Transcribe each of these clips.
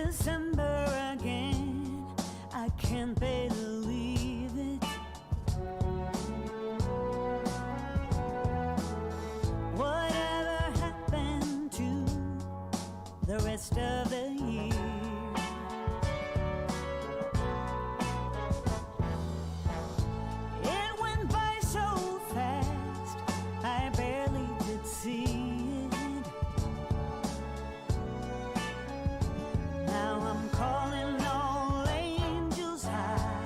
December again, I can't believe it. Whatever happened to the rest of the year? It went by so fast, I barely could see it. Now I'm calling all angels high,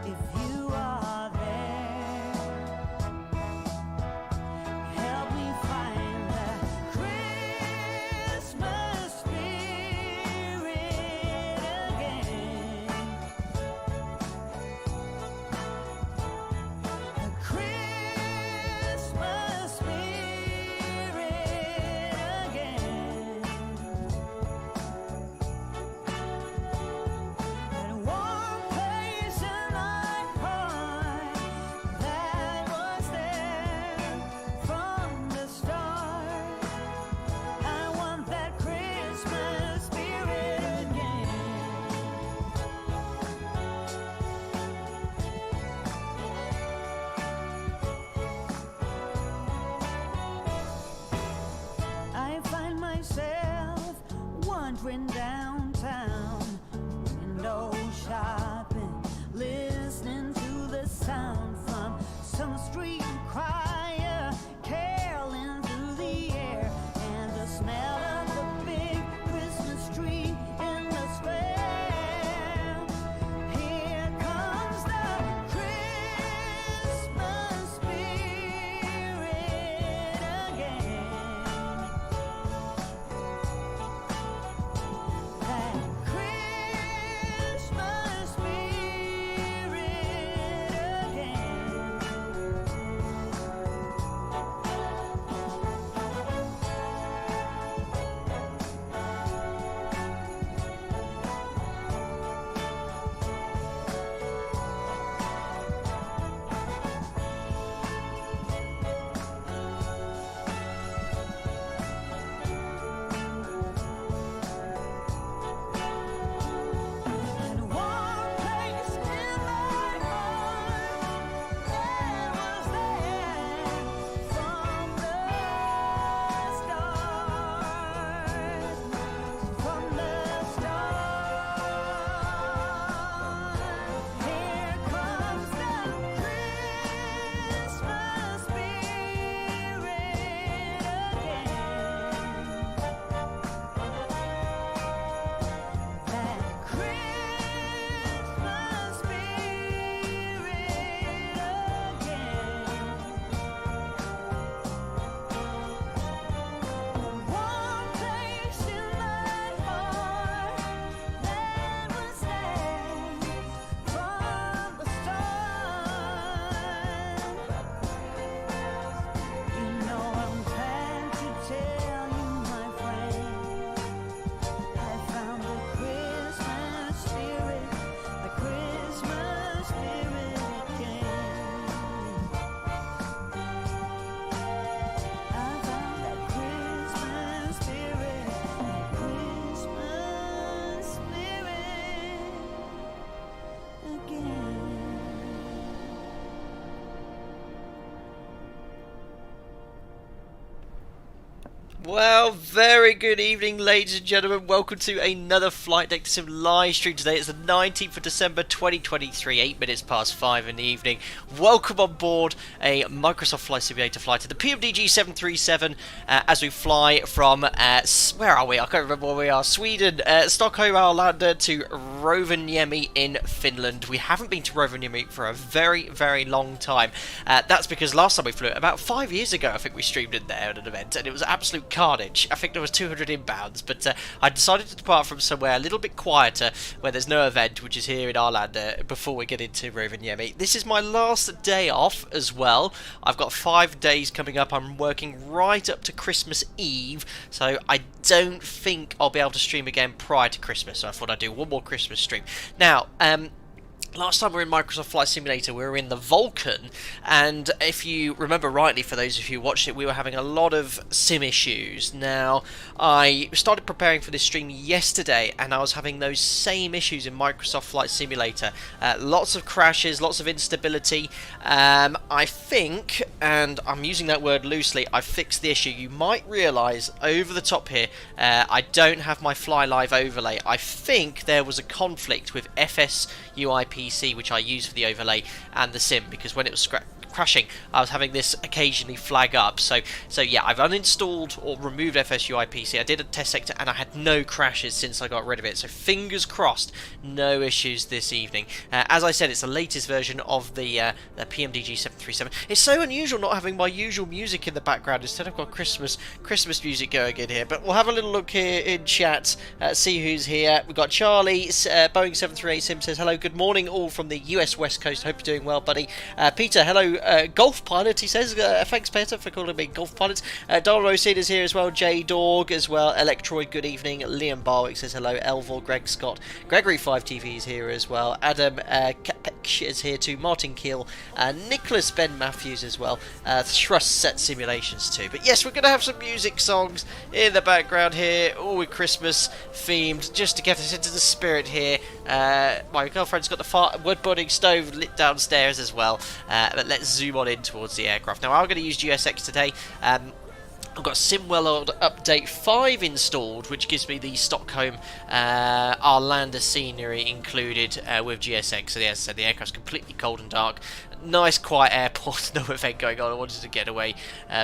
if you are there, help me find the Christmas spirit again. The Christmas spirit again. That one place in my heart that was there from the start. I want that Christmas spirit again. I find myself wandering downtown, window shopping, listening to the sound from some street choir caroling through the air, and the smell of the big Christmas tree in the square. Here comes the Christmas spirit again. That Christmas spirit again. And one place in my heart that was there from the start, from the start. Here comes the Christmas spirit again. That Christmas spirit again. One place in my heart that was there from the start. You know I'm glad to tell you, my friend, I found the Christmas spirit again. I found that Christmas spirit again. Well, very good evening, ladies and gentlemen. Welcome to another Flight Deck Sim live stream today. It's the 19th of December 2023, 8 minutes past 5 in the evening. Welcome on board a Microsoft Flight Simulator flight to the PMDG 737 as we fly from, where are we? I can't remember where we are. Sweden, Stockholm Arlanda to Rovaniemi in Finland. We haven't been to Rovaniemi for a very, very long time. That's because last time we flew it, about 5 years ago, I think we streamed in there at an event, and it was absolute carnage. I think there was 200 inbounds, but I decided to depart from somewhere a little bit quieter where there's no event, which is here in Arlanda, before we get into Rovaniemi. This is my last day off as well. I've got 5 days coming up. I'm working right up to Christmas Eve, so I don't think I'll be able to stream again prior to Christmas, so I thought I'd do one more Christmas stream. Now, Last time we were in Microsoft Flight Simulator, we were in the Vulcan, and if you remember rightly, for those of you who watched it, we were having a lot of sim issues. Now, I started preparing for this stream yesterday, and I was having those same issues in Microsoft Flight Simulator. Lots of crashes, lots of instability. I think, and I'm using that word loosely, I fixed the issue. You might realise over the top here, I don't have my Fly Live overlay. I think there was a conflict with FS UIPC, which I use for the overlay, and the sim, because when it was crashing, I was having this occasionally flag up. So yeah, I've uninstalled or removed FSUIPC. I did a test sector and I had no crashes since I got rid of it. So fingers crossed, no issues this evening. As I said, it's the latest version of the PMDG 737. It's so unusual not having my usual music in the background. Instead, I've got Christmas music going in here. But we'll have a little look here in chat, see who's here. We've got Charlie, Boeing 738 Sim says hello, good morning, all from the US West Coast. Hope you're doing well, buddy. Peter, hello. Golf Pilot, he says. Thanks, Peter, for calling me Golf Pilot. Donald O'Seed is here as well. J Dog as well. Electroid, good evening. Liam Barwick says hello. Elvor, Greg Scott. Gregory 5TV is here as well. Adam Kapek is here too. Martin Keel. Nicholas Ben Matthews as well. Thrust Set Simulations too. But yes, we're going to have some music songs in the background here, all with Christmas themed, just to get us into the spirit here. My girlfriend's got the wood burning stove lit downstairs as well. But let's zoom on in towards the aircraft. Now, I'm going to use GSX today. I've got SimWorld Update 5 installed, which gives me the Stockholm Arlanda scenery included with GSX. So, as I said, the aircraft's completely cold and dark. Nice, quiet airport, no event going on. I wanted to get away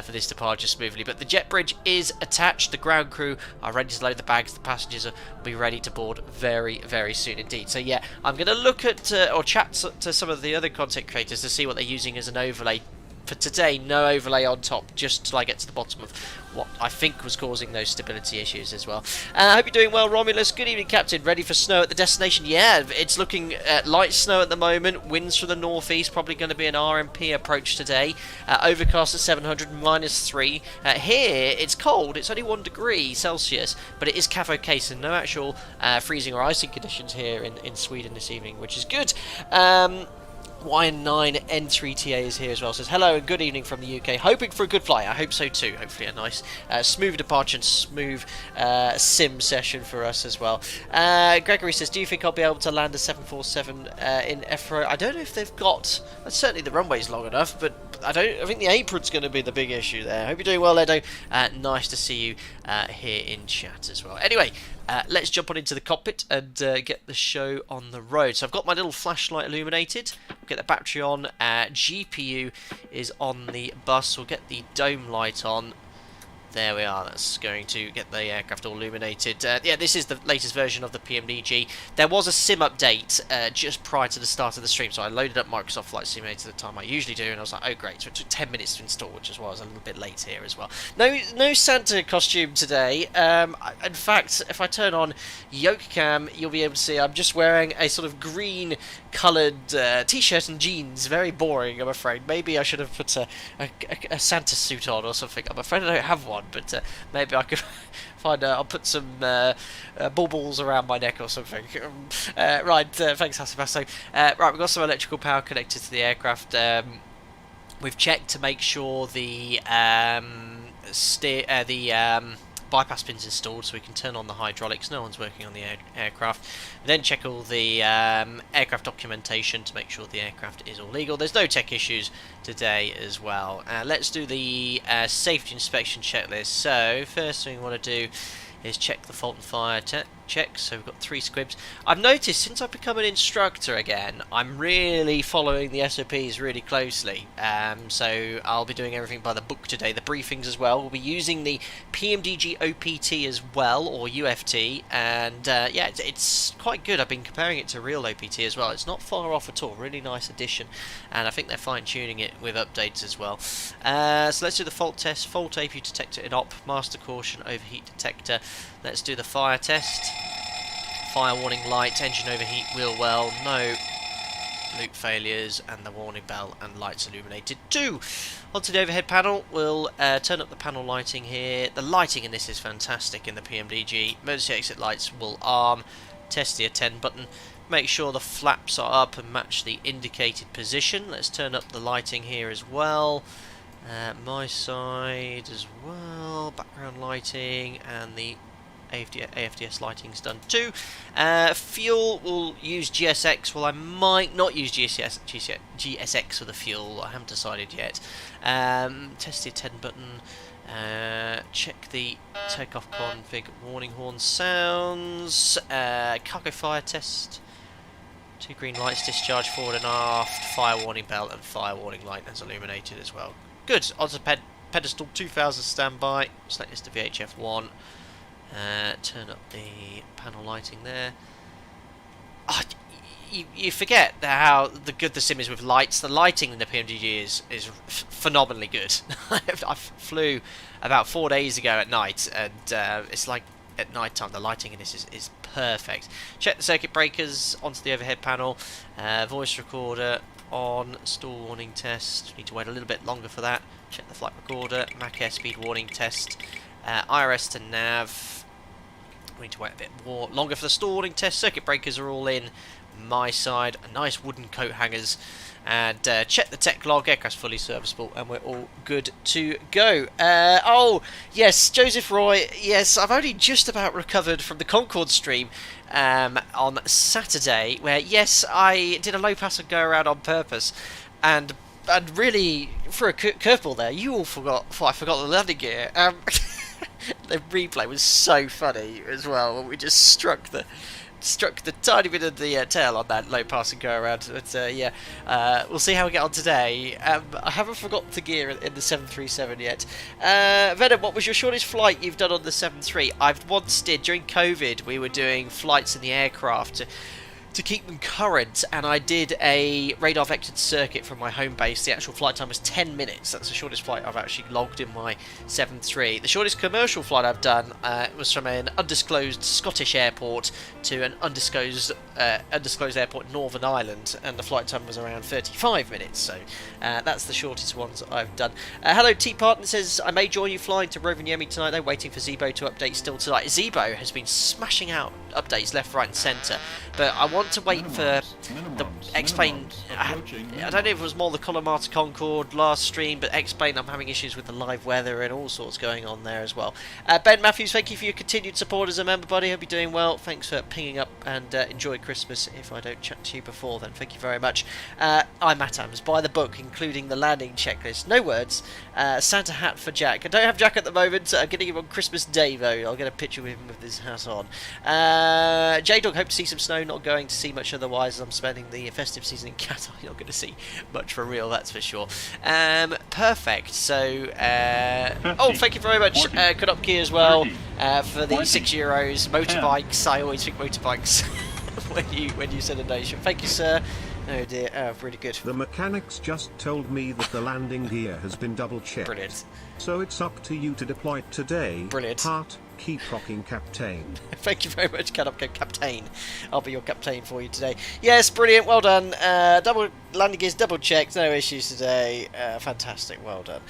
for this departure smoothly. But the jet bridge is attached. The ground crew are ready to load the bags. The passengers will be ready to board very, very soon indeed. So, yeah, I'm going to look at or chat to some of the other content creators to see what they're using as an overlay. For today, no overlay on top, just till I get to the bottom of what I think was causing those stability issues as well. I hope you're doing well, Romulus. Good evening, Captain. Ready for snow at the destination? Yeah, it's looking light snow at the moment. Winds from the northeast, probably going to be an RMP approach today. Overcast at 700, -3. Here, it's cold. It's only 1 degree Celsius, but it is CAF OK, so no actual freezing or icing conditions here in Sweden this evening, which is good. Y9N3TA is here as well. Says hello and good evening from the UK. Hoping for a good flight. I hope so too. Hopefully a nice smooth departure and smooth sim session for us as well. Gregory says, do you think I'll be able to land a 747 in EFRO? I don't know if they've got. Certainly the runway's long enough, but I think the apron's going to be the big issue there. Hope you're doing well, Edo. Nice to see you here in chat as well. Anyway, let's jump on into the cockpit and get the show on the road. So I've got my little flashlight illuminated. Get the battery on. GPU is on the bus. We'll get the dome light on. There we are, that's going to get the aircraft all illuminated. Yeah, this is the latest version of the PMDG. There was a sim update just prior to the start of the stream, so I loaded up Microsoft Flight Simulator at the time I usually do, and I was like, oh great, so it took 10 minutes to install, which is why I was a little bit late here as well. No Santa costume today. In fact, if I turn on Yoke Cam, you'll be able to see I'm just wearing a sort of green coloured t-shirt and jeans. Very boring, I'm afraid. Maybe I should have put a Santa suit on or something. I'm afraid I don't have one, but maybe I could find I'll put some baubles around my neck or something. Right, thanks Hasibasso. Right, we've got some electrical power connected to the aircraft. We've checked to make sure the bypass pins installed so we can turn on the hydraulics. No one's working on the aircraft. Then check all the aircraft documentation to make sure the aircraft is all legal. There's no tech issues today as well. Let's do the safety inspection checklist. So first thing we want to do is check the fault and fire check. So we've got 3 squibs. I've noticed since I've become an instructor again, I'm really following the SOPs really closely. So I'll be doing everything by the book today. The briefings as well. We'll be using the PMDG OPT as well, or UFT, and yeah, it's quite good. I've been comparing it to real OPT as well. It's not far off at all. Really nice addition, and I think they're fine-tuning it with updates as well. So let's do the fault test. Fault APU detector in op. Master caution overheat detector. Let's do the fire test. Fire warning light, engine overheat, wheel well, no loop failures, and the warning bell and lights illuminated too. Onto the overhead panel, we'll turn up the panel lighting here. The lighting in this is fantastic in the PMDG. Emergency exit lights will arm. Test the attend button. make sure the flaps are up and match the indicated position. Let's turn up the lighting here as well. My side as well, background lighting, and the AFDS lighting's done too. Fuel, we'll use GSX. Well, I might not use GSX for the fuel. I haven't decided yet. Test the attend button. Check the takeoff config. Warning horn sounds. Cargo fire test. 2 green lights discharge forward and aft. Fire warning bell and fire warning light has illuminated as well. Good. Onto pedestal 2000 standby. Select this to VHF 1. Turn up the panel lighting there. Oh, you forget how good the sim is with lights. The lighting in the PMDG is phenomenally good. I flew about 4 days ago at night, and it's like at night time the lighting in this is perfect. Check the circuit breakers onto the overhead panel. Voice recorder on. Stall warning test. Need to wait a little bit longer for that. Check the flight recorder. Mac airspeed warning test. IRS to nav. We need to wait a bit more longer for the stall warning test. Circuit breakers are all in. My side, a nice wooden coat hangers, and check the tech log. Aircraft's fully serviceable, and we're all good to go. Oh yes, Joseph Roy. Yes, I've only just about recovered from the Concorde stream on Saturday, where yes, I did a low pass and go around on purpose, and really threw a curveball there. You all thought I forgot the landing gear. The replay was so funny as well. We just struck the tiny bit of the tail on that low pass and go around. But yeah, we'll see how we get on today. I haven't forgotten the gear in the 737 yet. Venom, what was your shortest flight you've done on the 73? I've once did during COVID. We were doing flights in the aircraft to keep them current, and I did a radar vectored circuit from my home base. The actual flight time was 10 minutes. That's the shortest flight I've actually logged in my 7.3. The shortest commercial flight I've done was from an undisclosed Scottish airport to an undisclosed airport in Northern Ireland, and the flight time was around 35 minutes. So that's the shortest ones I've done. Hello, T-Partner says, I may join you flying to Rovaniemi tonight, though, waiting for Zebo to update still tonight. Zebo has been smashing out updates left, right and centre, but I want to wait for the explain. I don't know if it was more the Colomata Concorde last stream, but explain I'm having issues with the live weather and all sorts going on there as well. Ben Matthews, thank you for your continued support as a member, buddy. Hope you're doing well. Thanks for pinging up, and enjoy Christmas if I don't chat to you before then. Thank you very much. I'm Atams, by the book, including the landing checklist. No words. Santa hat for Jack. I don't have Jack at the moment. I'm getting him on Christmas Day though. I'll get a picture with him with his hat on. J-Dog, hope to see some snow. Not going to see much otherwise, as I'm spending the festive season in Qatar. You're not going to see much for real, that's for sure. Perfect. So, oh, thank you very much, Konopki as well, for the €6. Motorbikes. I always think motorbikes when you said a nation. Thank you, sir. Oh dear, really good. The mechanics just told me that the landing gear has been double checked. Brilliant. So it's up to you to deploy it today. Brilliant. Heart, keep rocking, Captain. Thank you very much, Captain. I'll be your captain for you today. Yes, brilliant, well done. Double landing gears, double checked, no issues today. Fantastic, well done.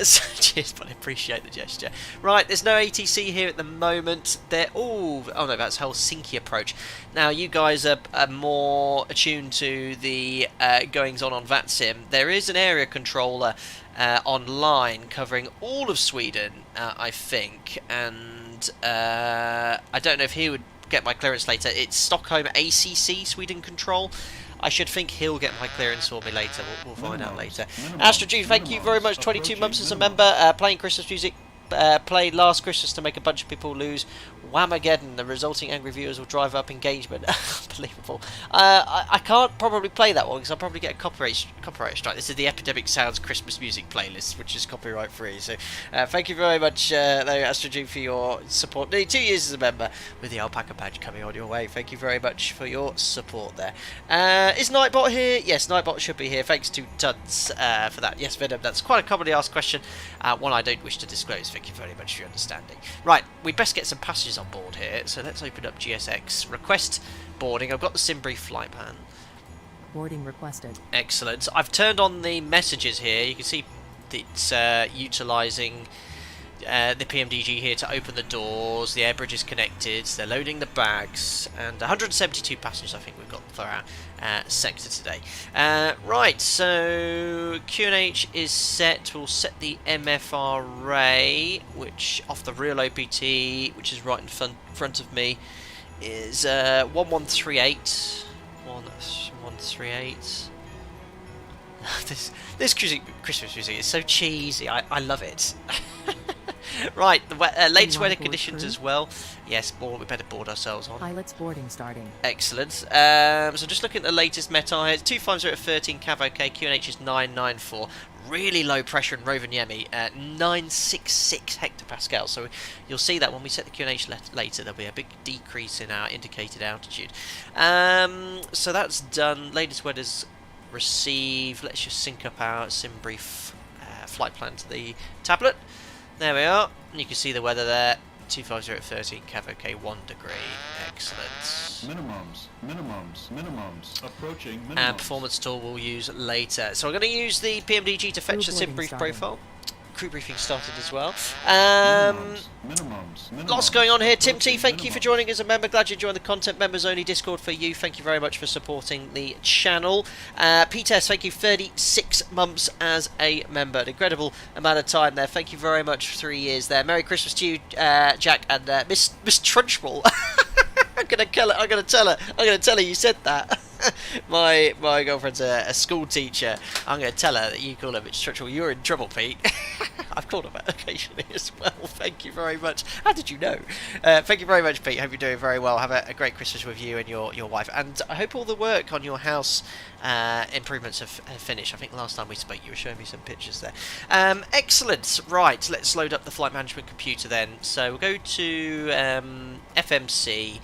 So, cheers, but I appreciate the gesture. Right, there's no ATC here at the moment. They're all... Oh no, that's Helsinki approach. Now, you guys are more attuned to the goings on VATSIM. There is an area controller online covering all of Sweden, I think, and I don't know if he would get my clearance later. It's Stockholm ACC Sweden Control. I should think he'll get my clearance for me later. We'll find out later. Astro G, thank you very much. 22 months as a member. Playing Christmas music. Played last Christmas to make a bunch of people lose. Whamageddon, the resulting angry viewers will drive up engagement. Unbelievable. I can't probably play that one because I'll probably get a copyright strike. This is the Epidemic Sounds Christmas music playlist, which is copyright free. So thank you very much, Astro G, for your support. Nearly 2 years as a member with the alpaca badge coming on your way. Thank you very much for your support there. Is Nightbot here? Yes, Nightbot should be here. Thanks to Tuds for that. Yes, Venom, that's quite a commonly asked question. One I don't wish to disclose. Thank you very much for your understanding. Right, we best get some passengers on board here, so let's open up GSX. Request boarding. I've got the Simbrief flight plan. Boarding requested. Excellent. I've turned on the messages here. You can see it's utilising the PMDG here to open the doors. The air bridge is connected. They're loading the bags, and 172 passengers I think we've got for our sector today. Right, so QNH is set. We'll set the MFRA, which off the real OPT, which is right in front of me, is 1138. 1138. This Christmas music is so cheesy. I love it. Right, the latest weather conditions as well. Yes, we better board ourselves on. Pilots boarding starting. Excellent. So just looking at the latest METAR here, it's 250 at 13 cav OK, QNH is 994. Really low pressure in Rovaniemi, 966 hectopascals. So you'll see that when we set the QNH later, there'll be a big decrease in our indicated altitude. So that's done. Latest weather's received. Let's just sync up our sim brief flight plan to the tablet. There we are, and you can see the weather there. 250 at 13 cav OK, 1 degree. Excellent. Minimums. Approaching minimums. And performance tool we'll use later. So we're going to use the PMDG to fetch the sim brief profile. Crew briefing started as well. Lots going on here. Tim T, thank you for joining as a member. Glad you joined the content members only Discord for you. Thank you very much for supporting the channel. P-Test, thank you. 36 months as a member. An incredible amount of time there. Thank you very much for 3 years there. Merry Christmas to you, Jack, and Miss Trunchbull. I'm gonna tell her you said that. my girlfriend's a school teacher. I'm gonna tell her that you call her Miss Trunchbull. You're in trouble, Pete. I've called her that occasionally as well. Thank you very much. How did you know? Thank you very much, Pete. Hope you're doing very well. Have a great Christmas with you and your wife. And I hope all the work on your house improvements have finished. I think last time we spoke you were showing me some pictures there. Excellent. Right, let's load up the flight management computer then. So we'll go to FMC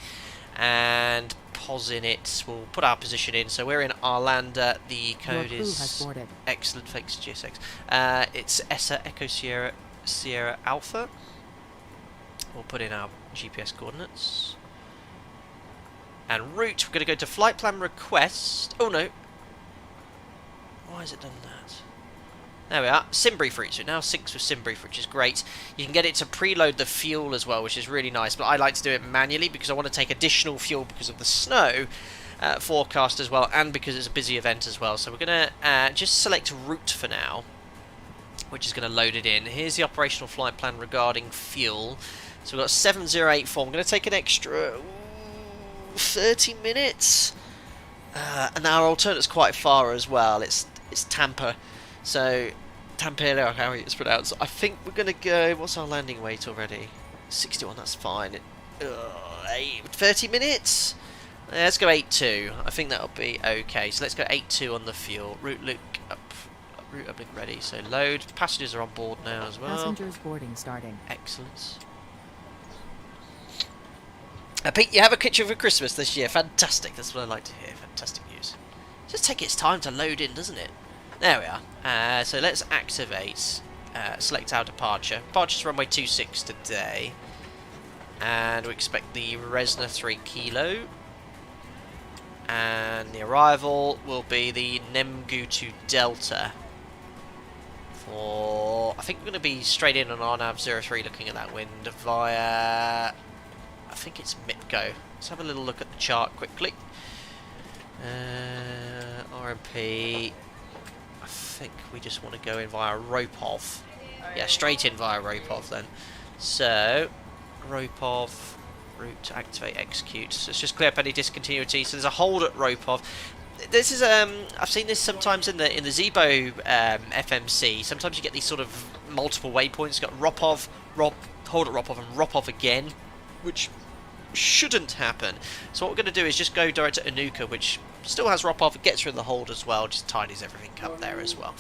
and pos in it. We'll put our position in. So we're in Arlanda. The code is excellent. Thanks, GSX. It's ESSA Echo Sierra Alpha. We'll put in our GPS coordinates and route. We're going to go to flight plan request. Oh no! Why has it done that? There we are. SimBrief route. So it now syncs with SimBrief, which is great. You can get it to preload the fuel as well, which is really nice. But I like to do it manually because I want to take additional fuel because of the snow forecast as well, and because it's a busy event as well. So we're going to just select route for now, which is going to load it in. Here's the operational flight plan regarding fuel. So we've got 7084. I'm going to take an extra 30 minutes. And our alternate's quite far as well. It's Tampa. So, Tampere, how it's pronounced. I think we're going to go... What's our landing weight already? 61, that's fine. 30 minutes? Let's go 8.2. I think that'll be okay. So let's go 8.2 on the fuel. Route uplink ready. So load. Passengers are on board now as well. Passengers boarding starting. Excellent. Pete, you have a kitchen for Christmas this year. Fantastic. That's what I like to hear. Fantastic news. Just take its time to load in, doesn't it? There we are. So let's activate. Select our departure. Departure's runway 26 today. And we expect the Resna 3 kilo. And the arrival will be the Nemgutu Delta. For... I think we're going to be straight in on RNAV 03 looking at that wind via... I think it's MIPCO. Let's have a little look at the chart quickly. RMP. I think we just want to go in via Ropov. Yeah, straight in via Ropov then. So, Ropov, route to activate, execute. So let's just clear up any discontinuity. So there's a hold at Ropov. This is I've seen this sometimes in the Zibo FMC. Sometimes you get these sort of multiple waypoints. You've got Ropov, hold at Ropov, and Ropov again, which shouldn't happen. So what we're going to do is just go direct to Anuka, which still has Ropov, it gets rid of the hold as well, just tidies everything up there as well.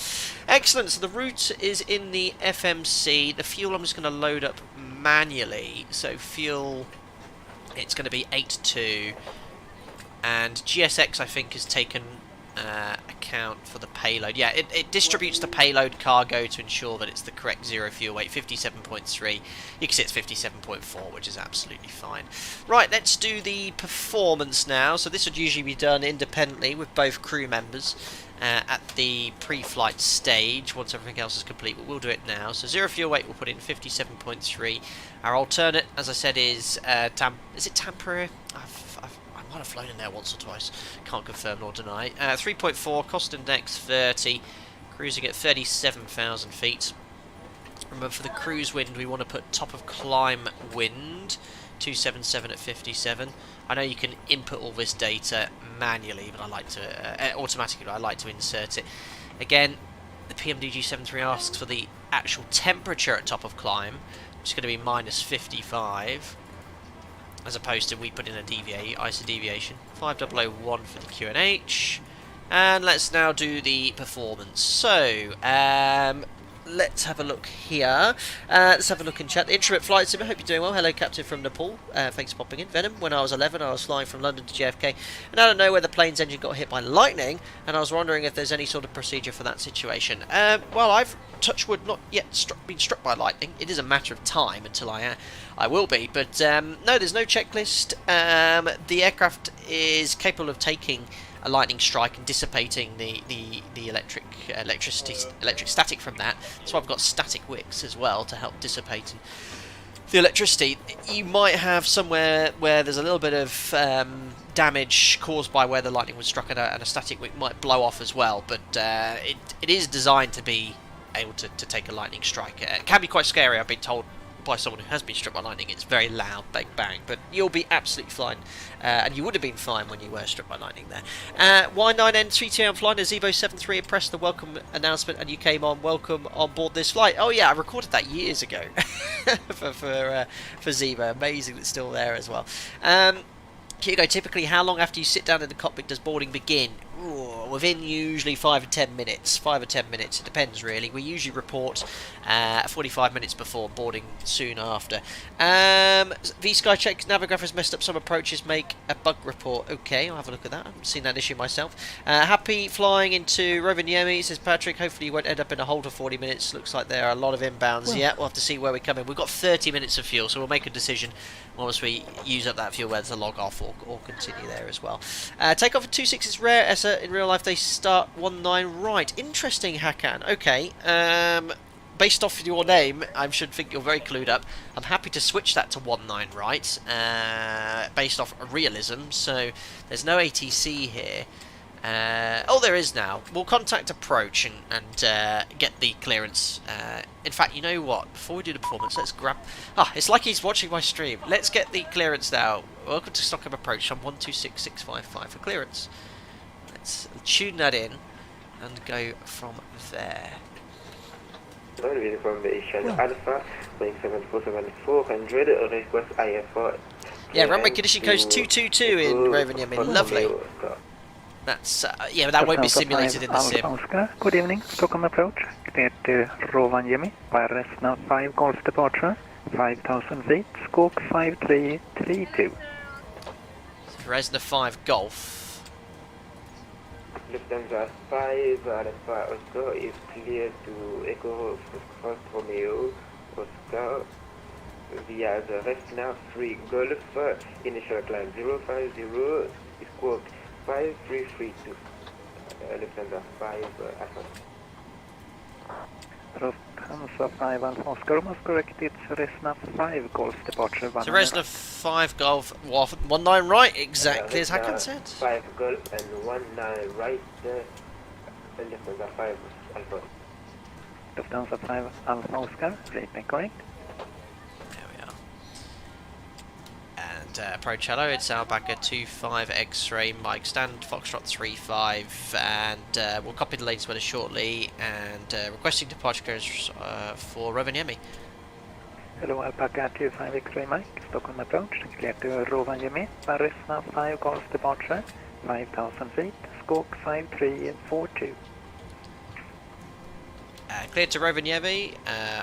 Excellent, so the route is in the FMC. The fuel I'm just going to load up manually. So fuel, it's going to be 8.2. And GSX I think has taken account for the payload. Yeah, it distributes the payload cargo to ensure that it's the correct zero fuel weight, 57.3. You can see it's 57.4, which is absolutely fine. Right, let's do the performance now. So this would usually be done independently with both crew members at the pre-flight stage once everything else is complete, but we'll do it now. So zero fuel weight, we'll put in 57.3. Our alternate, as I said, is is it Tampere? I might have flown in there once or twice, can't confirm nor deny. 3.4, cost index 30, cruising at 37,000 feet. Remember, for the cruise wind, we want to put top of climb wind, 277 at 57. I know you can input all this data manually, but I like to, automatically, but I like to insert it. Again, the PMDG 73 asks for the actual temperature at top of climb, which is going to be minus 55. As opposed to we put in a ISO deviation. 5001 for the QNH. And let's now do the performance. So, let's have a look here. Let's have a look in chat. The Instrument Flight Sim, I hope you're doing well. Hello, Captain from Nepal. Thanks for popping in. Venom, when I was 11, I was flying from London to JFK. And out of nowhere, the plane's engine got hit by lightning. And I was wondering if there's any sort of procedure for that situation. Well, I've, touch wood, not yet been struck by lightning. It is a matter of time until I will be. But no, there's no checklist. The aircraft is capable of taking a lightning strike and dissipating the electric static from that. So I've got static wicks as well to help dissipate the electricity. You might have somewhere where there's a little bit of damage caused by where the lightning was struck, and a static wick might blow off as well. But it is designed to be able to take a lightning strike. It can be quite scary, I've been told by someone who has been struck by lightning. It's very loud, bang bang, but you'll be absolutely fine, and you would have been fine when you were struck by lightning there. Y9N3T, I'm flying a Zevo 73 and pressed the welcome announcement, and you came on. Welcome on board this flight. Oh yeah, I recorded that years ago for Zevo. Amazing, it's still there as well. Here you go. Typically, how long after you sit down in the cockpit does boarding begin? Ooh, within usually 5 or 10 minutes. 5 or 10 minutes. It depends, really. We usually report 45 minutes before, boarding soon after. V-Sky checks Navigrapher's messed up some approaches. Make a bug report. Okay, I'll have a look at that. I haven't seen that issue myself. Happy flying into Rovaniemi, says Patrick. Hopefully you won't end up in a hold for 40 minutes. Looks like there are a lot of inbounds. Well, yeah, we'll have to see where we come in. We've got 30 minutes of fuel, so we'll make a decision once we use up that fuel, whether to log off or continue there as well. Takeoff at 26 is rare. ESSA, in real life they start 19 right. Interesting, Hakan. Okay, based off your name, I should think you're very clued up. I'm happy to switch that to 19 right, based off realism. So there's no ATC here. Oh, there is now. We'll contact approach and get the clearance. In fact, you know what? Before we do the performance, let's grab... Ah, it's like he's watching my stream. Let's get the clearance now. Welcome to Stockholm Approach on 126655 for clearance. Let's tune that in and go from there. Information Alpha, Boeing 747-400, request IFR. Yeah, runway condition codes 222 in Rovaniemi. Lovely. That's yeah, but that won't be simulated in the sim. Oscar. Good evening, Stockholm Approach. Clear to Rovaniemi by Resna 5 Golf departure, 5,000 feet, squawk 5332. Resna 5 Golf. Lufthansa 5 Alpha Oscar is clear to Echo Fox Romeo Oscar via the Resna 3 Golf, initial climb 050, squawk 5332. Lufthansa 5 Alpha. Lufthansa 5 Alpha Oscar, must correct it's Resna 5 Golf departure. So Resna 5 Golf, 19 right, exactly as Hakan said. 5 Golf and 19 right, Lufthansa 5 Alpha. Lufthansa 5 Alpha Oscar, rating correct. There we are. And approach hello, it's Alpaca 25 X-ray, Mike stand, Foxtrot 35, and we'll copy the latest weather shortly, and requesting departure clearance for Rovaniemi. Hello, Alpaca 25 X-ray Mike, Stockholm Approach, clear to Rovaniemi, Resna 5 Golf departure, 5,000 feet, squawk 5342. Cleared to Rovaniemi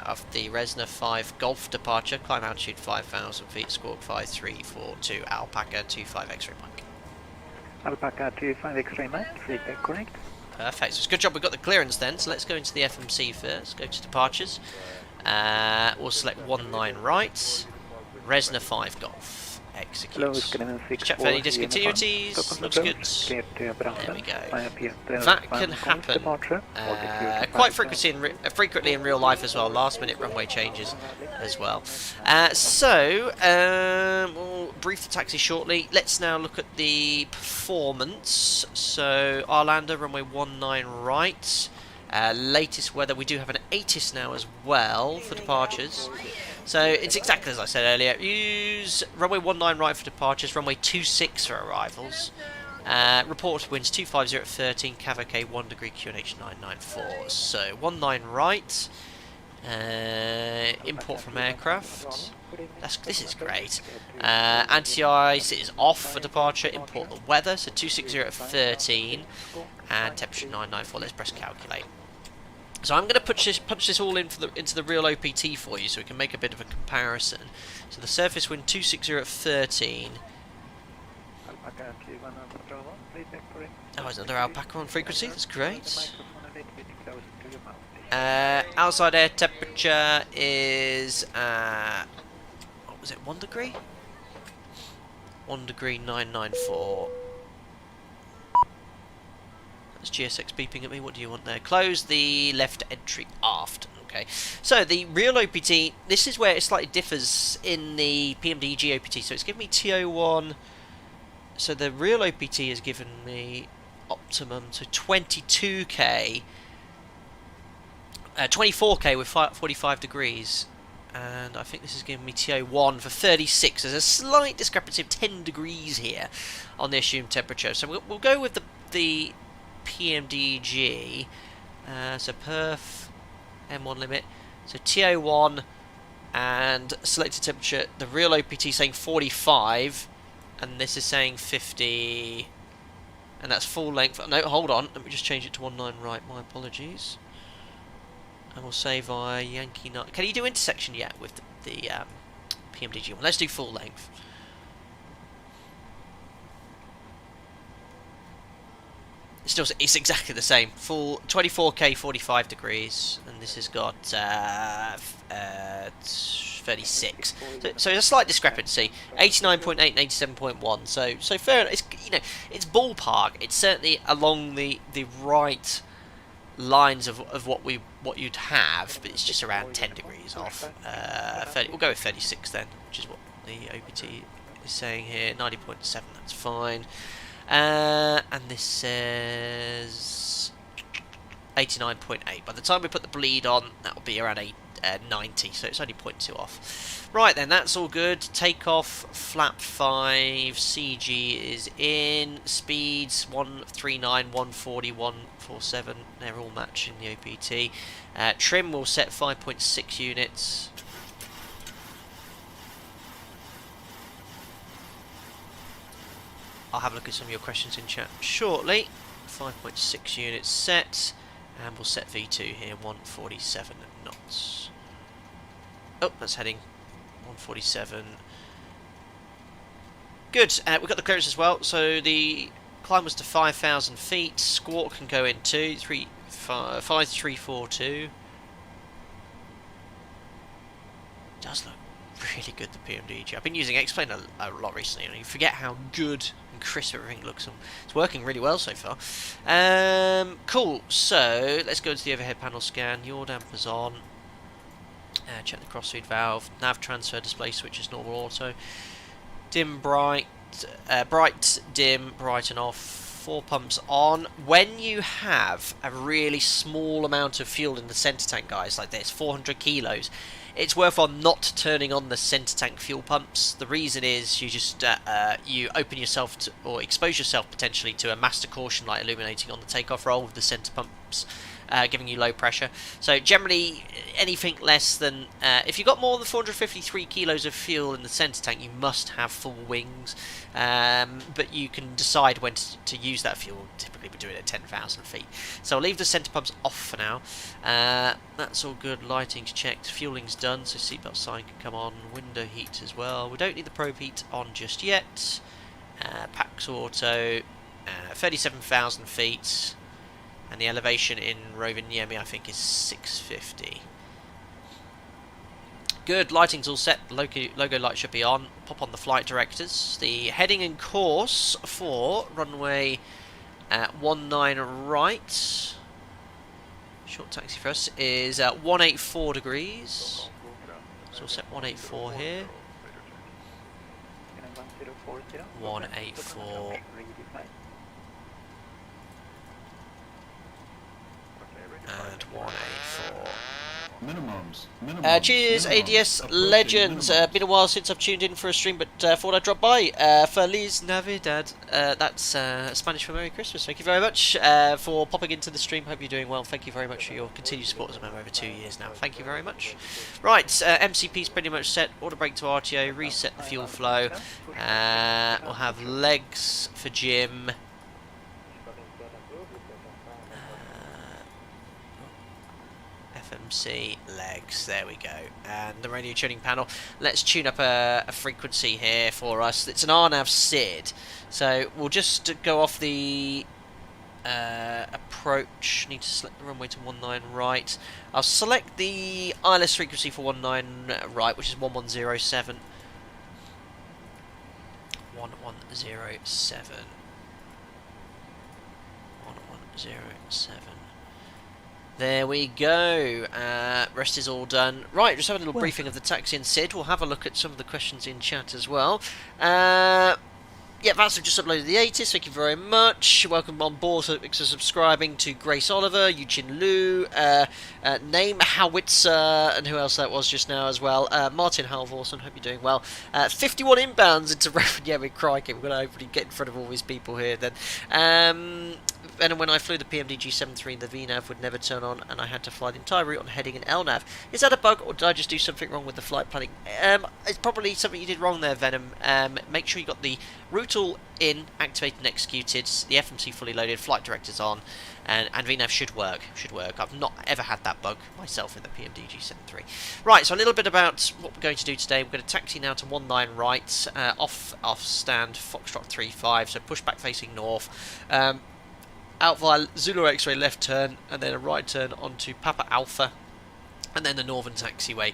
of the Resna 5 Golf departure, climb altitude 5,000 feet, squawk 5342, Alpaca 25 X-ray Mike. Alpaca 25 X-ray Mike, feedback correct. Perfect. So it's a good job we've got the clearance then. So let's go into the FMC first. Go to departures. We'll select 19 right. Resna 5 Golf. Hello, Execute. Scandivan 6 Check for any discontinuities. Looks good. Clear to There we go. That That can happen quite frequently in real life as well. Last minute runway changes as well. We'll brief the taxi shortly. Let's now look at the performance. So Arlanda, runway 19 right. Latest weather, we do have an ATIS now as well for departures. So it's exactly as I said earlier. Use runway 19 right for departures, runway 26 for arrivals. Report winds 250 at 13, cavalcade 1 degree QNH 994. So 19 right. Import from aircraft. This is great. Anti-ice is off for departure. Import the weather. So 260 at 13 and temperature 994. Let's press calculate. So I'm going to punch this all into the real OPT for you, so we can make a bit of a comparison. So the surface wind 260 at 13. Oh, there's another alpaca on frequency. That's great. Outside air temperature is what was it? 1 degree. 1 degree 994. That's GSX beeping at me. What do you want there? Close the left entry aft. Okay. So the real OPT, this is where it slightly differs in the PMDG OPT. So it's given me TO1. So the real OPT has given me optimum to 22k. 24k with 45 degrees. And I think this is giving me TO1 for 36. There's a slight discrepancy of 10 degrees here on the assumed temperature. So we'll go with the PMDG, so perf M1 limit, so TO1 and selected temperature, the real OPT saying 45 and this is saying 50, and that's full length. No, hold on, let me just change it to 19 right, my apologies, and we'll say via Yankee 9. Can you do intersection yet with the PMDG one? Let's do full length. It's exactly the same. Full 24k, 45 degrees, and this has got 36. So there's a slight discrepancy. 89.8 and 87.1. So fair enough. It's ballpark. It's certainly along the right lines of what you'd have, but it's just around 10 degrees off. We'll go with 36 then, which is what the OPT is saying here. 90.7. That's fine. And this says 89.8. By the time we put the bleed on, that'll be around 90, so it's only 0.2 off. Right then, that's all good. Takeoff, flap 5, CG is in, speeds 139, 140, 147, they're all matching the OPT. Trim will set 5.6 units. I'll have a look at some of your questions in chat shortly. 5.6 units set, and we'll set V2 here, 147 knots. Oh, that's heading 147. Good, we've got the clearance as well, so the climb was to 5,000 feet, squawk can go in 5342. Does look really good, the PMDG. I've been using Explain a lot recently, and you forget how good and crisp everything looks. It's working really well so far. Cool, so let's go to the overhead panel scan. Yaw dampers on. Check the cross-feed valve. Nav transfer display switch is normal auto. Dim, bright, bright, dim, bright and off. 4 pumps on. When you have a really small amount of fuel in the centre tank, guys, like this, 400 kilos, it's worthwhile not turning on the centre tank fuel pumps. The reason is you just you open yourself to, or expose yourself potentially to a master caution light illuminating on the takeoff roll with the centre pumps giving you low pressure. So generally anything less than if you've got more than 453 kilos of fuel in the centre tank, you must have full wings, but you can decide when to use that fuel. Typically we do it at 10,000 feet. So I'll leave the centre pumps off for now. That's all good. Lighting's checked, fueling's done, so seatbelt sign can come on, window heat as well. We don't need the probe heat on just yet. Pax auto, 37,000 feet, and the elevation in Rovaniemi I think is 650. Good, lighting's all set, logo light should be on. Pop on the flight directors. The heading and course for runway 19 right, short taxi for us, is 184 degrees. So we'll set 184 here. 184. And 184. Cheers, ADS Legends. Been a while since I've tuned in for a stream, but thought I'd drop by. Feliz Navidad. That's Spanish for Merry Christmas. Thank you very much for popping into the stream. Hope you're doing well. Thank you very much for your continued support as a member over 2 years now. Thank you very much. Right, MCP's pretty much set. Order brake to RTO. Reset the fuel flow. We'll have legs for Jim. FMC legs, there we go, and the radio tuning panel. Let's tune up a frequency here for us. It's an RNAV SID, so we'll just go off the approach. Need to select the runway to 19 right. I'll select the ILS frequency for 19 right, which is 1107. 1107. 1107. There we go. Rest is all done. Right, just have a little briefing of the taxi and SID. We'll have a look at some of the questions in chat as well. Yeah, VATSIM just uploaded the 80s. Thank you very much. Welcome on board. Thanks for subscribing to Grace Oliver, Eugene Liu, Name Howitzer, and who else that was just now as well. Martin Halvorson, hope you're doing well. 51 inbounds into Rovaniemi. Crikey, we're going to hopefully get in front of all these people here then. And when I flew the PMDG 73, the VNAV would never turn on, and I had to fly the entire route on heading and LNAV. Is that a bug, or did I just do something wrong with the flight planning? It's probably something you did wrong there, Venom. Make sure you got the route all in, activated and executed, the FMC fully loaded, flight directors on, and VNAV should work. I've not ever had that bug myself in the PMDG 73. Right, so a little bit about what we're going to do today. We're going to taxi now to 19 right, off stand Foxtrot 35, so push back facing north. Out via Zulu X-ray left turn, and then a right turn onto Papa Alpha, and then the northern taxiway.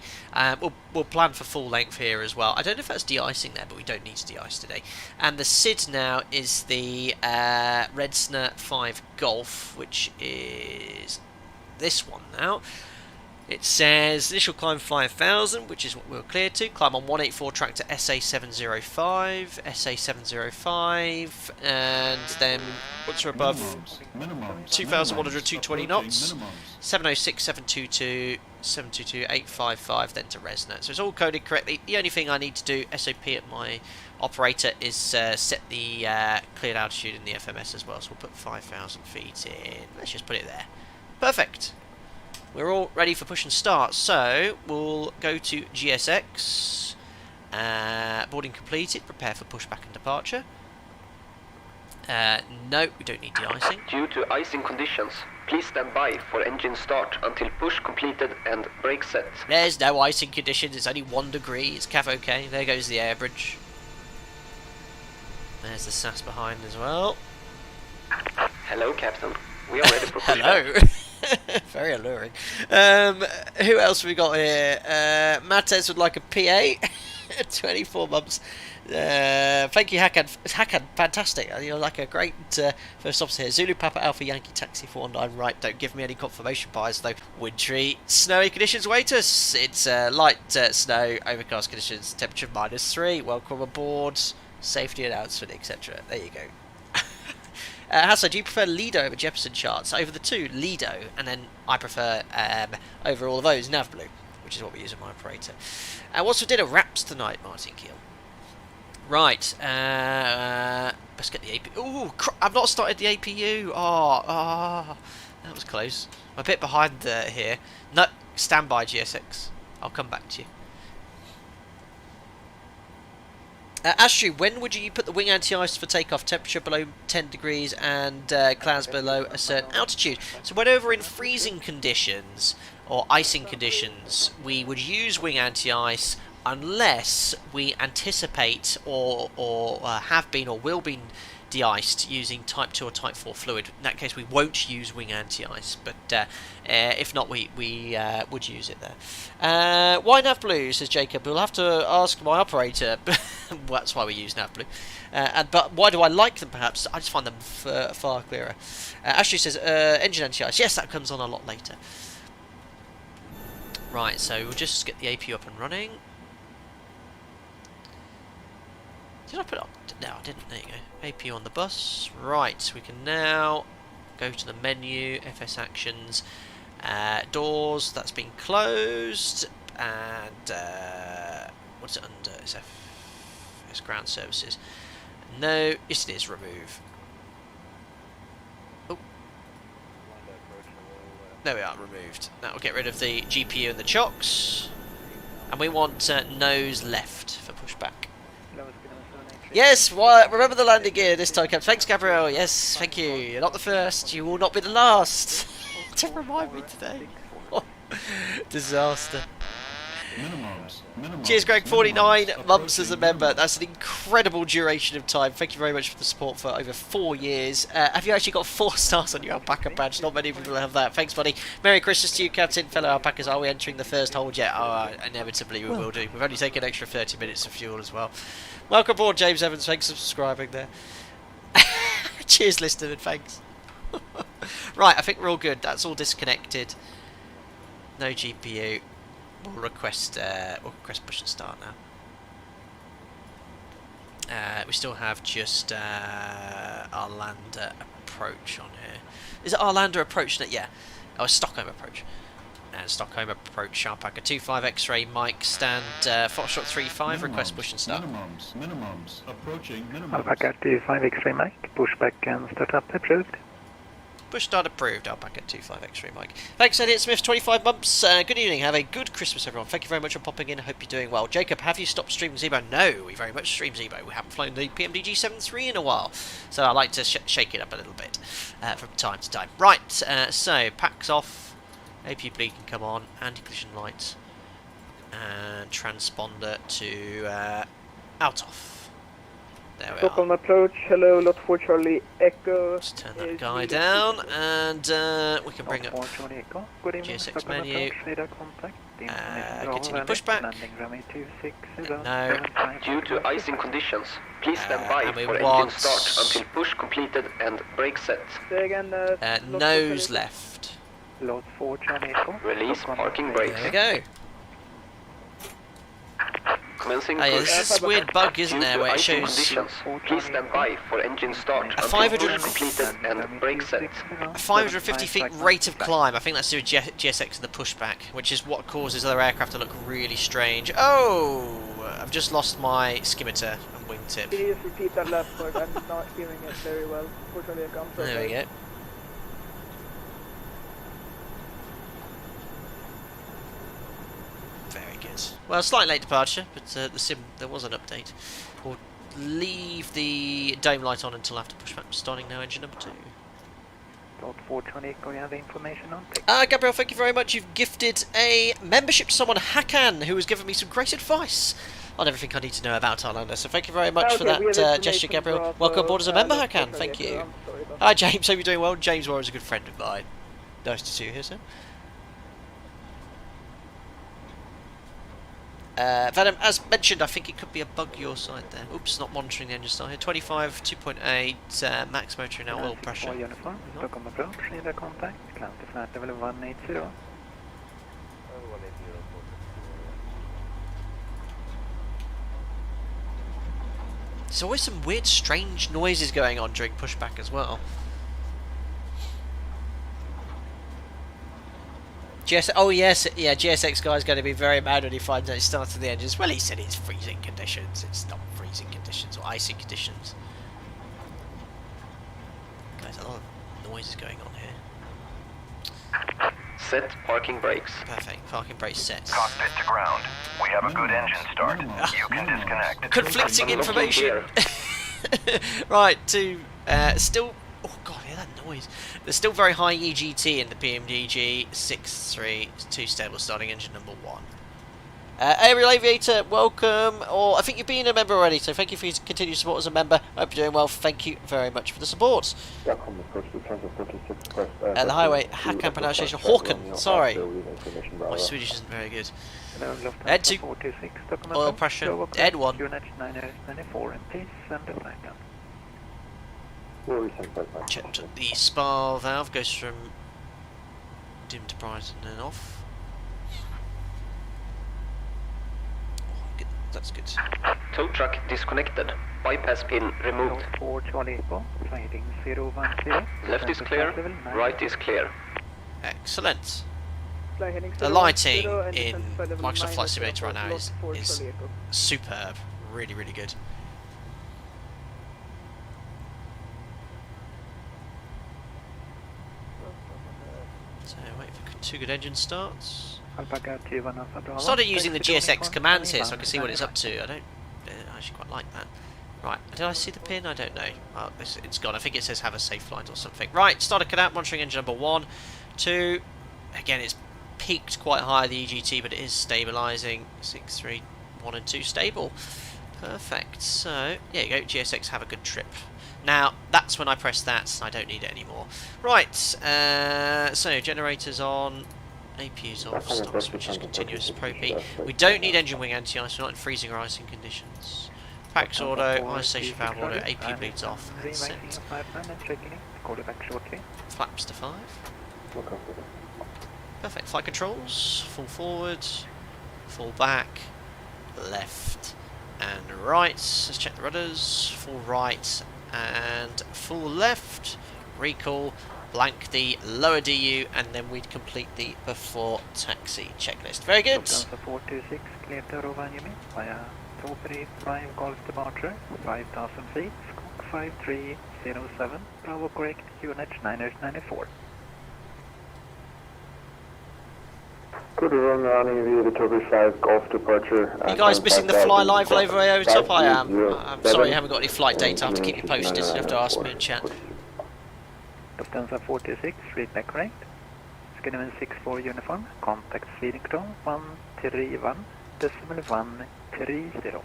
We'll plan for full length here as well. I don't know if that's de-icing there, but we don't need to de-ice today. And the SID now is the Redsner 5 Golf, which is this one now. It says initial climb 5,000, which is what we were cleared to. Climb on 184 track to SA705, and then once we're above 2,100, 220 knots, 706, 722, 722, 855, then to Resner. So it's all coded correctly. The only thing I need to do, SOP at my operator, is set the cleared altitude in the FMS as well. So we'll put 5,000 feet in. Let's just put it there. Perfect. We're all ready for push and start, so we'll go to GSX, boarding completed, prepare for pushback and departure. No, we don't need de-icing. Due to icing conditions, please stand by for engine start until push completed and brake set. There's no icing conditions, it's only 1 degree, it's cav okay. There goes the air bridge. There's the SAS behind as well. Hello, Captain. We are ready for pushback. Hello. Very alluring. Who else have we got here? Mates would like a PA. 24 months. Thank you, Hakan. Hakan, fantastic. You're like a great first officer here. Zulu Papa Alpha Yankee Taxi 419 right. Don't give me any confirmation bias though. Wintry, snowy conditions await us. It's light snow, overcast conditions, temperature -3. Welcome aboard. Safety announcement, etc. There you go. Hasso, do you prefer Lido over Jefferson charts? Over the two, Lido, and then I prefer over all of those, Navblue, which is what we use in my operator. What's for dinner? Wraps tonight, Martin Keel. Right, let's get the APU. Ooh, I've not started the APU. Oh, that was close. I'm a bit behind here. No, stand by GSX. I'll come back to you. Astrid, when would you put the wing anti-ice for takeoff? Temperature below 10 degrees and clouds below a certain altitude. So whenever in freezing conditions or icing conditions, we would use wing anti-ice unless we anticipate or have been or will be de-iced using Type 2 or Type 4 fluid. In that case, we won't use wing anti-ice, but if not, we would use it there. Why nav blue, says Jacob. We'll have to ask my operator. Well, that's why we use nav blue. But why do I like them, perhaps? I just find them far clearer. Ashley says, engine anti-ice. Yes, that comes on a lot later. Right, so we'll just get the APU up and running. Did I put it on? No, I didn't. There you go. APU on the bus. Right, we can now go to the menu, FS Actions, doors, that's been closed, and what's it under? It's FS Ground Services. No, yes it is, remove. Oh. There we are, removed. That will get rid of the GPU and the chocks. And we want nose left for pushback. Yes, remember the landing gear this time, Cap. Thanks, Gabriel. Yes, thank you. You're not the first. You will not be the last. To remind me today. Disaster. Cheers, Greg. 49 months as a member. That's an incredible duration of time. Thank you very much for the support for over 4 years. Have you actually got 4 stars on your alpaca badge? Not many people have that. Thanks, buddy. Merry Christmas to you, Captain. Fellow alpacas, are we entering the first hold yet? Oh, inevitably we will do. We've only taken an extra 30 minutes of fuel as well. Welcome aboard, James Evans. Thanks for subscribing there. Cheers, listener, and thanks. Right, I think we're all good. That's all disconnected. No GPU. We'll request push and start now. We still have just Arlanda approach on here. Is it Arlanda approach? Yeah. Oh, Stockholm approach. And Stockholm approach, Alpaca 25 X-ray, Mike, stand Foxtrot 35, request push and start. Minimums, approaching minimums. Alpaca 25 X-ray Mike, pushback and start up approved. Push start approved, Alpaca 25 X-ray Mike. Thanks, Elliot Smith, 25 months. Good evening, have a good Christmas, everyone. Thank you very much for popping in. I hope you're doing well. Jacob, have you stopped streaming Zebo? No, we very much stream Zebo. We haven't flown the PMDG 7.3 in a while, so I like to shake it up a little bit from time to time. Right, so packs off. APU bleed can come on, anti-collision lights, and transponder to out off. There we Stockholm are. approach, hello, lot 4 Charlie Echo. Let's turn that guy down, and we can bring up GSX menu. Continue pushback. No. Due to icing conditions, please stand by and we for want engine start until push completed and brake set. Say again, nose left. Lot 4 Charlie Echo. Release parking brakes. There we go. Commencing Oh, yeah, push. this is a weird bug, isn't there, where it Due to icing shows conditions, please stand by for engine start until 500 push completed and brake set. 550 feet rate of climb. I think that's due to GSX and the pushback, which is what causes other aircraft to look really strange. Oh! I've just lost my skimitar and wingtip. Please repeat that last word, I'm not hearing it very well. 4 Charlie Echo, I'm sorry. There we go. Very good. Well, slight late departure, but the sim, there was an update. We'll leave the dome light on until after pushback. Starting now, engine number 2. Lot 4 Charlie Echo, you have information on? Gabriel, thank you very much. You've gifted a membership to someone, Hakan, who has given me some great advice on everything I need to know about Arlanda. So thank you very much for that gesture, Gabriel. Welcome aboard as a member, Hakan. Thank you. Hi, James. Hope you're doing well. James Warren is a good friend of mine. Nice to see you here, sir. Venom, as mentioned, I think it could be a bug your side there. Oops, not monitoring the engine start here. 25, 2.8, max motor now, oil pressure. Uniform, Stockholm approach, need a contact, climb to flight level 180. There's always some weird, strange noises going on during pushback as well. Oh yes, yeah, GSX guy's going to be very mad when he finds out he started the engines. Well, he said it's freezing conditions. It's not freezing conditions or icy conditions. Guys, a lot of noises going on here. Set parking brakes. Perfect, parking brake set. Cockpit to ground. We have a good engine start. You can disconnect. Conflicting information. Right, to still. Oh god, hear that noise. There's still very high EGT in the PMDG 632 stable starting engine number 1. Aerial Aviator, welcome. Or I think you've been a member already, so thank you for your continued support as a member. Hope you're doing well. Thank you very much for the support. Stockholm approach to Transit 46 request. The highway, how can pronunciation? Hawken, sorry. My Swedish isn't very good. Head to 426, Stockholm oil approach, pressure, Bravo Ed correct, 1. Unit 994, and please send a flag down. Check the spar valve goes from dim to bright and then off. Good. That's good. Tow truck disconnected. Bypass pin removed. 4 Charlie Echo, flighting 010. Left is clear, right is clear. Excellent. The lighting in Microsoft Flight Simulator right now is superb. Really, really good. So wait for 2 good engine starts. Started using the GSX commands here so I can see what it's up to. I don't actually quite like that. Right, did I see the pin? I don't know. Oh, it's gone. I think it says have a safe flight or something. Right, started cut out, monitoring engine number 1, 2. Again, it's peaked quite high, the EGT, but it is stabilising. 6, 3, 1 and 2 stable. Perfect. So, there you go, GSX, have a good trip. Now, that's when I press that, I don't need it anymore. Right, so generators on, APU's off, stop switches continuous, Pro P. We don't need engine wing anti-ice, we're not in freezing or icing conditions. Packs auto, ice station valve auto, APU bleeds off, and set. Flaps to 5. Perfect, flight controls, full forward, full back, left and right. Let's check the rudders, full right and full left, recall, blank the lower DU, and then we'd complete the before taxi checklist. Very good. 426, clear to Rovaniemi via 235 Golf departure, 5,000 feet, Scook 5307, Bravo correct, unit 994. Good running via the 235 Golf departure. You guys missing the fly live over over top? I am. I'm sorry I haven't got any flight data. I have to keep you posted. You have to ask me in chat. Lufthansa 46, feedback correct. Scandinavian 64 uniform, contact speeding control 131.130. 131.130.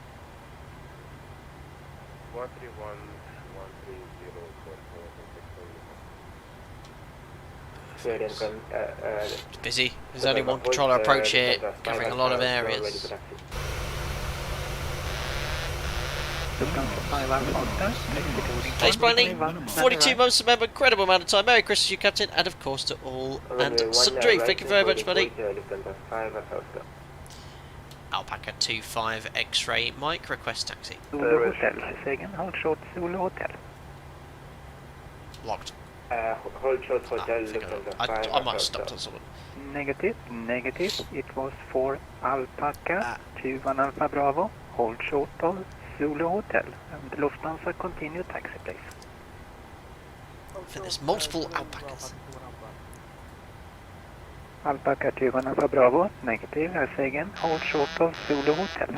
It's busy. There's only one controller approach here, covering a lot of areas. Thanks, Blaney. 42 months, remember, incredible amount of time. Merry Christmas, you Captain, and of course to all and sundry. Thank you very much, buddy. Alpaca 25 X-ray Mike, request taxi. Zulu Hotel, Sagan, hold short Zulu Hotel. Locked. Hold short hotel. I might have stopped on someone. Negative, it was for Alpaca, 21 Alpha Bravo, hold short of Zulu Hotel, and Lufthansa continue taxi place. I think there's multiple alpacas. Alpaca 21 Alpha Bravo, negative, I say again, hold short of Zulu Hotel.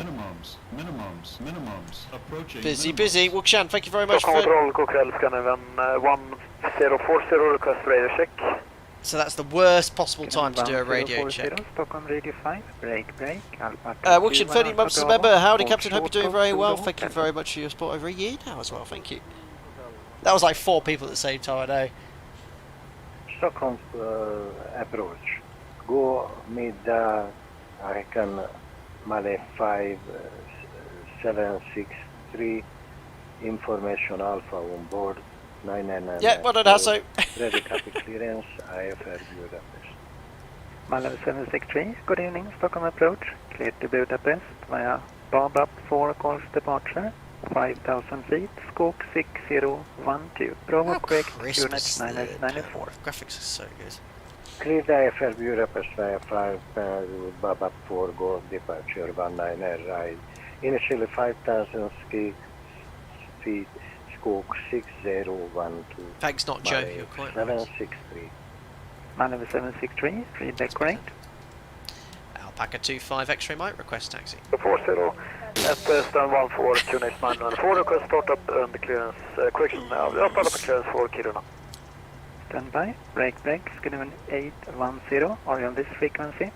Minimums, approaching. Busy. Wukshan, thank you very much for... So that's the worst possible time to do a radio check. Stockholm Radio 5, break, Alpaca. Wukshan, 30 months as a member. Howdy, Captain. Hope you're doing very well. Thank you very much for your support over a year now as well. Thank you. That was like 4 people at the same time, I know. Stockholm approach. Go mid, I reckon, Male 5763, information Alpha on board, 999. Yeah, well done, Hasso. Ready copy clearance, IFR Budapest. Malmö 763, good evening, Stockholm approach, clear to Budapest via Bob up 4 calls departure, 5,000 feet, Scook 6012, Bravo correct, unit 994. Graphics are so good. Clear the IFR Budapest via 5, Bob up 4 go departure 19 ride. Initially 5,000 feet, Scook 6012. Thanks, not Joe, you're quite right. 763. Malmö 763, feedback correct. Alpaca 25 X-ray Mike, request taxi. 40 at stand 14 to next 994, request start up and clearance, correction now, up clearance for Kiruna. Stand by, break, Scandinavian 810, are you on this frequency?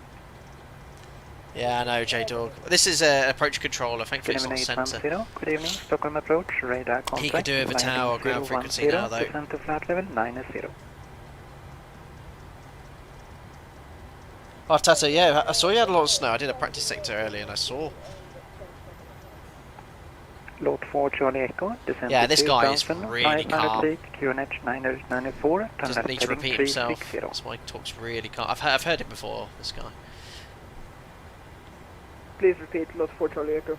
Yeah, I know, J-Dog. This is approach controller. Thankfully, it's not centre. Good evening, Stockholm approach, radar contact. He could do over tower or ground frequency now, though. Descent to flat level 90. Oh, Tata, yeah, I saw you had a lot of snow. I did a practice sector earlier and I saw. Lot 4 Charlie Echo, descent Yeah, to this guy is 2,000, really 500 calm. feet, QNH 994, Doesn't need to heading repeat himself. 360. That's why he talks really calm. I've heard it before, this guy. Please repeat, Lot 4 Charlie Echo.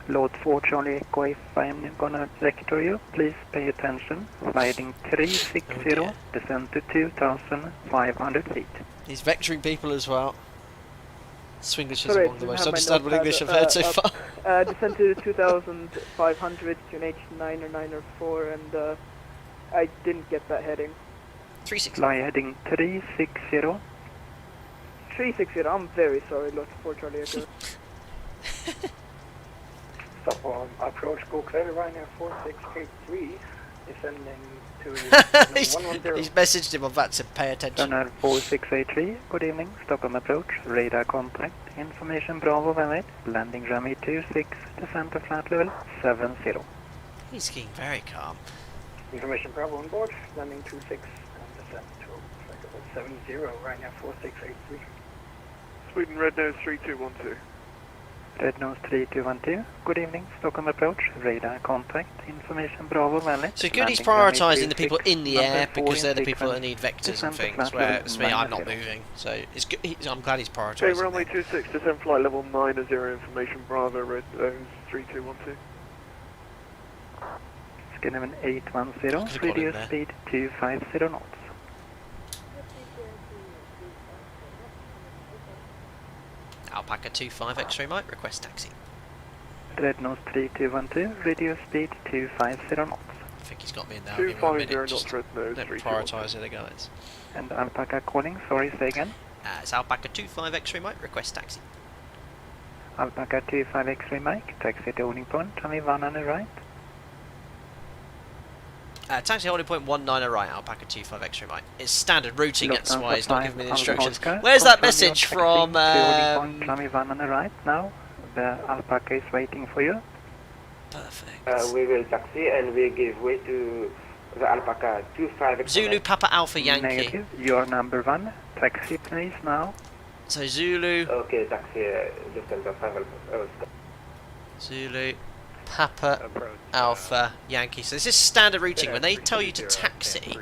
Lot 4 Charlie Echo, if I'm gonna vector you, please pay attention. Sliding 360, dear. descent to 2,500 feet. He's vectoring people as well. Swinglish is Sorry, among the didn't most have my understandable notepad, English I've heard so far. Descent to 2,500, QNH 9 or 904, and I didn't get that heading. 360. Fly heading 360. 360, I'm very sorry, Lot 4 Charlie Echo. Stockholm approach go clear Ryanair 4683, descending to he's 110. messaged him on VATSIM, pay attention. Runner 4683, good evening, Stockholm approach, radar contact, information Bravo Valet, landing runway 26, descent to flat level 70. He's getting very calm. Information Bravo on board, landing 26 and descent to flight level 70, Ryanair 4683. Sweden Red Nose 3212. Red Nose 3212, good evening, Stockholm approach, radar contact, information Bravo Valet. So good he's landing runway prioritising the people 26, in the number air 4 because they're the in people that sequence, need vectors and descent to things, flat whereas level me, I'm not 90. moving. So it's good. I'm glad he's Okay, prioritising. runway them. 26, descent flight level 90, information Bravo Red Nose 3212. Scandinavian 810, Could've got in radio there. speed 250 knots. Alpaca 25 X-ray Mike, request taxi. Red Nose 3212, radio speed 250 knots. I think he's got me in now. Give him a minute. 250 Just knots Red Nose don't 3212. prioritise the other guys. And Alpaca calling, sorry, say again. It's Alpaca 25 X-ray Mike, request taxi. Alpaca 25 X-ray Mike, taxi to holding point, runway 1 on the right. Taxi holding point 19 right, Alpaca 25 X-ray Mike. It's standard routing, that's Lufthansa why he's not 5 giving me the Alpha instructions. Oscar, Where's that confirm your message taxi from? to holding point, runway 1 on the right now. The Alpaca is waiting for you. Perfect. We will taxi and we give way to the Alpaca 25. Zulu Papa Alpha Yankee. Negative, you're number 1. Taxi please now. So Zulu, Okay, taxi, Lufthansa 5 Zulu, Papa Alpha Yankee. So this is standard routing. When they tell you to taxi,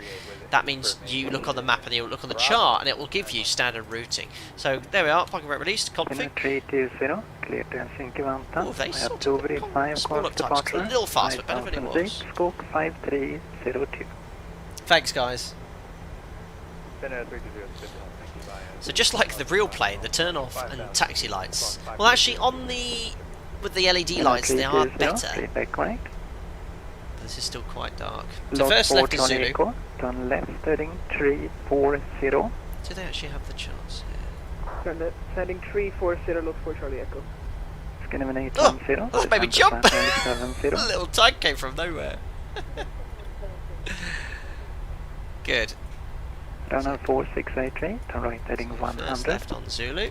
that means you look on the map and you look on the chart and it will give you standard routing. So there we are, parking brake released, config. 320, clear to Helsinki Vanta. Oh, they I have sort to of over 5 small calls up times. A departure. little fast, but better than it 5008, was. Scope 5302. Thanks, guys. So just like the real plane, the turn off and taxi lights. Well, actually, on the with the LED lights, they are better. Feedback correct. This is still quite dark. So Lot first 4 left is Charlie Zulu. Echo, turn left heading 340. Do they actually have the charts Sending 340, Lot 4 Charlie Echo. Scandinavian Oh, 810. oh, baby, descend jump! to flat level 70. A little tank came from nowhere. Good. Runner 4683, turn right heading First 100. left on Zulu.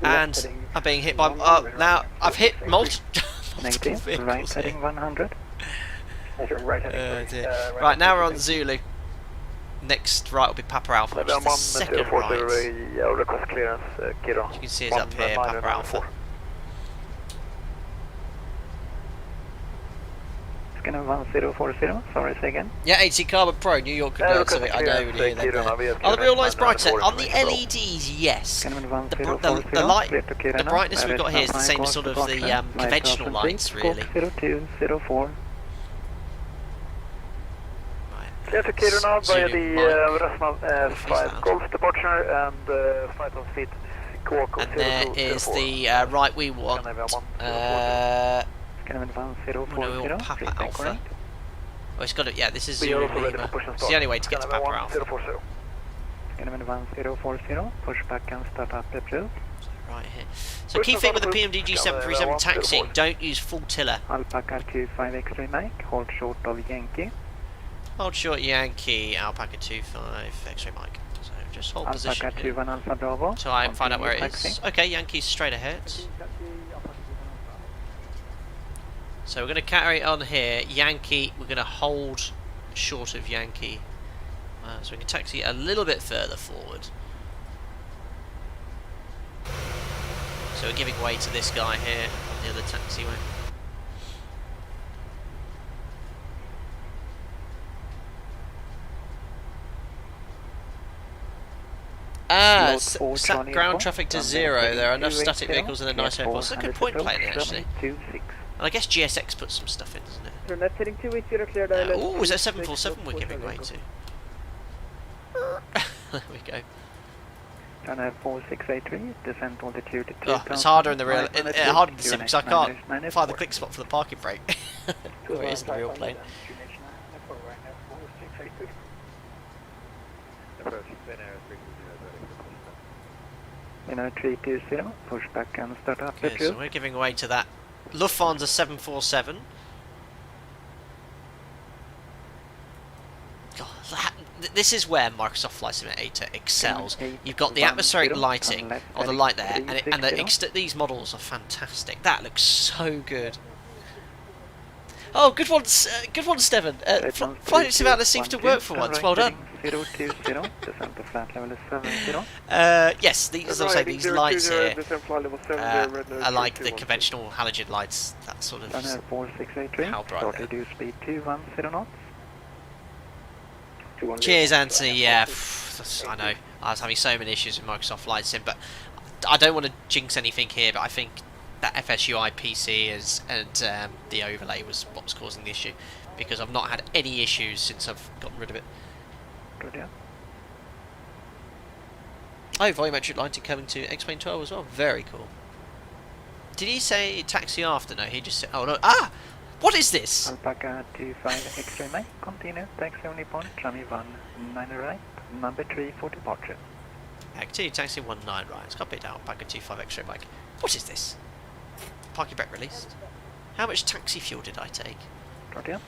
And I'm being hit by. Now I've hit multiple Negative, right vehicles heading here. 100. Right Dear. Right, now we're on Zulu. Next right will be Papa Alpha, which is the second right. request clearance, Kira. You can see us up here, Papa Alpha. Scanner 1040, sorry, say again. Yeah, 80 Carbon Pro, New York converts of it. I know you hear that there. Are the real lights brighter? On the LEDs, yes. Scanner The 1040, light, clear to Kiruna, the brightness we've got here is the same Red as sort of Nose the departure, conventional 5000 lights, feet, really. scope 0204. Clear to Kiruna Zulu via the Mike. Resma 5 Golf departure and 5,000 feet. And there is the right we want. Scanner 1040, No, we want Papa feedback Alpha. correct. Oh, it's got it. Yeah, this is We Zulu are also ready Lima. for push and It's the start. only way to get to Papa Alpha. 1040. Scanner 1040, push back and start up approved. Right here. So key thing with the PMDG 737 taxiing, don't use full tiller. Alpaca 25 X-ray Mike, hold short of Yankee. Hold short Yankee, Alpaca 25, X-ray Mike. So just hold position Alpaca here. 21 Alpha Bravo. So I find out where it Taxi. is. Okay, Yankee's straight ahead. So we're going to carry on here. Yankee, we're going to hold short of Yankee. So we can taxi a little bit further forward. So we're giving way to this guy here on the other taxiway. Set ground traffic to 0. There are enough static vehicles in a nice airport. It's a good point planning, actually. And I guess GSX puts some stuff in, doesn't it? Oh, is that 747 we're giving way to? There we go. Runway 4683, descent altitude It's harder in the real, harder in the sim because I can't find the click spot for the parking brake. Where it is in the real plane. You know, 320, push back and start up the Okay, so we're giving way to that Lufthansa 747. God, this is where Microsoft Flight Simulator excels. You've got the atmospheric lighting, or the light there, and these models are fantastic. That looks so good. Oh, good one, Steven. Flight Simulator seems to work for once. Well done. 020, descent to flat level is 70. Yes, as I say, these lights here are like the conventional halogen lights. That sort of Runway 4683, how bright start they are. reduce speed 210 knots. Cheers, Anthony. Yeah, I know. I was having so many issues with Microsoft Flight Sim, but I don't want to jinx anything here. But I think that FSUI PC and the overlay was what was causing the issue, because I've not had any issues since I've gotten rid of it. Good, yeah. Oh, volumetric lighting coming to X-Plane 12 as well. Very cool. Did he say taxi after? No, he just said. Oh no! Ah, what is this? Alpaca 25 X-ray Mike, continue, taxi only point, runway 19 right, number 3 for departure. Activity taxi 19 right. It's copied out. Alpaca 25 X-ray Mike. What is this? Parking brake released. How much taxi fuel did I take? Good, yeah.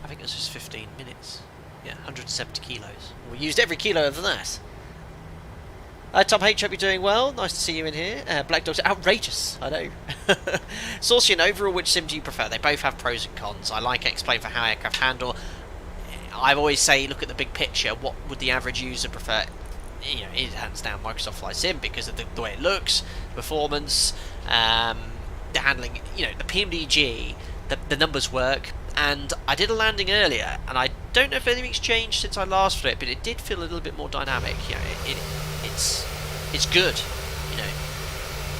I think it was just 15 minutes. Yeah, 170 kilos. We used every kilo of that. Tom H, hope you're doing well. Nice to see you in here. Black Dog's outrageous, I know. Saucy, and overall, which sim do you prefer? They both have pros and cons. I like X-Plane for how aircraft handle. I always say, look at the big picture. What would the average user prefer? You know, it hands down Microsoft Flight Sim because of the way it looks, performance, the handling. You know, the PMDG, the numbers work. And I did a landing earlier, and I don't know if anything's changed since I last flew it, but it did feel a little bit more dynamic. You know, it's good. You know,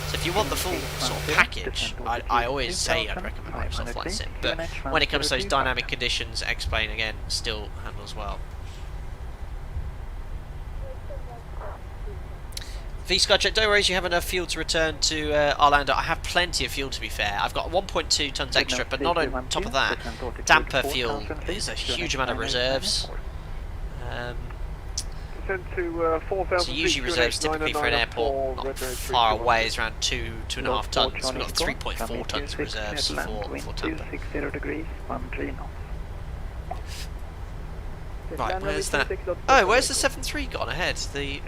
so if you want the full sort of package, I always say I'd recommend Microsoft Flight Sim. But when it comes to those dynamic conditions, X-Plane again still handles well. V-Skycheck, don't worry, you have enough fuel to return to Arlanda. I have plenty of fuel, to be fair. I've got 1.2 tons extra, but not on top of that. Damper fuel, there's a huge amount of reserves. So usually reserves typically for an airport not far away is around 2.5 tons. We've got 3.4 tons of reserves for Tampa. 60 degrees, 13 knots. Right, where's that? Oh, where's the 7.3 gone ahead? The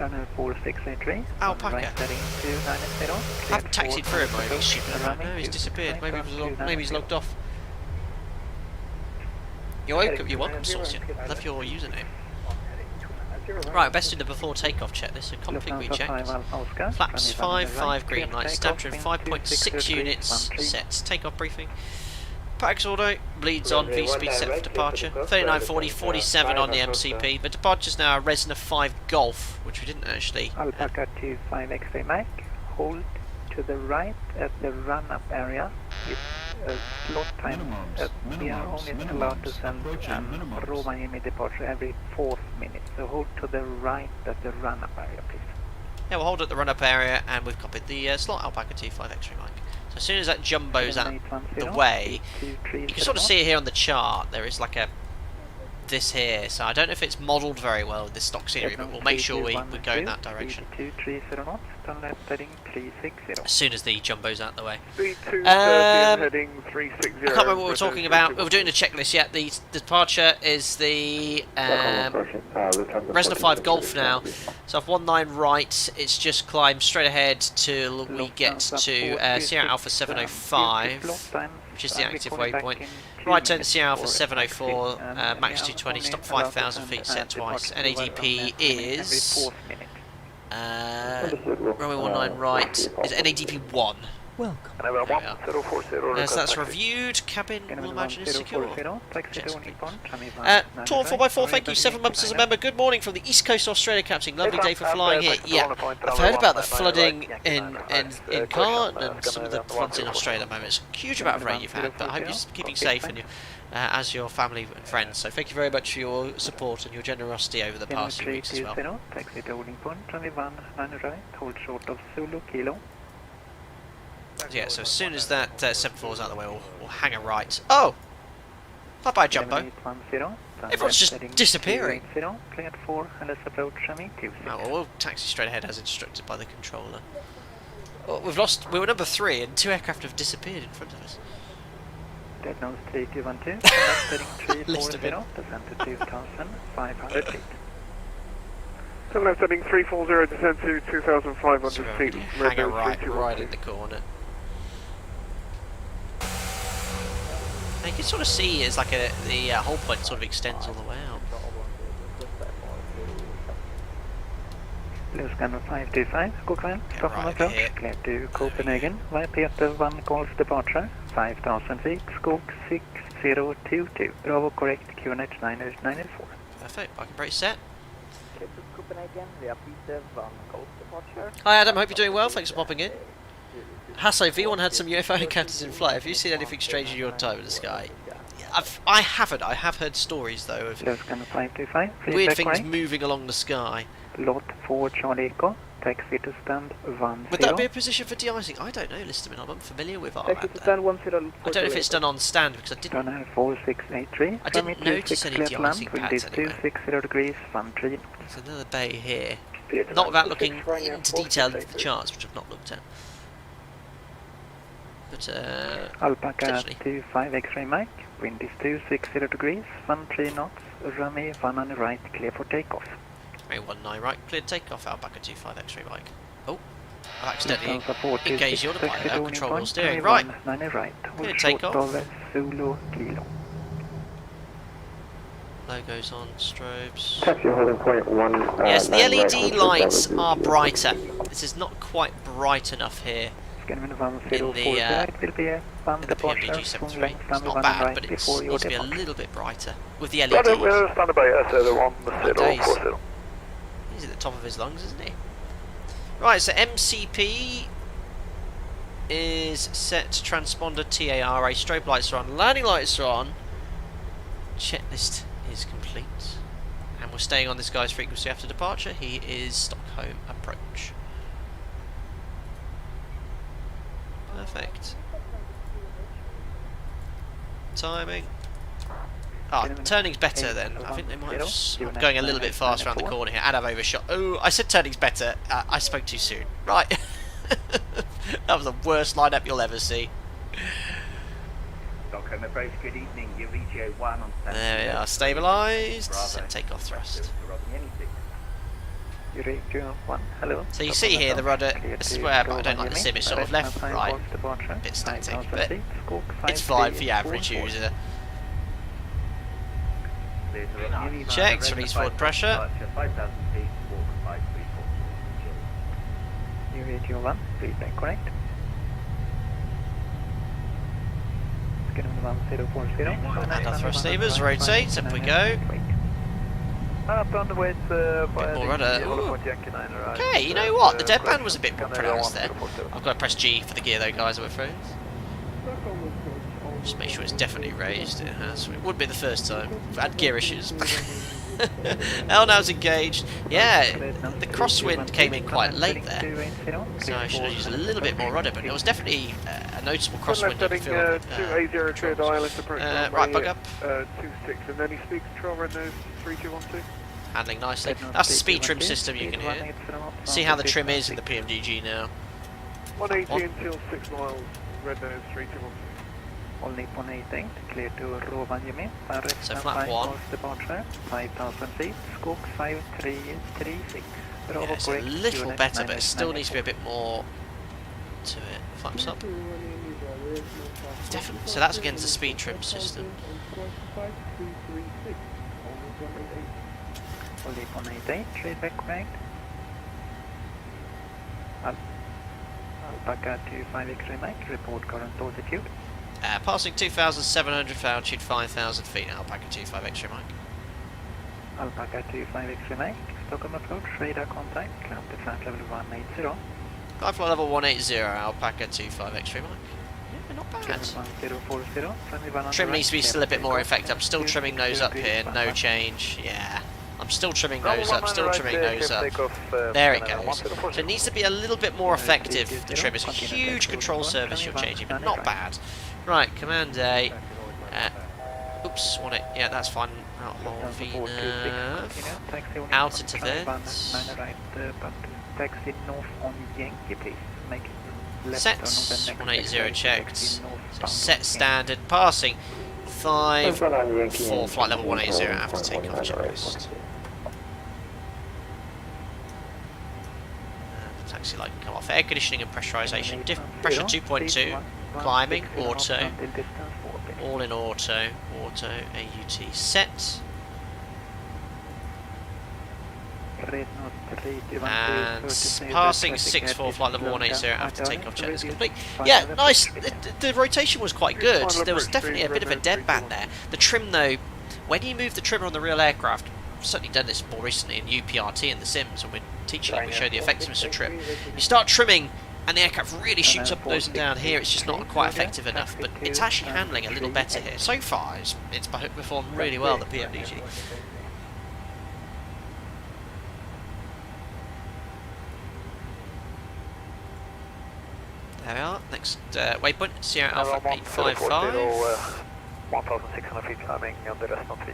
Alpaca. I've taxied through him, maybe he's stupid. No, he's disappeared. Maybe he's logged off. You're welcome, Saucy. Love your username. Right, best do the before takeoff check. This is a config we checked. Flaps 5 green lights, Stabtrim 5.6 units, sets. Takeoff briefing. Pax auto, bleeds on, V-speed set for departure. 3940, 47 on the MCP. The departure's now a Resna 5 Golf, which we didn't actually... Alpaca 25 X-ray Mike, hold to the right at the run-up area. It's a slot time. We are only allowed to send Rovaniemi departure every 4th minute. So hold to the right at the run-up area, please. Yeah, we'll hold at the run-up area, and we've copied the slot Alpaca 25 X-ray Mike. So as soon as that jumbo's out the way, you can sort of see it here on the chart. There is like this here, so I don't know if it's modelled very well with this stock scenery, but we'll make sure we go in that direction 3230 knots, turn left heading 360. as soon as the jumbo's out the way. Speed 230 heading 360. I can't remember what we're talking about. We're doing a checklist yet. The departure is the Resna 5 Golf now. So I've 19 right. It's just climb straight ahead till we get to Sierra Alpha 705, which is the active waypoint. Right turn Sierra Alpha 704, max 220, stop 5,000 feet, set twice. NADP is runway 19 right. Is NADP 1. Welcome. So that's reviewed. Cabin, we'll imagine, is secure. Torn 4x4, thank you. 7 months as a member. Good morning from the East Coast of Australia, Captain. Lovely day for flying here. Yeah, I've heard about the flooding in Cairn and some of the floods in Australia at the moment. It's a huge amount of rain you've had, but I hope you're keeping safe and you, as your family and friends. So thank you very much for your support and your generosity over the past few weeks as well. Taxi to holding point, runway 19 right, hold short of Zulu Kilo. Yeah, so as soon as that 7-4 is out of the way, we'll hang a right. Oh! Bye-bye, Jumbo. Everyone's just disappearing. Cleared 4, and let's approach runway 26. Oh, well, we'll taxi straight ahead as instructed by the controller. Oh, we were number 3 and 2 aircraft have disappeared in front of us. Dead nose 3212, left heading 340, descend to 2,500 feet. So left heading 340, descend to 2,500 So feet. hang a right in the corner. And you can sort of see it's like the whole point sort of extends all the way out. Blue scanner 525, Stockholm right approach, here. clear to Copenhagen, via Peter 1 calls departure, 5,000 feet, Skog 6022, Bravo correct, QNH 994. Perfect, I can brace set. Copenhagen, via Peter 1 calls departure. Hi Adam, hope you're doing well, thanks for popping in. Hasso, V1 had some UFO encounters in flight. Have you seen anything strange in your time in the sky? I haven't. I have heard stories though of Blue scanner 525, weird things moving along the sky. Lot 4 Charlie Echo, taxi to stand 10. Would that be a position for de-icing? I don't know, Listerman. I'm unfamiliar with our Taxi to stand 10. I don't know if it's done on stand because I didn't 4683. I didn't notice any de-icing pads anywhere. 260 degrees, 13. There's another bay here. Not without looking into detail into the charts, which I've not looked at. But Alpaca 25 X-ray Mike, wind is 260 degrees, 13 knots, runway 1 right, clear for takeoff. runway 19 right, cleared takeoff, Alpaca 25 X-ray Mike. Oh, I've accidentally engaged the autopilot, control wheel steering. Right, cleared takeoff. Zulu Kilo. Logos on, strobes. Taxi holding point 1. Yes, the LED lights are brighter. This is not quite bright enough here. In the PMDG 73. It's not bad, but it needs to be a little bit brighter with the LEDs. We're standing by He's at the top of his lungs, isn't he? Right, so MCP is set to transponder TARA. Strobe lights are on. Landing lights are on. Checklist is complete. And we're staying on this guy's frequency after departure. He is Stockholm approach. Perfect. Timing. Ah, turning's better then. I think they might have... I'm going a little bit fast around the corner here. And I've overshot. Oh, I said turning's better. I spoke too soon. Right. That was the worst lineup you'll ever see. Stockholm approach, good evening. Your VGO 1 on standby. There we are. Stabilised. Set takeoff thrust. So you see here the rudder, this is where I don't like the sim, it's sort of left, right, a bit static, but it's fine for your average user. Checks, release forward pressure. UAG1, feedback correct. And our thrust levers, rotate, up we go. Up on the way to Bit more rudder. Okay, you know what? The deadband was a bit more pronounced there. I've got to press G for the gear though, guys, I'm afraid. Just make sure it's definitely raised. It has. It would be the first time. I've had gear issues. L-now's engaged. Yeah, the crosswind came in quite late there, so I should have used a little bit more rudder, but it was definitely a noticeable crosswind. Right, bug up. 26, and then he speaks control red nose 3212. Handling nicely. That's the speed trim system you can hear. See how the trim is in the PMDG now. 180 until 6 miles, red nose 3212. Only 188, clear to Rovaniemi. So flat 1. Departure, 5,000 feet, Skog 5336. Yeah, it's a little better, but it still needs to be a bit more to it. Flaps up. Definitely. So that's against the speed trim system. Only 188, trade back correct. Alpaca 25 X-ray Mike, report current altitude. Passing 2,700 for altitude 5,000 feet. Alpaca 25 X-ray Mike. Alpaca 25 X-ray Mike, Stockholm approach, radar contact, climb to flight level 180. Climb flight level 180, Alpaca 25 X-ray Mike. Yeah, not bad. 1040, Trim needs to be still a bit more effective. I'm still trimming nose up here, no change. Yeah. I'm still trimming nose up, still trimming nose up. There it goes. So it needs to be a little bit more effective, the trim. It's a huge control surface you're changing, but not bad. Right, Command A. Oops, yeah, that's fine. Hold VNAV. Out into vent. Taxi north on Yankee, please. Make it Sets 180 checked. So set standard. Passing 5 for flight level 180 after takeoff checklist. Taxi light can come off. Air conditioning and pressurization. Pressure 2.2. Climbing. Auto. All in auto. Auto. AUT set. And passing 6-4 flight level 180 after takeoff check is complete. Yeah, nice. The rotation was quite good. There was definitely a bit of a deadband there. The trim though, when you move the trimmer on the real aircraft, I've certainly done this more recently in UPRT and the Sims, when we're teaching it, we show the effectiveness of trim. You start trimming and the aircraft really shoots up, nose and down. Here it's just not quite effective enough, but it's actually handling a little better here. So far it's performed really well, the PMDG. There we are, next waypoint, Sierra Alpha 855. 1,600 feet climbing on the rest of the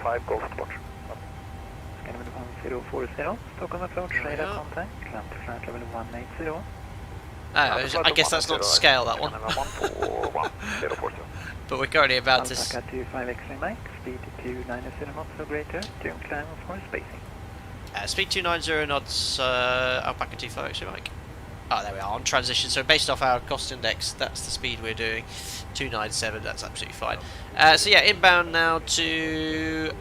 5 Golf departure. Scanner 1040, Stockholm approach, radar contact, climb to flight level 180. I guess that's not to scale, that one. But we're currently about to... Alpaca 25 X-ray Mike, speed 290 knots or greater, tune climb for spacing. Speed 290 knots, Alpaca 25 X-ray Mike. Oh, there we are, on transition. So based off our cost index, that's the speed we're doing. 297, that's absolutely fine. So yeah, inbound now to...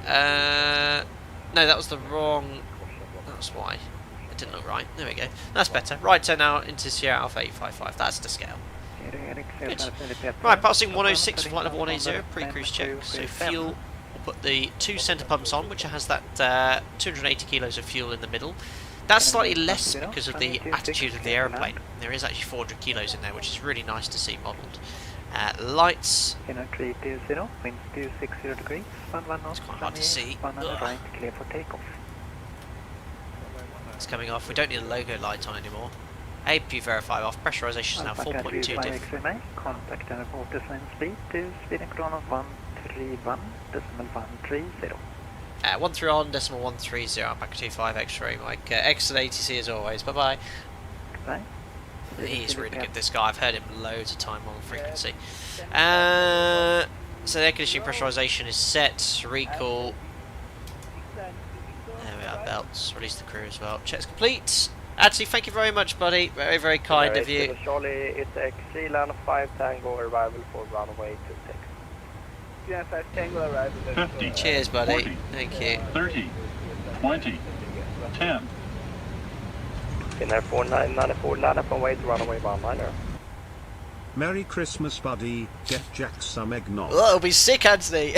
no, that was the wrong... That's why. It didn't look right. There we go. That's better. Right turn now into Sierra Alpha 855. That's the scale. Good. Right, passing 106 for flight level 180, pre-cruise check. So fuel, we'll put the 2 centre pumps on, which has that 280 kilos of fuel in the middle. That's slightly less because of the attitude of the aeroplane. There is actually 400 kilos in there, which is really nice to see modelled. Lights. It's quite hard to see. It's coming off. We don't need a logo light on anymore. AP verify off. Pressurization is now 4.2 diff. Contact and report descent speed to speed and chrono 131.130. 131.130, Alpaca 25 X-ray Mike. Excellent ATC as always. Bye bye. Goodbye. He is really good, this guy. I've heard him loads of time on frequency. So the air conditioning pressurization is set. Recall. There we are. Belts. Release the crew as well. Check's complete. Actually, thank you very much, buddy. Very, very kind of you. Charlie, it's X3 land 5 Tango arrival for runway 26. Yes, Tango arrival. 50. Cheers, buddy. 40, Thank you. 30, 20, 10. Finnair 4994 land up on way to runway 19er. Merry Christmas, buddy. Get Jack some eggnog. Oh, it'll be sick, Anthony.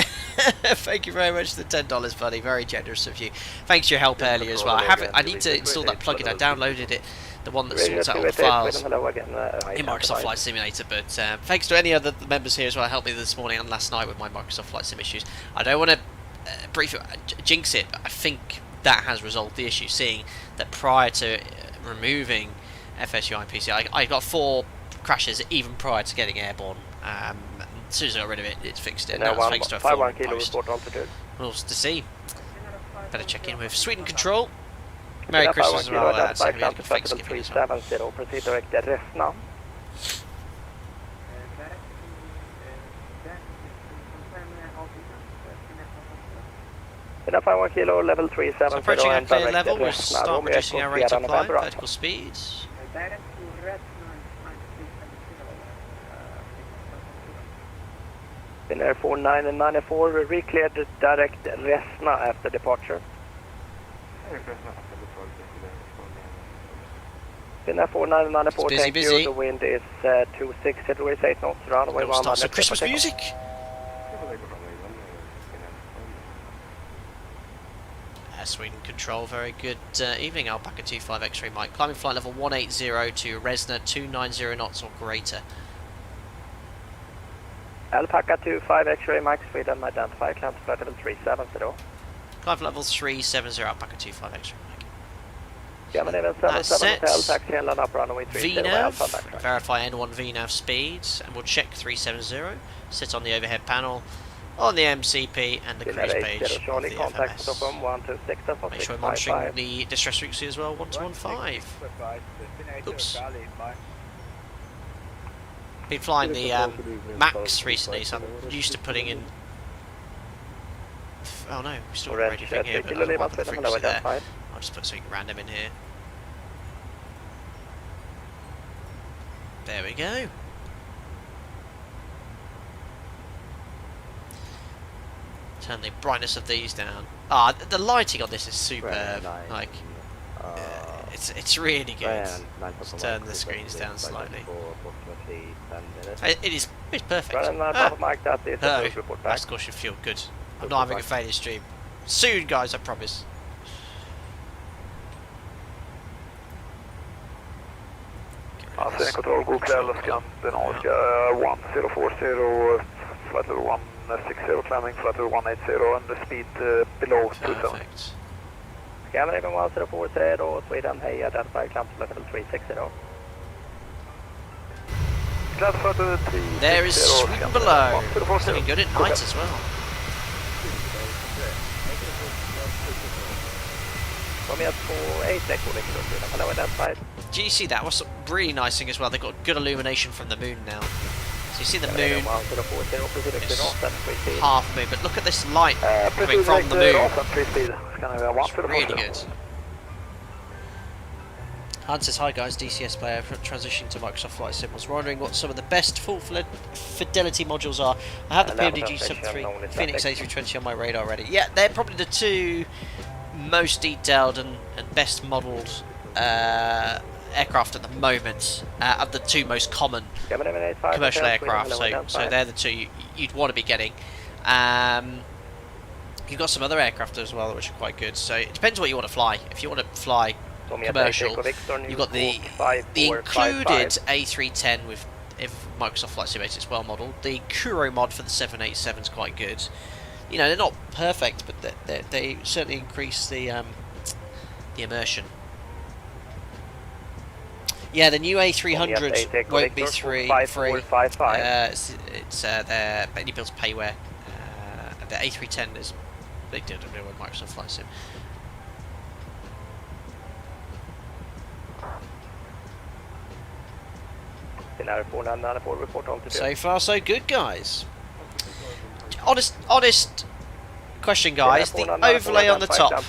Thank you very much for the $10, buddy. Very generous of you. Thanks for your help earlier as well. I need to install that plugin. I downloaded it, the one that sorts out all the files in Microsoft Flight Simulator. But thanks to any other members here as well, helped me this morning and last night with my Microsoft Flight Sim issues. I don't want to briefly jinx it, but I think that has resolved the issue, seeing that prior to removing FSUI and PCI, I got 4 crashes even prior to getting airborne. As soon as I got rid of it, it's fixed it. Now it's thanks to a 4 post. We'll to see. Better check in with Sweden Control. Merry Christmas as well, lads. Hope you had a good Thanksgiving as well. 370, proceed direct at Resna. Pina 51 kilo, level 370. So approaching our clear level, we'll Resna. start reducing our rate of climb, vertical speeds. Pina 4994, re-cleared direct Resna after departure. Pina 4994, thank busy. you. The wind is 26 degrees 8 knots, runway Little start 100. some Christmas music. Sweden Control, very good evening. Alpaca 25 X-ray Mike. Climbing flight level 180 to Resna 290 knots or greater. Alpaca 25 X-ray Mike, Sweden, identify, climb to flight level 370. Climb flight level 370, Alpaca 25 X-ray Mike. That's set. VNAV, verify N1 VNAV speeds, and we'll check 370. Sit on the overhead panel, on the MCP and the cruise page of the FMS. Make sure we're monitoring the distress frequency as well, 1215. Oops. Been flying the Max recently, so I'm used to putting in... Oh no, we still got a radio thing here, but I don't want the frequency there. I'll just put something random in here. There we go. Turn the brightness of these down. Ah, the lighting on this is superb. Like, it's really good. Just turn the screens down slightly. It's perfect. That score should feel good. I'm not having a failure stream. Soon, guys, I promise. Control, god kväll, Skandinaviska 1040, flight level 160, climbing flight level 180, and the speed below 270. Scandinavian 1040, Sweden, hey, identify, climb to level 360. There is Sweden below. It's looking good at night as well. Do you see that? What's really nice thing as well? They've got good illumination from the moon now. So you see the moon, it's half moon, but look at this light coming from the moon. It's really good. Han says, hi guys, DCS player, transitioning to Microsoft Flight Sim. Was wondering what some of the best full fidelity modules are. I have the PMDG 73 Phoenix A320 on my radar already. Yeah, they're probably the 2 most detailed and best modelled aircraft at the moment, of the 2 most common commercial aircraft, so they're the 2 you'd want to be getting. You've got some other aircraft as well which are quite good, so it depends what you want to fly. If you want to fly commercial, you've got the included A310 with Microsoft Flight Simulator, it's well modelled. The Kuro mod for the 787 is quite good. You know, they're not perfect, but they certainly increase the immersion. Yeah, the new A300 won't be free. It's their any builds payware. The A310 is they did with Microsoft Flight Sim. So far, so good, guys. Honest question, guys. The overlay on the top.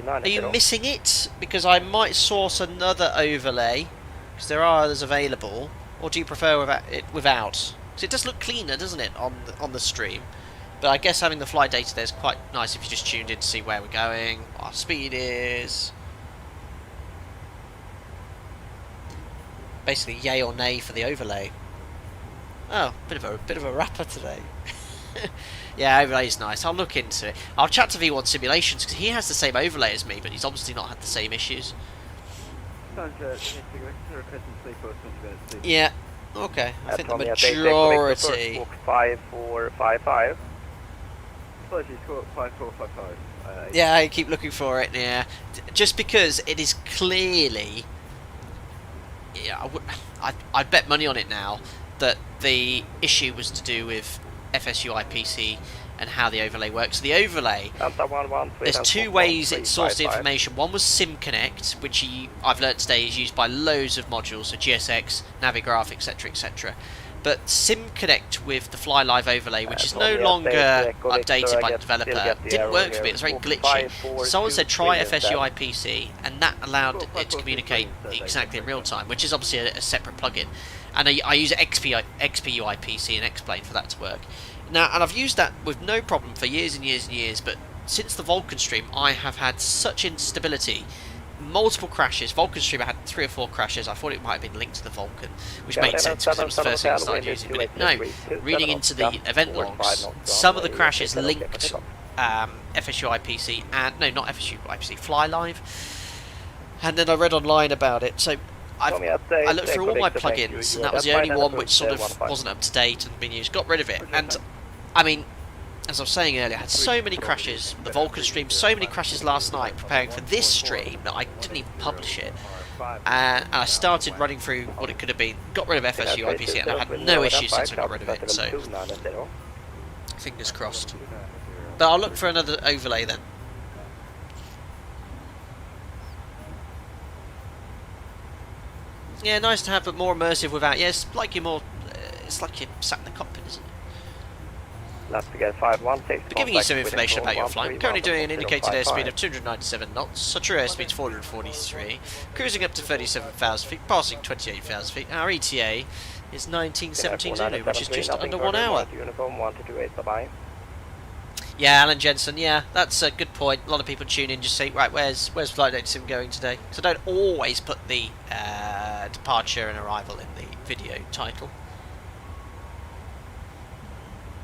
Are you missing it? Because I might source another overlay, because there are others available. Or do you prefer without? Because it does look cleaner, doesn't it, on the stream? But I guess having the flight data there is quite nice if you just tuned in to see where we're going, what our speed is. Basically, yay or nay for the overlay. Oh, bit of a rapper today. Yeah, overlay is nice. I'll look into it. I'll chat to V1 Simulations because he has the same overlay as me, but he's obviously not had the same issues. Yeah. Okay. I think the majority. 5455. Apologies, 5455. Yeah, I keep looking for it. Yeah, just because it is clearly. Yeah, I'd bet money on it now that the issue was to do with FSU IPC and how the overlay works. So the overlay, there's two ways it sourced the information. One was SimConnect, which I've learnt today is used by loads of modules, so GSX, Navigraph, etc, etc. But SimConnect with the Fly Live overlay, which is no longer updated by the developer, didn't work for me. It was very glitchy. Someone said try FSU IPC, and that allowed it to communicate exactly in real time, which is obviously a separate plugin. And I use XPU IPC and X-Plane for that to work. Now, and I've used that with no problem for years and years and years, but since the Vulcan stream, I have had such instability. Multiple crashes. Vulcan stream, I had 3 or 4 crashes. I thought it might have been linked to the Vulcan, which made sense because it was the first thing I started using. But no, reading into the event logs, some of the crashes linked FSU IPC and no, not FSU IPC, Fly Live. And then I read online about it. So I looked through all my plugins, and that was the only one which sort of wasn't up to date and been used. Got rid of it, and I mean, as I was saying earlier, I had so many crashes, the Vulcan stream, so many crashes last night preparing for this stream that I didn't even publish it. And I started running through what it could have been, got rid of FSU IPC, and I've had no issues since I got rid of it, so fingers crossed. But I'll look for another overlay then. Yeah, nice to have, but more immersive without. Yeah, it's like you're more. It's like you're sat in the cockpit, isn't it? Giving you some information about your flight. We're currently doing an indicated airspeed of 297 knots. So true airspeed is 443. Cruising up to 37,000 feet, passing 28,000 feet. Our ETA is 1917 Zulu, which is just under 1 hour. Yeah, Alan Jensen. Yeah, that's a good point. A lot of people tune in just say, right, where's Flight Data Sim going today? Because I don't always put the departure and arrival in the video title.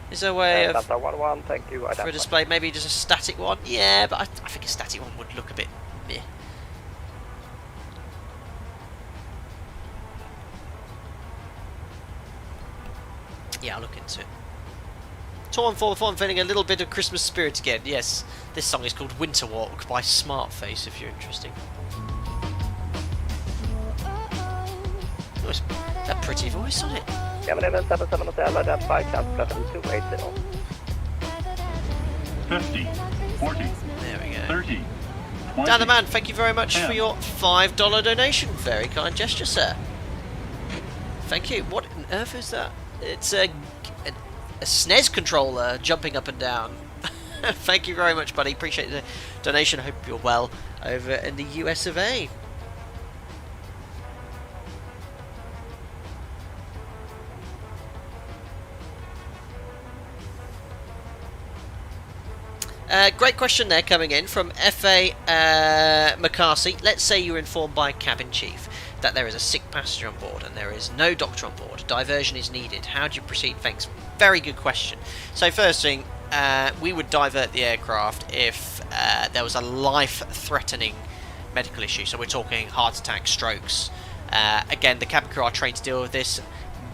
Is there a way of for a display, maybe just a static one? Yeah, but I think a static one would look a bit meh. Yeah, I'll look into it. Torn 4 I'm feeling a little bit of Christmas spirit again. Yes, this song is called Winter Walk by Smartface, if you're interested. Oh, it's a pretty voice on it. 50, 40, there we go. 30, 20. Dan the Man, thank you very much for your $5 donation. Very kind gesture, sir. Thank you. What on earth is that? It's a SNES controller jumping up and down. Thank you very much, buddy. Appreciate the donation. Hope you're well over in the US of A. Great question there coming in from F.A. McCarthy. Let's say you're informed by cabin chief that there is a sick passenger on board and there is no doctor on board. Diversion is needed. How do you proceed? Thanks. Very good question. So first thing, we would divert the aircraft if there was a life-threatening medical issue. So we're talking heart attack, strokes. Again, the cabin crew are trained to deal with this.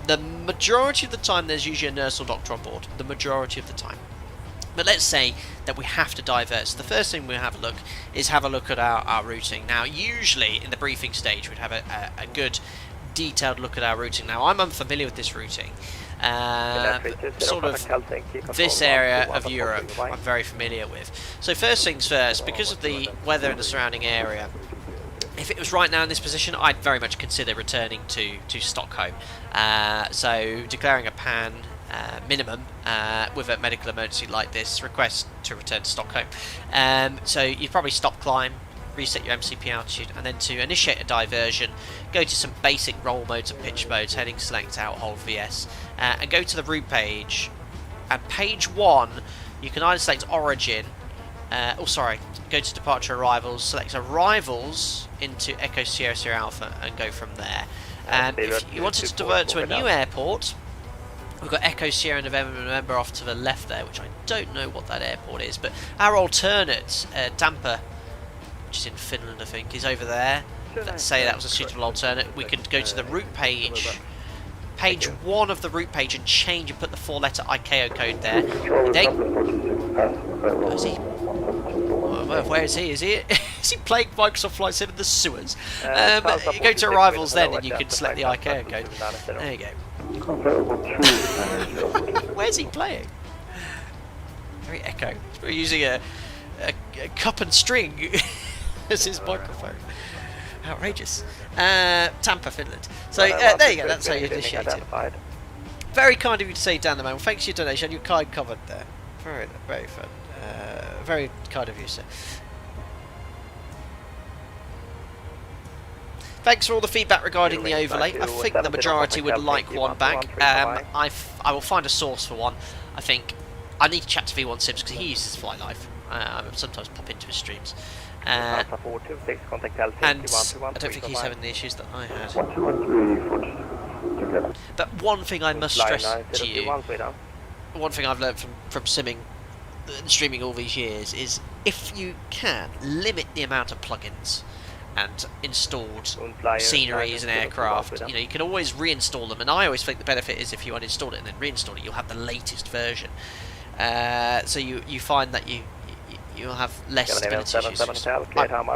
The majority of the time there's usually a nurse or doctor on board. The majority of the time. But let's say that we have to divert. So the first thing we'll have a look at our routing. Now, usually in the briefing stage, we'd have a good detailed look at our routing. Now, I'm unfamiliar with this routing. Sort of this area of Europe, I'm very familiar with. So first things first, because of the weather in the surrounding area, if it was right now in this position, I'd very much consider returning to Stockholm. So declaring a PAN minimum with a medical emergency like this, request to return to Stockholm. So you'd probably stop climb, reset your MCP altitude, and then to initiate a diversion, go to some basic roll modes and pitch modes, heading select out, hold VS, and go to the route page. And page 1, you can either select origin, go to departure arrivals, select arrivals into Echo Sierra Sierra Alpha, and go from there. If you wanted to divert to a new airport, we've got Echo Sierra November off to the left there, which I don't know what that airport is, but our alternate, Tampa, which is in Finland I think, is over there. Let's say that was a suitable alternate. We could go to the route page, page 1 of the route page and change and put the 4-letter ICAO code there. Oh, is he? Where is he? Is he playing Microsoft Flight Sim in the sewers? You go to arrivals then and you can select the ICAO code. There you go. Where's he playing? Very echo. We're using a cup and string as his microphone. Outrageous. Tampa, Finland. So there you go, that's how you initiate it. Very kind of you to say, Dan the Man. Well, thanks for your donation. Your kind covered there. Very, very fun. Very kind of you, sir. Thanks for all the feedback regarding the overlay. I think the majority would like one back. I will find a source for one. I think I need to chat to V1 Sims because he uses Flight Live. I sometimes pop into his streams. And I don't think he's having the issues that I had. But one thing I must stress to you, one thing I've learned from simming and streaming all these years is if you can limit the amount of plugins and installed sceneries and aircraft, you know, you can always reinstall them, and I always think the benefit is if you uninstall it and then reinstall it, you'll have the latest version. So you find that you'll have less stability issues. I'm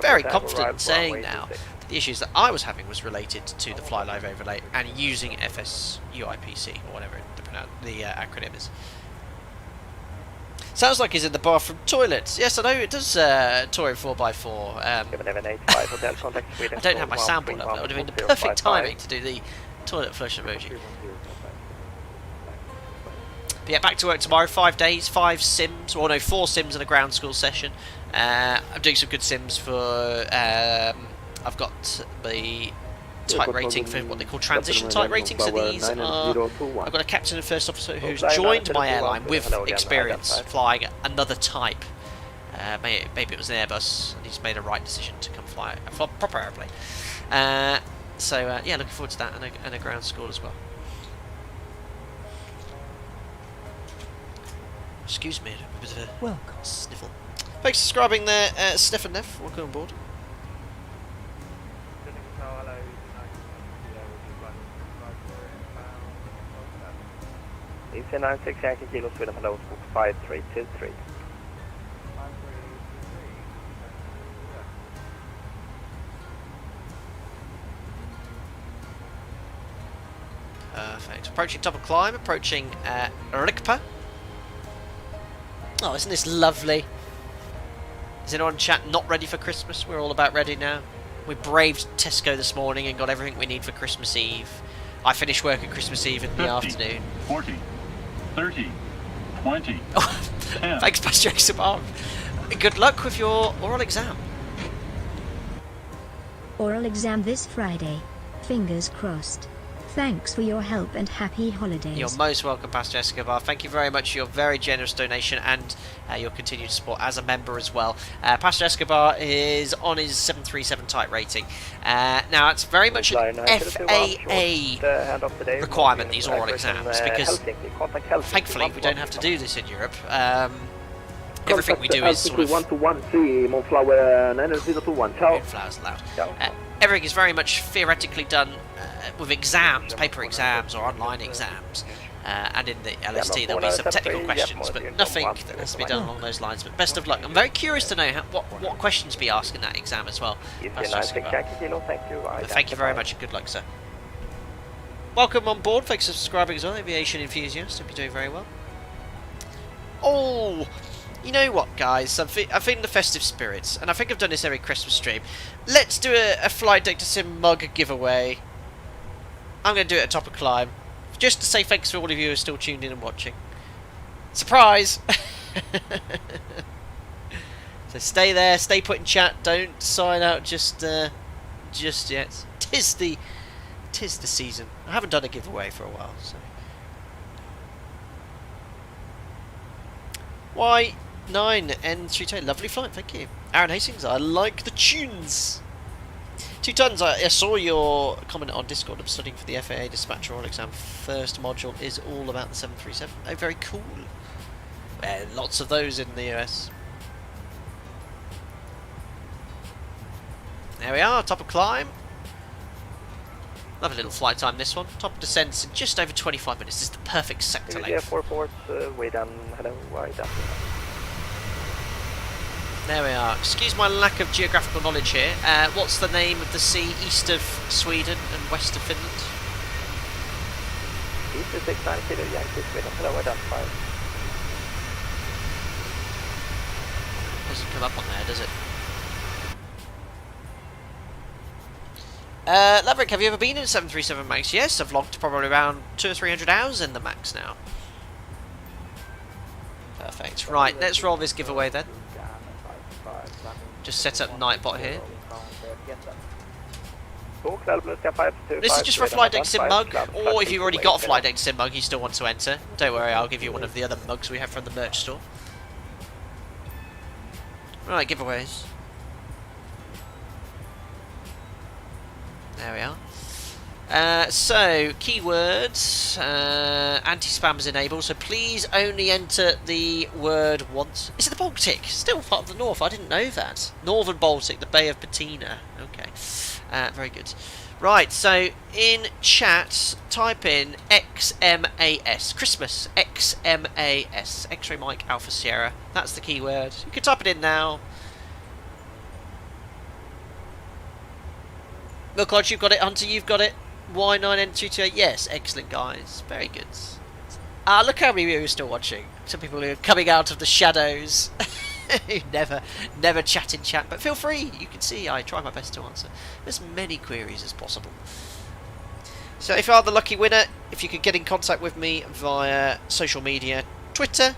very confident in saying now that the issues that I was having was related to the Fly Live overlay and using FSUIPC or whatever the acronym is. Sounds like he's in the bathroom toilets. Yes, I know it does. Tour 4x4. I don't have my soundboard up. That would have been the perfect timing to do the toilet flush emoji. But yeah, back to work tomorrow. 5 days, 5 sims. Well, no, 4 sims and a ground school session. I'm doing some good sims for. I've got the type rating for what they call transition type ratings. So these are. I've got a captain and first officer who's joined my airline with experience flying another type. Maybe it was an Airbus, and he's made a right decision to come fly a proper airplane. So yeah, looking forward to that and a ground school as well. Excuse me, a bit of a sniffle. Thanks for subscribing there, Stefan Neff. Welcome on board. It's a 96 Yankee Kilo Sweden, hello, 5323. Perfect. Approaching top of climb, approaching Rikpa. Oh, isn't this lovely? Is anyone in chat not ready for Christmas? We're all about ready now. We braved Tesco this morning and got everything we need for Christmas Eve. I finished work at Christmas Eve in the 50, afternoon. 40, 30, 20, 10. Thanks, Pastor Exabar. Good luck with your oral exam. Oral exam this Friday. Fingers crossed. Thanks for your help and happy holidays. You're most welcome, Pastor Escobar. Thank you very much for your very generous donation and your continued support as a member as well. Pastor Escobar is on his 737 type rating. Now, it's very much an FAA requirement, these oral exams, because thankfully we don't have to do this in Europe. Everything we do is sort of... Moonflower's loud. Everything is very much theoretically done with exams, paper exams or online exams, and in the LST there'll be some technical questions, but nothing that has to be done along those lines. But best of luck. I'm very curious to know what questions to be asked in that exam as well. But thank you very much and good luck, sir. Welcome on board. Thanks for subscribing as well, Aviation Enthusiast. Hope you're doing very well. Oh, you know what, guys? I'm feeling the festive spirits, and I think I've done this every Christmas stream. Let's do a Flight Deck to Sim mug giveaway. I'm going to do it at top of climb, just to say thanks to all of you who are still tuned in and watching. Surprise! So stay there, stay put in chat. Don't sign out just yet. Tis the season. I haven't done a giveaway for a while, so. Why? 9N32, lovely flight, thank you. Aaron Hastings, I like the tunes. 2 tons, I saw your comment on Discord. I'm studying for the FAA dispatcher oral exam. First module is all about the 737. Oh, very cool. Lots of those in the US. There we are, top of climb. Lovely little flight time this one. Top of descent in just over 25 minutes. This is the perfect sector length. 4 ports, way down, hello, wide up. There we are. Excuse my lack of geographical knowledge here. What's the name of the sea east of Sweden and west of Finland? East of 69 kilo, Yankee, Sweden, hello, wide up, 5. Doesn't come up on there, does it? Laverick, have you ever been in 737 MAX? Yes, I've logged probably around 200 or 300 hours in the MAX now. Perfect. Right, let's roll this giveaway then. Just set up Nightbot here. This is just for a flight deck sim mug, or if you've already got a flight deck sim mug you still want to enter, don't worry, I'll give you one of the other mugs we have from the merch store. Right, giveaways. There we are. So, keywords, anti-spam is enabled, so please only enter the word once. Is it the Baltic? Still part of the North, I didn't know that. Northern Baltic, the Bay of Patina. Okay, very good. Right, so in chat, type in XMAS, Christmas, XMAS, X-Ray Mike Alpha Sierra, that's the keyword. You can type it in now. Look, Hodge, you've got it. Hunter, you've got it. Y9N228. Yes, excellent, guys. Very good. Look how many of you are still watching. Some people who are coming out of the shadows. Who never chat in chat. But feel free. You can see I try my best to answer as many queries as possible. So if you are the lucky winner, if you could get in contact with me via social media, Twitter,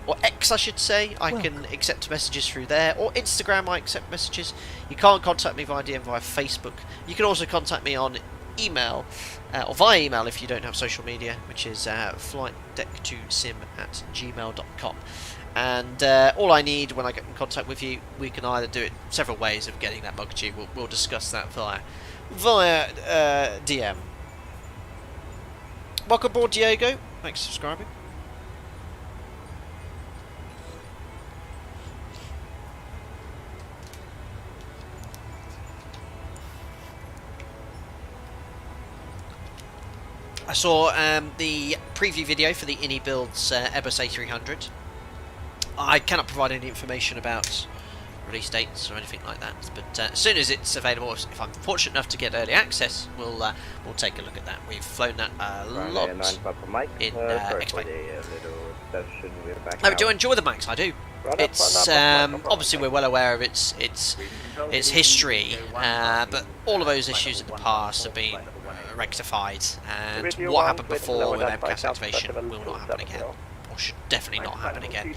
or X I should say, I can accept messages through there, or Instagram I accept messages. You can't contact me via DM via Facebook. You can also contact me on email, or via email if you don't have social media, which is flightdeck2sim@gmail.com. And all I need when I get in contact with you, we can either do it several ways of getting that mug to you. We'll discuss that via DM. Welcome aboard, Diego. Thanks for subscribing. I saw the preview video for the INI Builds Airbus A300. I cannot provide any information about release dates or anything like that, but as soon as it's available, if I'm fortunate enough to get early access, we'll take a look at that. We've flown that a lot in X-Plane. Do I enjoy the MAX? I do. It's obviously we're well aware of its history, but all of those issues in the past have been rectified, and what happened before with MCAS activation will not happen again, or should definitely not happen again.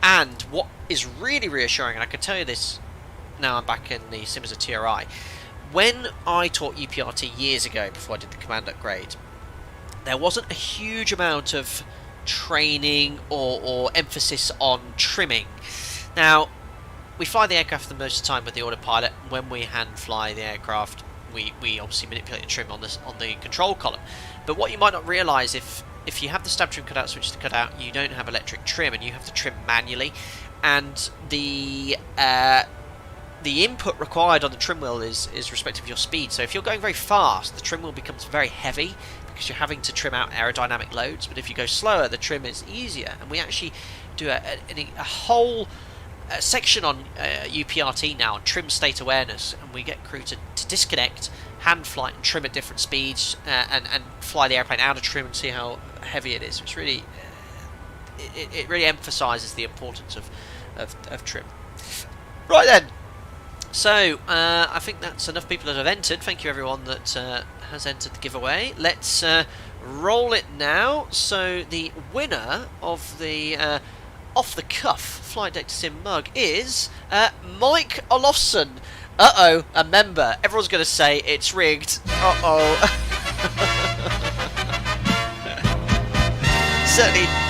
And what is really reassuring, and I can tell you this now I'm back in the sim as a TRI, when I taught UPRT years ago before I did the command upgrade, there wasn't a huge amount of training or emphasis on trimming. Now, we fly the aircraft the most of the time with the autopilot. When we hand fly the aircraft, we obviously manipulate the trim on the control column. But what you might not realise, if you have the stab trim cutout switch to cut out, you don't have electric trim, and you have to trim manually. And the input required on the trim wheel is respective of your speed. So if you're going very fast, the trim wheel becomes very heavy because you're having to trim out aerodynamic loads. But if you go slower, the trim is easier. And we actually do a whole section on UPRT now on trim state awareness, and we get crew to disconnect, hand flight, and trim at different speeds, and fly the airplane out of trim and see how heavy it is. It's really it really emphasises the importance of trim. Right then, so I think that's enough people that have entered. Thank you everyone that has entered the giveaway. Let's roll it now. So the winner of the off the cuff flight deck sim mug is Mike Olofsson. Uh-oh, a member. Everyone's going to say it's rigged. Uh-oh.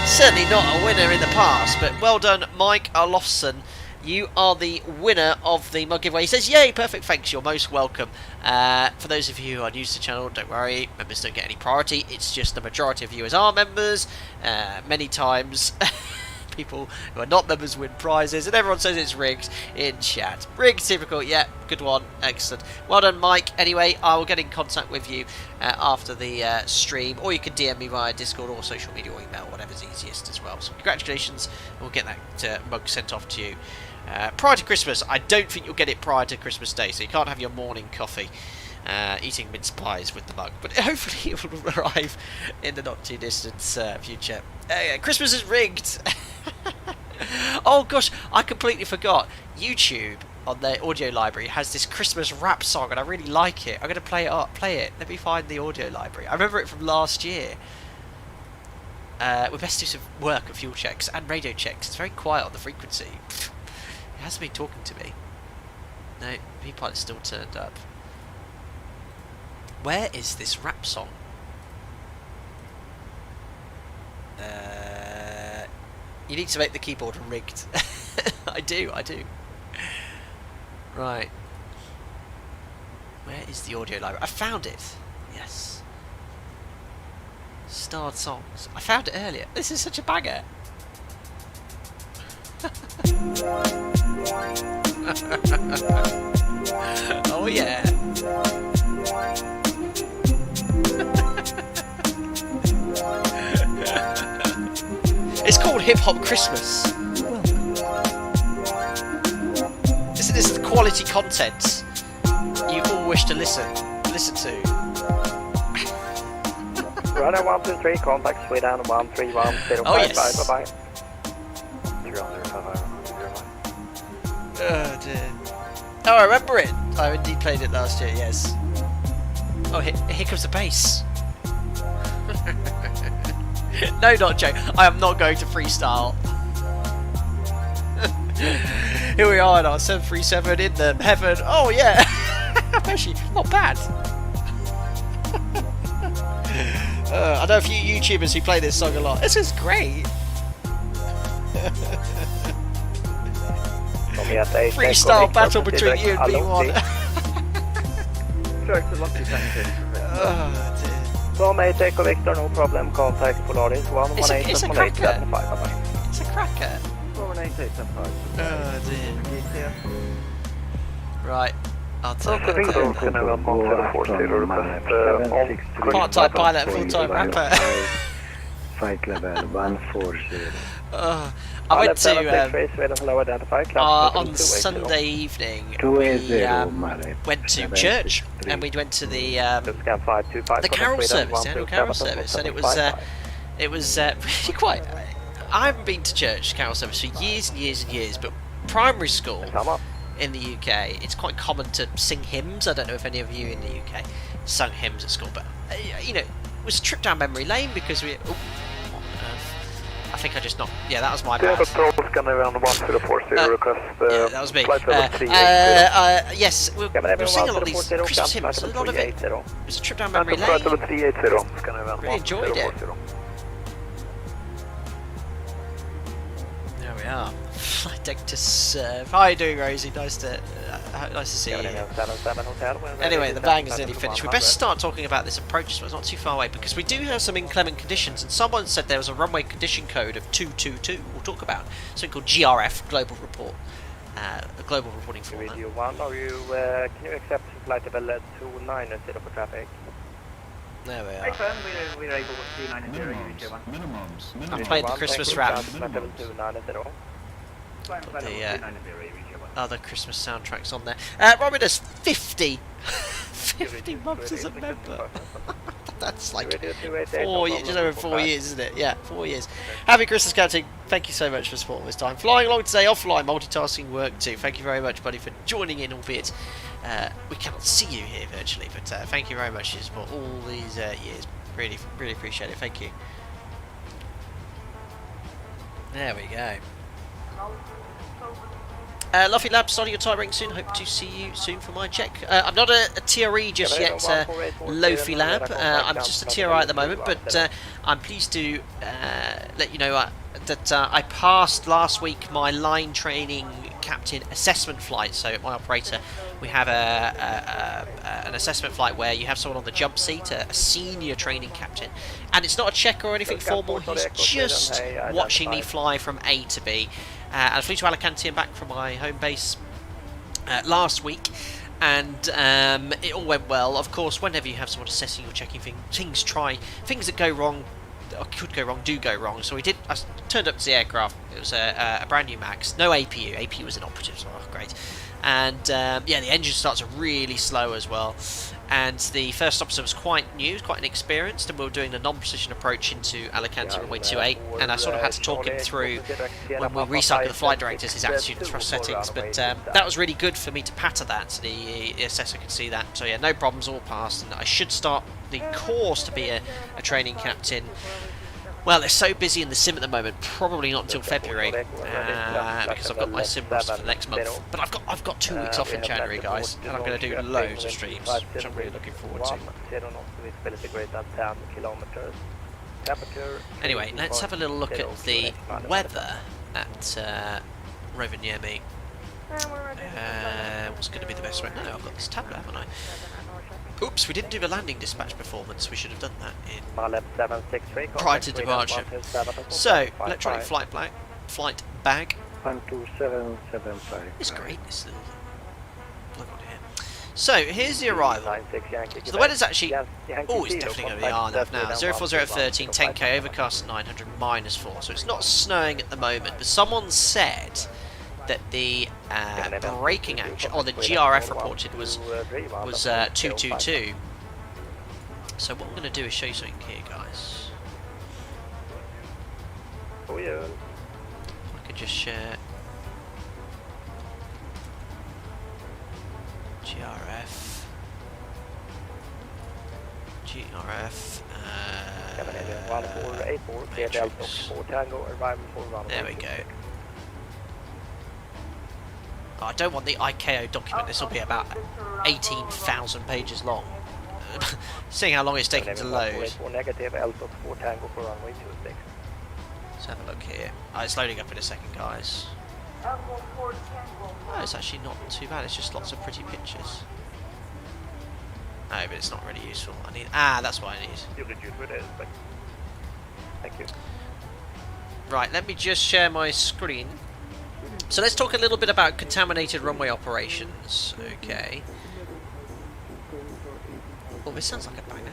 certainly not a winner in the past, but well done, Mike Olofsson. You are the winner of the mug giveaway. He says, yay, perfect, thanks, you're most welcome. For those of you who are new to the channel, don't worry, members don't get any priority. It's just the majority of viewers are members. Many times people who are not members win prizes, and everyone says it's rigged in chat. Rigged, typical, yeah, good one, excellent. Well done, Mike. Anyway, I will get in contact with you after the stream, or you can DM me via Discord or social media or email, whatever's easiest as well. So congratulations, and we'll get that mug sent off to you prior to Christmas. I don't think you'll get it prior to Christmas Day, so you can't have your morning coffee eating mince pies with the mug, but hopefully it will arrive in the not too distant future. Christmas is rigged. Oh gosh, I completely forgot. YouTube on their audio library has this Christmas rap song, and I really like it. I'm going to play it. Let me find the audio library. I remember it from last year. We best do some work at fuel checks and radio checks. It's very quiet on the frequency. It hasn't been talking to me. No, V-Pilot's still turned up. Where is this rap song? You need to make the keyboard rigged. I do. Right. Where is the audio library? I found it. Yes. Starred songs. I found it earlier. This is such a banger. Oh yeah. It's called Hip Hop Christmas. Isn't this the quality content you all wish to listen to? Runner 123, contact Sweden 13105. Oh yes. Bye bye. Oh dear. Oh, I remember it. I indeed played it last year. Yes. Oh, here comes the bass. No, not Joe. I am not going to freestyle. Here we are in our 737 in the heaven. Oh yeah. Actually, not bad. I know a few YouTubers who play this song a lot. This is great. Freestyle battle between you and B1. Oh dear. So may take a Victor, no problem. Contact Polaris 118 It's a cracker. It's a cracker. 11875. Oh dear. Right. I'll take it. Part-time pilot, full-time rapper. Flight level 140. I went to on Sunday evening. We went to church, and we went to the carol service, the annual carol service, and it was really quite. I haven't been to church carol service for years and years and years, but primary school in the UK, it's quite common to sing hymns. I don't know if any of you in the UK sung hymns at school, but you know, it was a trip down memory lane because we. I think I just not. Yeah, that was my bad. Yeah, that was me. Yes, we'll sing a lot of these Christmas hymns. A lot of it. It was a trip down memory lane. Really enjoyed it. There we are. Flight deck to serve. How are you doing, Rosie? Nice to see you. Anyway, the bang is nearly finished. We best start talking about this approach so it's not too far away, because we do have some inclement conditions, and someone said there was a runway condition code of 222 we'll talk about. Something called GRF, Global Report. A global reporting format. Radio 1, are you, can you accept flight level 290 for traffic? There we are. Excellent, we're able to 290. Minimums. I played the Christmas rap. The other Christmas soundtracks on there. Robin has 50 months as a member. That's like 4 years, just over 4 years, isn't it? Yeah, 4 years. Happy Christmas, Captain. Thank you so much for supporting this time. Flying along today, offline, multitasking work too. Thank you very much, buddy, for joining in, albeit we cannot see you here virtually, but thank you very much for your support all these years. Really, really appreciate it. Thank you. There we go. Luffy Lab, starting your time rank soon. Hope to see you soon for my check. I'm not a TRE just yet, Lofi Lab. I'm just a TRI at the moment, but I'm pleased to let you know that I passed last week my line training captain assessment flight. So my operator we have an assessment flight where you have someone on the jump seat, a senior training captain, and it's not a check or anything formal. He's just watching me fly from A to B. I flew to Alicante and back from my home base last week, and it all went well. Of course, whenever you have someone assessing or checking things that go wrong or could go wrong do go wrong. So I turned up to the aircraft. It was a brand new Max, no APU. APU was inoperative, so great. And yeah, the engine starts really slow as well. And the first officer was quite new, quite inexperienced, and we were doing the non-precision approach into Alicante runway 28, and I sort of had to talk him through, when we recycled the flight directors, his attitude and thrust settings, but that was really good for me to patter that, so the assessor could see that. So yeah, no problems, all passed, and I should start the course to be a training captain. Well, they're so busy in the sim at the moment, probably not until February, because I've got my sim roster for the next month. But I've got 2 weeks off in January, guys, and I'm going to do loads of streams, which I'm really looking forward to. Anyway, let's have a little look at the weather at Rovaniemi. What's going to be the best way? No, I've got this tablet, haven't I? Oops, we didn't do the landing dispatch performance. We should have done that prior to departure. So, electronic flight bag. 12775. It's great, this little plug on here. So, here's the arrival. So the weather's actually... Oh, it's definitely going to be RNAV now. 04013, 10k, overcast 900, -4. So it's not snowing at the moment. But someone said that the braking action, or the GRF reported, was 222. So what I'm going to do is show you something here, guys. I could just share GRF. There we go. Oh, I don't want the ICAO document. This will be about 18,000 pages long. Seeing how long it's taking to load. Let's have a look here. Oh, it's loading up in a second, guys. Oh, it's actually not too bad. It's just lots of pretty pictures. No, but it's not really useful. I need... that's what I need. Thank you. Right, let me just share my screen. So let's talk a little bit about contaminated runway operations. Okay. Oh, this sounds like a banger.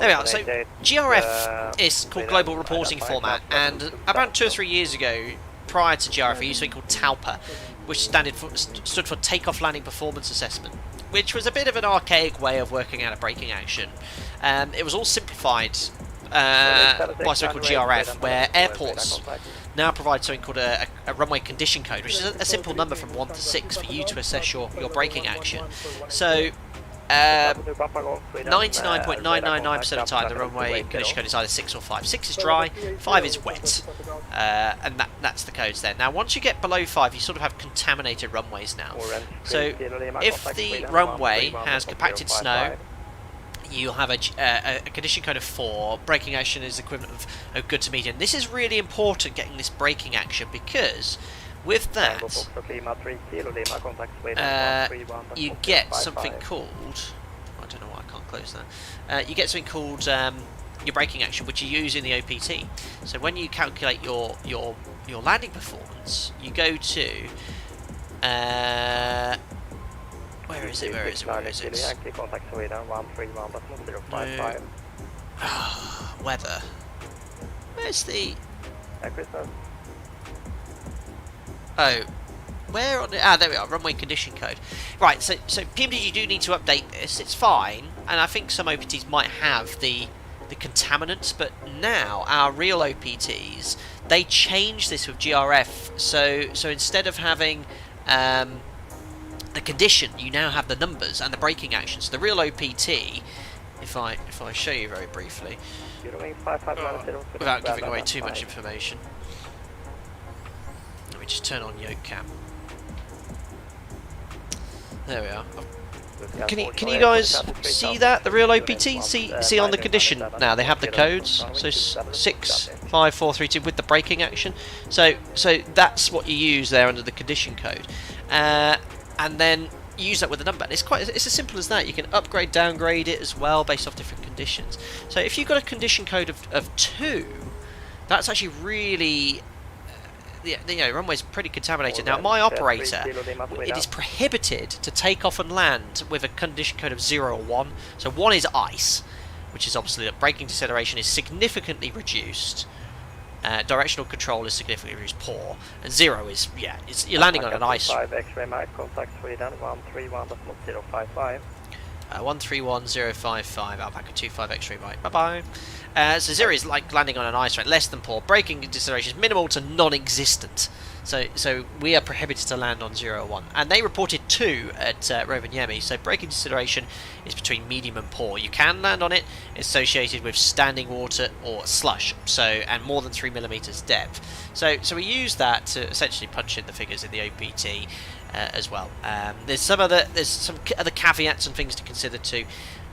There we are. So GRF is called Global Reporting Format, and about 2 or 3 years ago, prior to GRF, we used something called TALPA, which stood for Takeoff Landing Performance Assessment, which was a bit of an archaic way of working out a braking action. It was all simplified by something called GRF, where airports now provide something called a runway condition code, which is a simple number from 1 to 6 for you to assess your braking action. So 99.999% of the time, the runway condition code is either 6 or 5. 6 is dry, 5 is wet, and that's the codes there. Now, once you get below 5, you sort of have contaminated runways now. So if the runway has compacted snow, you'll have a condition code of 4. Braking action is equivalent of good to medium. This is really important, getting this braking action, because with that you get something called... I don't know why I can't close that. You get something called your braking action, which you use in the OPT. So when you calculate your landing performance, you go to... Where is it? Weather. Where's the... Oh, where on the... there we are, runway condition code. Right, so PMDG do need to update this, it's fine, and I think some OPTs might have the contaminants, but now our real OPTs, they change this with GRF, so instead of having the condition, you now have the numbers and the braking action. So the real OPT, if I show you very briefly, without giving away too much information, let me just turn on yoke cam. There we are. Can you guys see that, the real OPT? See on the condition now they have the codes. So 6, 5, 4, 3, 2 with the braking action. So that's what you use there under the condition code. And then use that with a number. And it's as simple as that. You can upgrade, downgrade it as well based off different conditions. So if you've got a condition code of 2, that's actually really runway's pretty contaminated. Now my operator, it is prohibited to take off and land with a condition code of 0 or 1. So 1 is ice, which is obviously that braking deceleration is significantly reduced. Directional control is significantly reduced, poor, and 0 is you're landing on an ice. 5 X-ray Mike, contact Sweden 131.055. 131.055, Alpaca 25 X-ray Mike. Bye bye. So 0 is like landing on an ice run, less than poor. Braking deceleration is minimal to non-existent. So we are prohibited to land on 0 or 1. And they reported 2 at Rovaniemi. So braking deceleration is between medium and poor. You can land on it. It's associated with standing water or slush. And more than 3 millimeters depth. So we use that to essentially punch in the figures in the OPT as well. There's some other caveats and things to consider too.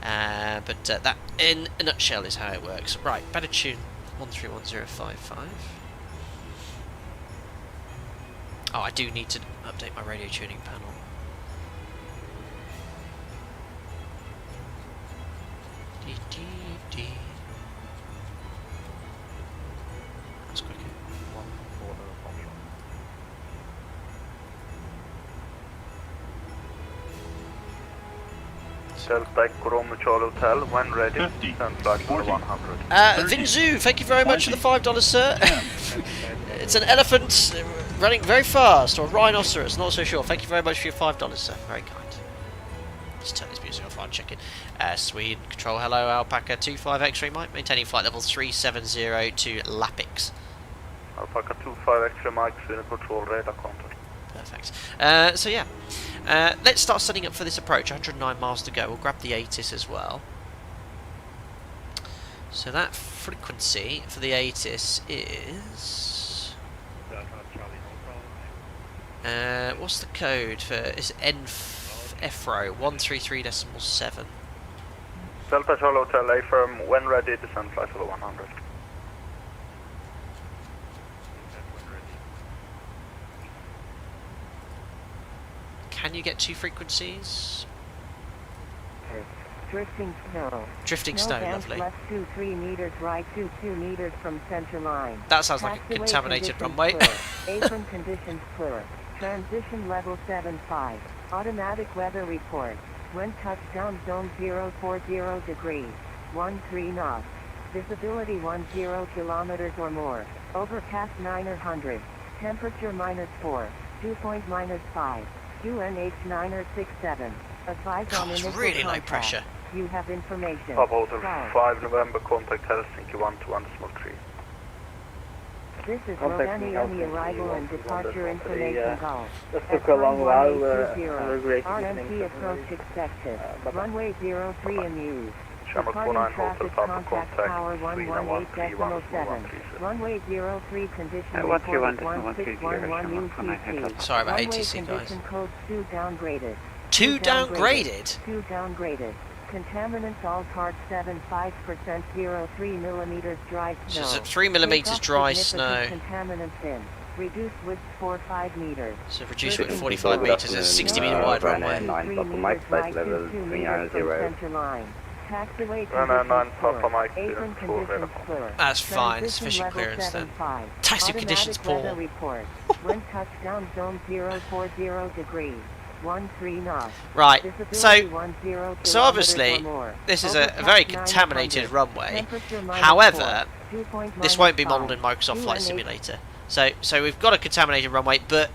But that, in a nutshell, is how it works. Right, better tune 131.055. Oh, I do need to update my radio tuning panel. That's quicker. Delta Echo Charlie Hotel, when ready, 50, send flight for 100. Vinzu, thank you very much for the $5, sir. It's an elephant running very fast, or a rhinoceros, not so sure. Thank you very much for your $5, sir. Very kind. Let's turn this music off while I'm checking. Sweden, control, hello, Alpaca 25 X-ray Mike, maintaining flight level 370 to Lapix. Alpaca 25 X-ray Mike, Sweden control, radar contact. Perfect. So yeah, let's start setting up for this approach. 109 miles to go. We'll grab the ATIS as well. So that frequency for the ATIS is... what's the code for... It's EFRO 133.7. Delta Charlie Hotel, A firm, when ready, descend flight for 100. Can you get 2 frequencies? Drifting snow. Drifting snow, bands lovely. Left 2-3 meters, right 2-2 meters from center line. That sounds like a Taxiway contaminated conditions runway. clear. Apron conditions clear. Transition level 75. Automatic weather report. Wind touchdown zone 040 degrees. 13 knots. Visibility 10 kilometers or more. Overcast 900. Temperature -4. Dew point -5. UNH 967. Advise on initial really low contact. pressure. You have information. Papa Hotel Cloud. 5 November, contact Helsinki 121.3. This is Contact Rovaniemi arrival and departure information call. Just took a long while. RMT approach expected. Runway 03 in use. Shamrock Departing 49 Hotel traffic Papa contact contact power 118.7. Runway 03 condition What you report want, 1611 UTC. Sorry about Runway ATC, guys. condition code 2 downgraded. 2 downgraded? 2 downgraded. Contaminants all part 75% 03 millimeters dry snow. So it's 3 millimeters dry snow. Contaminants in. Reduced width 4-5 meters. So reduced width 45 meters is 60 meter wide runway. 3 meters right, 2 meters from center line. Taxiway Nine Papa Mike, Apron conditions clear. That's fine, it's Transition sufficient level clearance then. 75. Taxi conditions Automatic weather poor. report. Wind touchdown zone 040 degrees. 13 knots. Right, Visibility 10 so obviously kilometers or more. this is a Overcast very 900. contaminated runway. Temperature However, -4. this won't be modelled -5. in Microsoft Flight UNH Simulator. So we've got a contaminated runway, but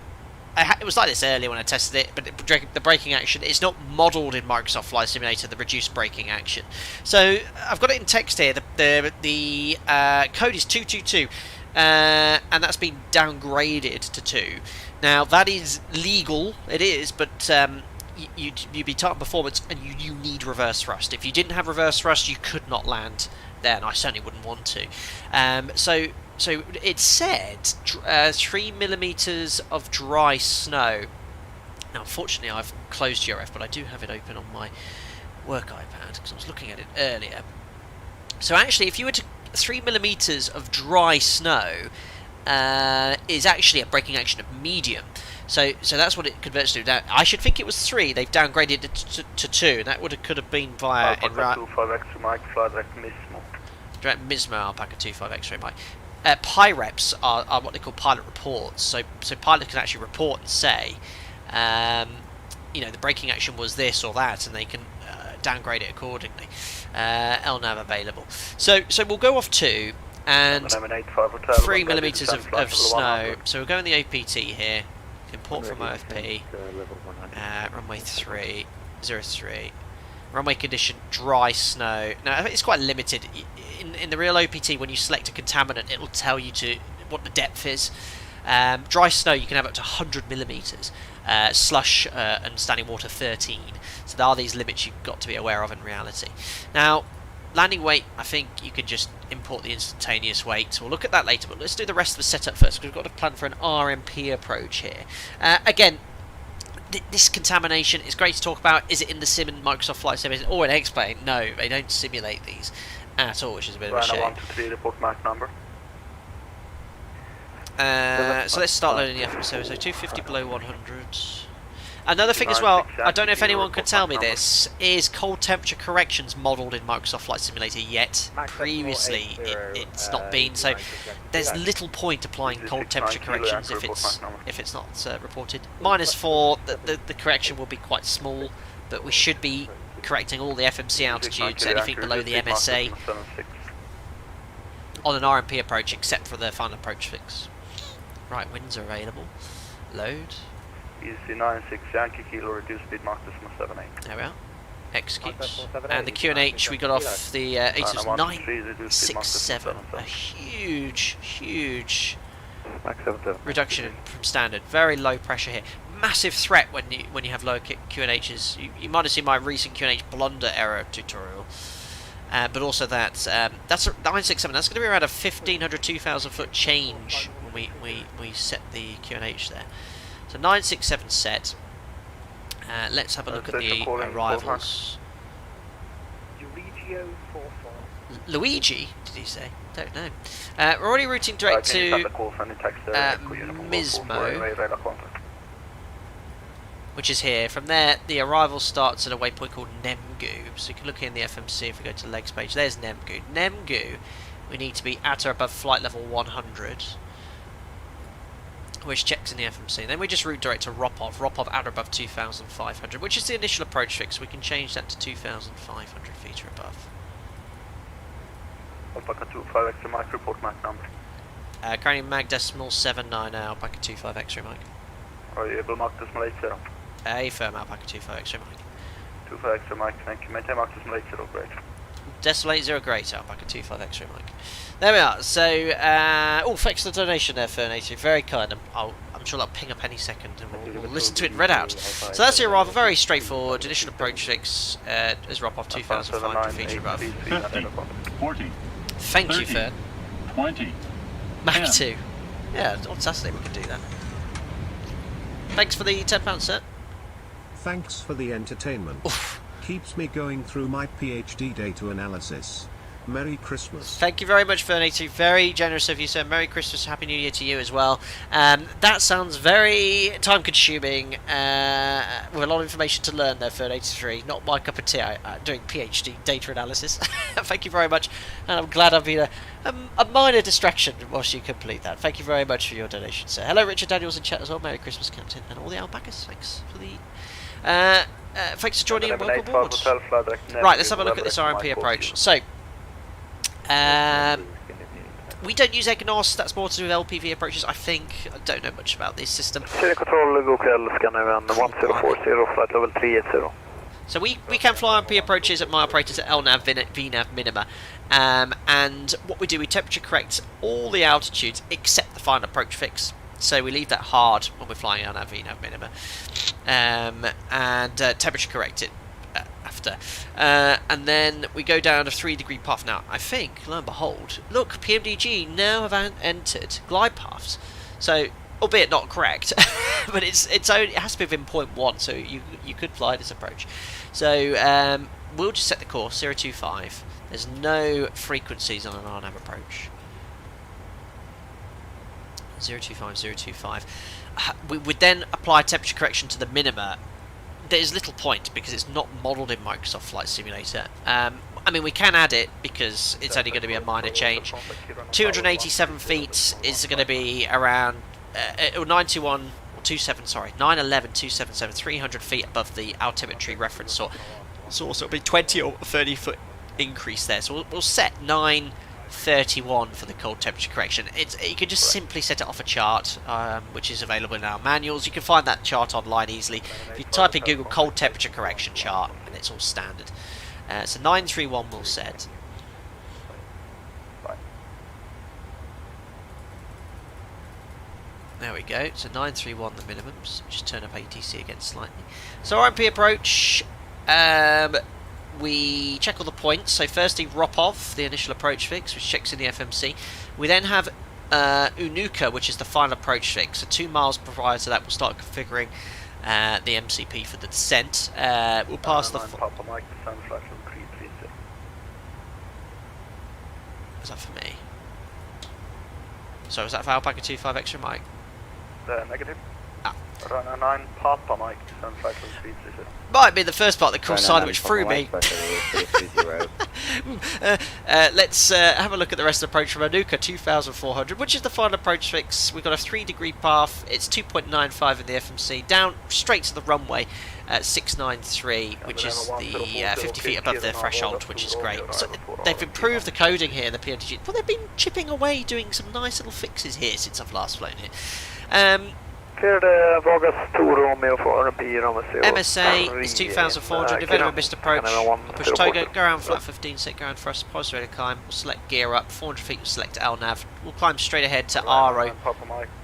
it was like this earlier when I tested it, but the braking action, it's not modelled in Microsoft Flight Simulator, the reduced braking action. So I've got it in text here. The code is 222, and that's been downgraded to 2. Now that is legal, it is, but you'd be tartan performance, and you need reverse thrust. If you didn't have reverse thrust, you could not land there, and I certainly wouldn't want to. So it said 3 millimeters of dry snow. Now, unfortunately, I've closed GRF, but I do have it open on my work iPad because I was looking at it earlier. So actually, if you were to 3 millimeters of dry snow is actually a braking action of medium. So that's what it converts to. Now, I should think it was 3. They've downgraded it to 2. That could have been via Alpaca 25 X-ray Mike, fly direct Mismo. direct Mismo Alpaca 25 X-ray Mike. PIREPs are what they call pilot reports. So pilots can actually report and say, the braking action was this or that, and they can downgrade it accordingly. LNAV available. So we'll go off 2 and 3 millimeters of snow. So we'll go in the OPT here. Import from OFP. Runway 3, 03. Runway condition, dry snow. Now it's quite limited. In the real OPT, when you select a contaminant, it will tell you what the depth is. Dry snow, you can have up to 100 millimeters. Slush and standing water 13. So there are these limits you've got to be aware of in reality. Now, landing weight, I think you can just import the instantaneous weight. We'll look at that later, but let's do the rest of the setup first, because we've got to plan for an RMP approach here. Again, this contamination is great to talk about. Is it in the sim in Microsoft Flight Simulator or in X-Plane? No, they don't simulate these at all, which is a bit of a shame. 123, report Mach number. So let's start loading the FM server. So 250 below 100. Another thing as well, I don't know if anyone could tell me this, is cold temperature corrections modelled in Microsoft Flight Simulator yet. Previously it's not been, so there's little point applying cold temperature corrections if it's not reported. -4, the correction will be quite small, but we should be correcting all the FMC altitudes, anything below the MSA, on an RMP approach except for the final approach fix. Right, winds are available. Load. Easy 96 Yankee Kilo, reduce speed Mach 78. There we are. Execute. And the QNH we got off the ATIS 967. A huge reduction from standard. Very low pressure here. Massive threat when you have low QNHs. You might have seen my recent QNH blunder error tutorial. But also that's a 967. That's going to be around a 1,500, 2,000 foot change when we set the QNH there. So 967 set. Let's have a look at the arrivals. Luigi, did he say? Don't know. We're already routing direct to Mismo, which is here. From there, the arrival starts at a waypoint called Nemgu. So you can look in the FMC if we go to the legs page. There's Nemgu. Nemgu, we need to be at or above flight level 100. Which checks in the FMC. Then we just route direct to Ropov at or above 2,500, which is the initial approach fix. We can change that to 2,500 feet or above. Alpaca 25 X-ray Mike, report Mach number. Currently mag decimal 79 Alpaca 25 X-ray Mike. Are you able Mach decimal 80? A firm Alpaca 25 X-ray Mike. 25 X-ray Mike, thank you. Maintain Mach decimal 80, great. Decimal 80, great, Alpaca 25 X-ray Mike. There we are. So, thanks for the donation there, Fernator. Very kind. I'm sure that'll ping up any second, and we'll listen to it read out. So that's the arrival. Very straightforward. Initial approach fix is Ropov 2,500 feet above. 50, 40. Thank you, 30, Fern. 20. Mach 2. Yeah, on Saturday we can do that. Thanks for the £10 set. Thanks for the entertainment. Oof. Keeps me going through my PhD data analysis. Merry Christmas. Thank you very much, Fernator. Very generous of you, sir. Merry Christmas, Happy New Year to you as well. That sounds very time-consuming, with a lot of information to learn there, Fernator. Not my cup of tea. I'm doing PhD data analysis. Thank you very much, and I'm glad I've been a minor distraction whilst you complete that. Thank you very much for your donation, sir. Hello, Richard Daniels in chat as well. Merry Christmas, Captain, and all the alpacas. Thanks for the... thanks for joining and welcome aboard. Right, let's have a look at this RMP approach. So, we don't use EGNOS, that's more to do with LPV approaches, I think. I don't know much about this system. Control, go Scandinavia 1040, flight level 380. So we can fly RMP approaches at my operators at LNAV, VNAV minima. And what we do, we temperature correct all the altitudes except the final approach fix. So we leave that hard when we're flying LNAV, VNAV minima. And temperature correct it after. And then we go down a 3-degree path. Now, I think, lo and behold, look, PMDG now have entered glide paths. So, albeit not correct, but it has to be within 0.1, so you could fly this approach. So, we'll just set the course, 025. There's no frequencies on an RNAV approach. 025, 025. We would then apply temperature correction to the minima. There's little point because it's not modelled in Microsoft Flight Simulator. I mean, we can add it because it's only going to be a minor change. 287 feet is going to be around 921 or 27, sorry, 911, 277, 300 feet above the altimetry reference source. So it'll be 20 or 30 foot increase there. So we'll set 931 for the cold temperature correction. You can just simply set it off a chart, which is available in our manuals. You can find that chart online easily. If you type in Google cold temperature correction chart, and it's all standard. So 931 we'll set. There we go. So 931 the minimums. Just turn up ATC again slightly. So RMP approach. We check all the points. So firstly, Ropov, the initial approach fix, which checks in the FMC. We then have Unuka, which is the final approach fix. So 2 miles prior to that, we'll start configuring the MCP for the descent. We'll pass the... Is that for me? So is that for Alpaca 25 extra, Mike? Negative. Runner 9 Papa Mike, descend flight level speed 30. Might be the first part of the course side which threw me. Let's have a look at the rest of the approach from Anuka 2400, which is the final approach fix. We've got a 3-degree path. It's 2.95 in the FMC, down straight to the runway at 693, which is the 50 feet above the threshold, which is great. So they've improved the coding here in the PMDG. Well, they've been chipping away, doing some nice little fixes here since I've last flown here. MSA is 2,400, development missed approach, push Togo, go around flat 15, set ground thrust, positive rate of climb, we'll select gear up, 400 feet, we'll select LNAV, we'll climb straight ahead to RO,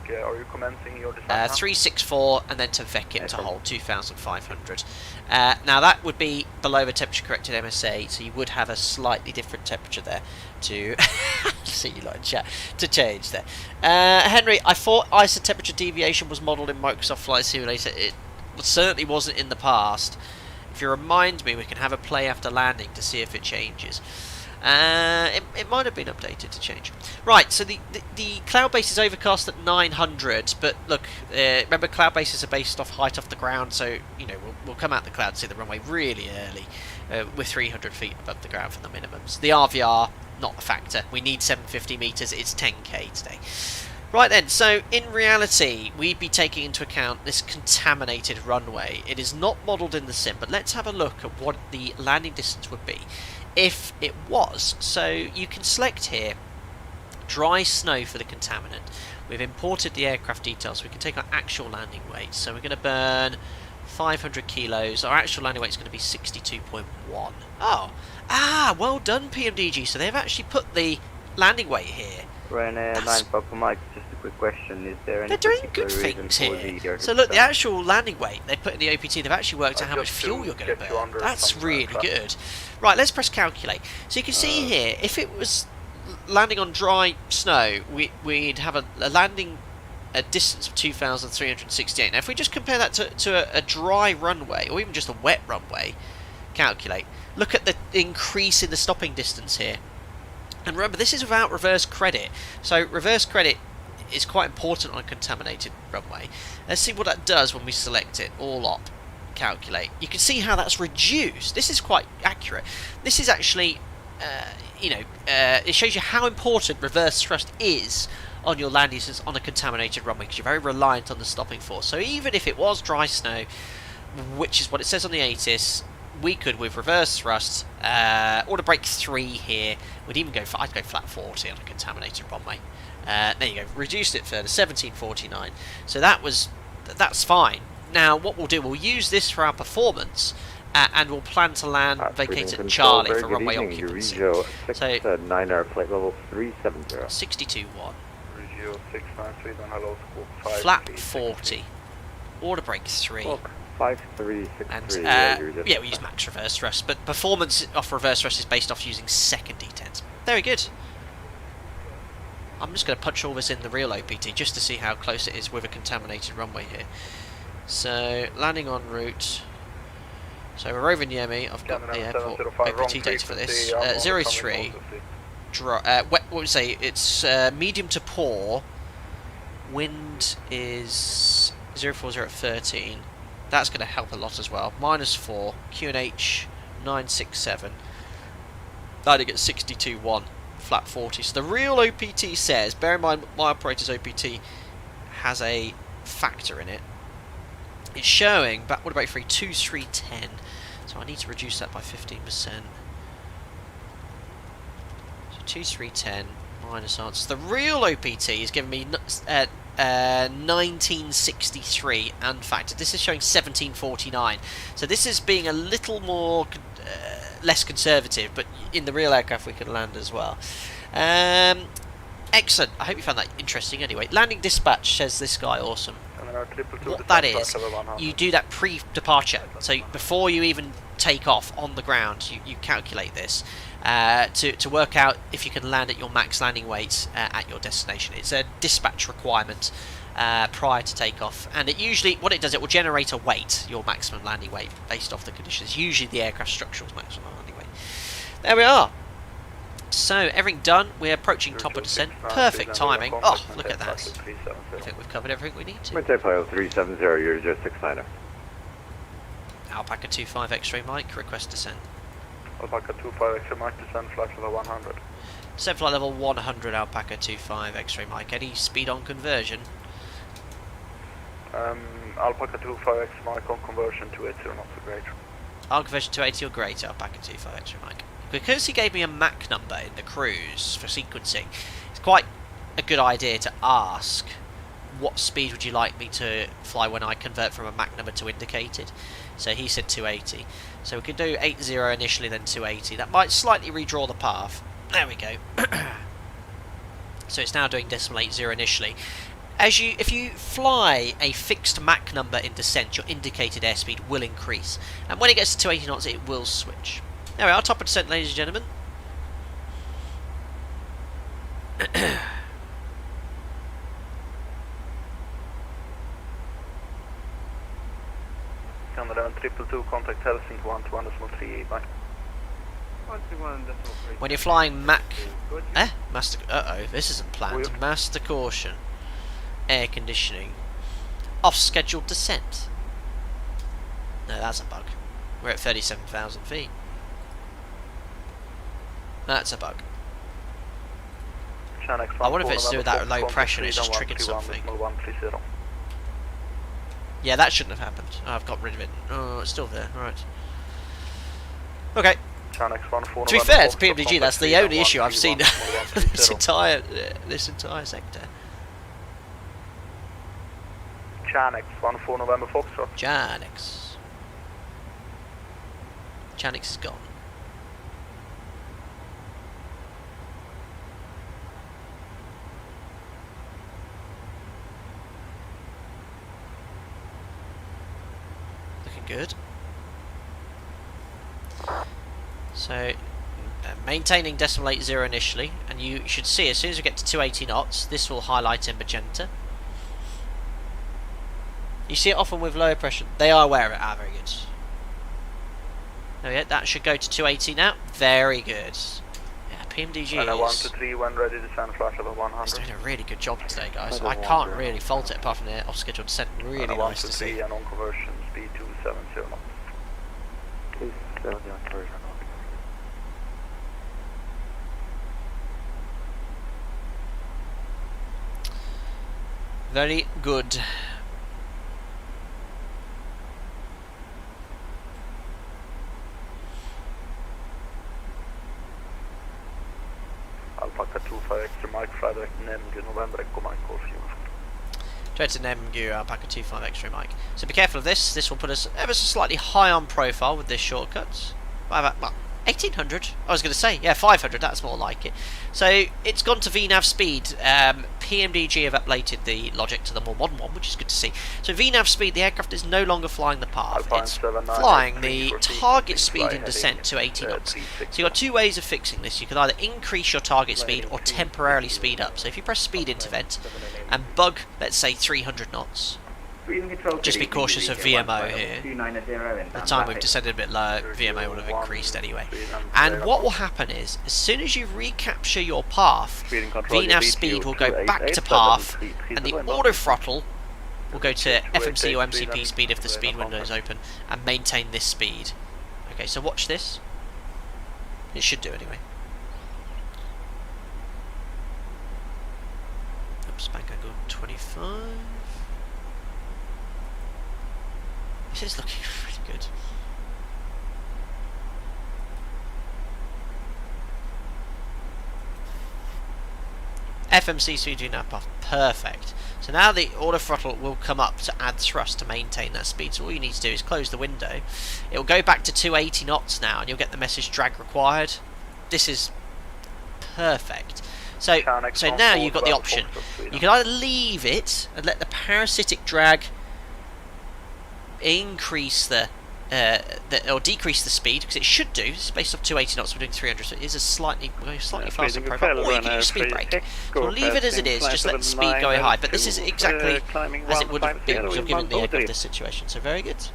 364, and then to Vekit to hold 2,500. Now that would be below the temperature corrected MSA, so you would have a slightly different temperature there to see you like chat to change there. Henry, I thought ISA temperature deviation was modelled in Microsoft Flight Simulator. It certainly wasn't in the past. If you remind me, we can have a play after landing to see if it changes. It might have been updated to change. Right, so the cloud base is overcast at 900, but look, remember cloud bases are based off height off the ground, so you know we'll come out the cloud and see the runway really early. We're 300 feet above the ground from the minimums. The RVR, not a factor. We need 750 metres, it's 10k today. Right then, so in reality, we'd be taking into account this contaminated runway. It is not modelled in the sim, but let's have a look at what the landing distance would be if it was. So you can select here, dry snow for the contaminant. We've imported the aircraft details, so we can take our actual landing weight. So we're going to burn 500 kilos. Our actual landing weight is going to be 62.1. Oh, well done PMDG. So they've actually put the landing weight here. Ryanair 9 Papa Mike, just a quick question, is there any They're doing good things here. So look, the actual landing weight they put in the OPT, they've actually worked out how much fuel you're going to burn. That's really good. Right, let's press calculate. So you can see here, if it was landing on dry snow, we'd have a landing a distance of 2,368. Now if we just compare that to a dry runway, or even just a wet runway, calculate, look at the increase in the stopping distance here. And remember, this is without reverse credit. So reverse credit is quite important on a contaminated runway. Let's see what that does when we select it. All op, calculate. You can see how that's reduced. This is quite accurate. This is actually, it shows you how important reverse thrust is on your landing distance on a contaminated runway, because you're very reliant on the stopping force. So even if it was dry snow, which is what it says on the ATIS, we could, with reverse thrust, order brake 3 here. We'd even I'd go flat 40 on a contaminated runway. There you go, reduced it further, 1749. So that's fine. Now what we'll do, we'll use this for our performance, and we'll plan to land vacate at Charlie for runway occupancy. So 9 flight level 370. 62.1. Regio 693, then hello, scope 5. Flat 40. Order brake 3. 5363. And yeah, we use max reverse thrust, but performance off reverse thrust is based off using second D10s. Very good. I'm just going to punch all this in the real OPT just to see how close it is with a contaminated runway here. So landing en route. So we're Rovaniemi. I've got the airport OPT data for this. 03. What would we say? It's medium to poor. Wind is 040 at 13. That's going to help a lot as well. -4. QNH 967. That get 62.1. Flat 40. So the real OPT says, bear in mind my operator's OPT has a factor in it. It's showing backward brake free 2310. So I need to reduce that by 15%. So 2310 minus answers. The real OPT is giving me 1963 unfactored. This is showing 1749. So this is being a little more less conservative, but in the real aircraft we can land as well. Excellent. I hope you found that interesting anyway. Landing dispatch, says this guy, awesome. What that is, you do that pre-departure. So before you even take off on the ground, you calculate this to work out if you can land at your max landing weight at your destination. It's a dispatch requirement prior to takeoff, and it usually, what it does, it will generate a weight, your maximum landing weight, based off the conditions. Usually the aircraft structural maximum landing weight. There we are. So everything done. We're approaching top of descent. Perfect timing. Oh, look at that. I think we've covered everything we need to. Midday Pilot 370, you're just 69er. Alpaca 25 X-ray Mike, request descent. Alpaca 25 X-ray Mike, descent flight level 100. Descent flight level 100, Alpaca 25 X-ray Mike. Any speed on conversion? Alpaca 25 X Mike on conversion to 80 knots or greater. On conversion to 80 or greater, Alpaca 25 X-ray Mike. Because he gave me a Mach number in the cruise for sequencing, it's quite a good idea to ask, what speed would you like me to fly when I convert from a Mach number to indicated? So he said 280. So we could do 80 initially, then 280. That might slightly redraw the path. There we go. So it's now doing decimal 80 initially. If you fly a fixed Mach number in descent, your indicated airspeed will increase, and when it gets to 280 knots, it will switch. There we are, top of descent, ladies and gentlemen. Canada 222, contact Helsinki 121.38, bye. When you're flying Mach... Master... Uh-oh, this isn't planned. Master caution. Air conditioning. Off-scheduled descent. No, that's a bug. We're at 37,000 feet. That's a bug. I wonder if it's to do with that low pressure and it's just triggered something. Yeah, that shouldn't have happened. Oh, I've got rid of it. Oh, it's still there. Right. Okay. To be fair to PMDG, that's the only issue I've seen this entire sector. Chanix 14 November Foxtrot. Chanix is gone. Good. So, maintaining decimal 80 initially, and you should see as soon as we get to 280 knots, this will highlight in magenta. You see it often with lower pressure. They are aware of it. Ah, very good. There we go. That should go to 280 now. Very good. Yeah, PMDG is 123 when ready to send flash level 100. It's doing a really good job today, guys. I can't really fault it apart from the off-scheduled descent. Really nice to see. And on conversion speed 270 knots. 270 on conversion. Very good. Alpaca 25 extra Mike, fly direct Nemgu, November Echo Mike, call for uniform. Direct to Nemgu, Alpaca 25 extra Mike. So be careful of this. This will put us ever so slightly high on profile with this shortcut. By about, well, 1800. I was going to say, yeah, 500. That's more like it. So it's gone to VNAV speed. PMDG have updated the logic to the more modern one, which is good to see. So VNAV speed, the aircraft is no longer flying the path. It's flying the target speed in descent to 80 knots. So you've got two ways of fixing this. You can either increase your target speed or temporarily speed up. So if you press speed intervent and bug, let's say 300 knots, Just be cautious of VMO here. The time we've descended a bit lower, VMO will have increased anyway. And what will happen is, as soon as you recapture your path, VNAV speed will go back to path, and the auto throttle will go to FMC or MCP speed if the speed window is open, and maintain this speed. Okay, so watch this. It should do anyway. Oops, bank angle 25. This is looking really good. FMC speed VNAV path, perfect. So now the auto throttle will come up to add thrust to maintain that speed. So all you need to do is close the window. It will go back to 280 knots now, and you'll get the message drag required. This is perfect. So now you've got the option. You can either leave it and let the parasitic drag increase or decrease the speed, because it should do. It's based off 280 knots. We're doing 300, so it is a slightly faster profile. Or you can use speed brake. So we'll leave it as it is. Just let the speed go high. But this is exactly as it would have been because you've given the egg of this situation. So very good.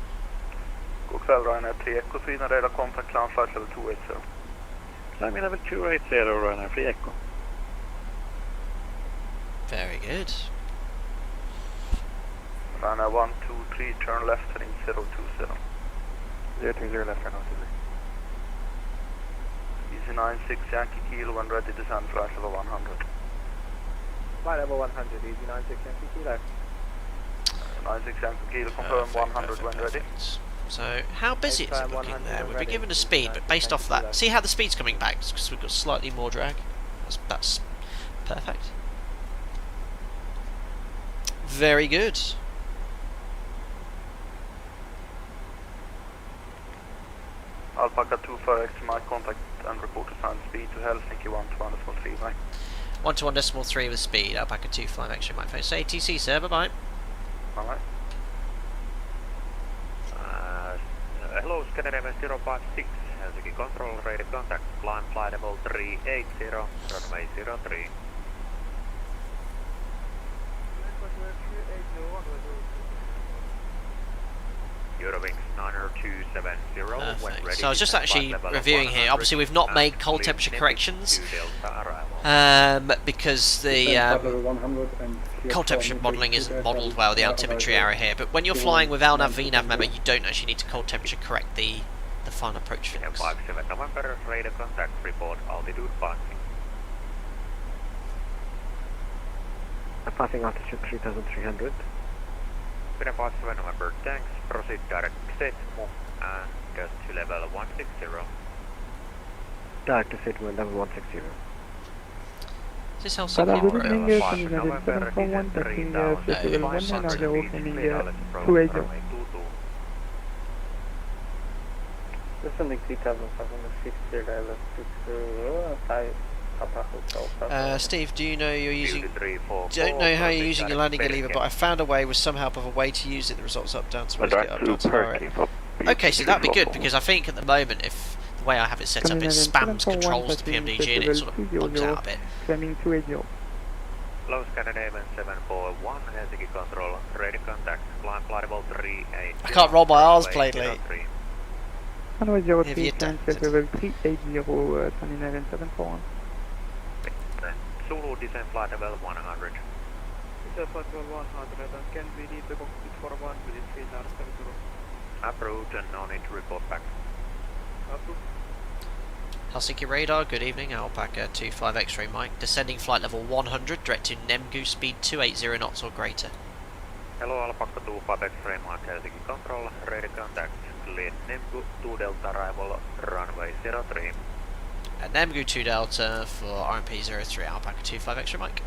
God kväll, Ryanair 3 Echo Sweden, radar contact climb flight level 280. Climbing level 280, Ryanair 3 Echo. Very good. Ryanair 123, turn left heading 020. 020 left turn out Easy 96 Yankee Kilo when ready descend flight level 100. Flight level 100, Easy 96 Yankee Kilo. 96 Yankee Kilo, confirm 100 when ready. So how busy is it looking there? We've been given a speed, but based off that, see how the speed's coming back? It's because we've got slightly more drag. That's perfect. Very good. Alpaca 25 extra mic contact and report assigned speed to Helsinki 121.3 right. 121.3 with speed, Alpaca 25 extra mic phone. So ATC sir, bye bye. Alright. Hello, Scandinavia 056, Helsinki control, radio contact, climb flight level 380, runway 03. Eurowings 90270 when ready. So I was just actually reviewing here. Obviously we've not made cold temperature corrections because the cold temperature modelling isn't modelled well, the altimetry error here. But when you're flying with LNAV VNAV, remember, you don't actually need to cold temperature correct the final approach fix. 57 November, radar contact, report altitude passing. Passing altitude 3300. 57 November, thanks. Proceed direct set and just to level 160. Direct to set level 160. Is this Helsinki? Descending 3760 level 60 Steve, do you know you're using? Don't know how you're using your landing gear lever, but I found a way with some help of a way to use it. The results up, down, supposed to get up, down, to right. Okay, so that'd be good because I think at the moment, if the way I have it set up, it spams controls the PMDG and it sort of bugs out a bit. Hello, Scandinavian 741, Helsinki control, radio contact, climb flight level 38. I can't roll my R's plainly. Runway 03, transit level 380, Scandinavian 741. Zulu descent flight level 100. Descent flight level 100, can we leave the cockpit for 1 minute, 370? Approved and no need to report back. Approved. Helsinki radar, good evening, Alpaca 25 X-ray Mike, descending flight level 100, direct to Nemgu, speed 280 knots or greater. Hello, Alpaca 25 X-ray Mike, Helsinki control, radio contact, clear Nemgu 2 Delta arrival, runway 03. And Nemgu 2 Delta for RMP 03, Alpaca 25 X-ray Mike.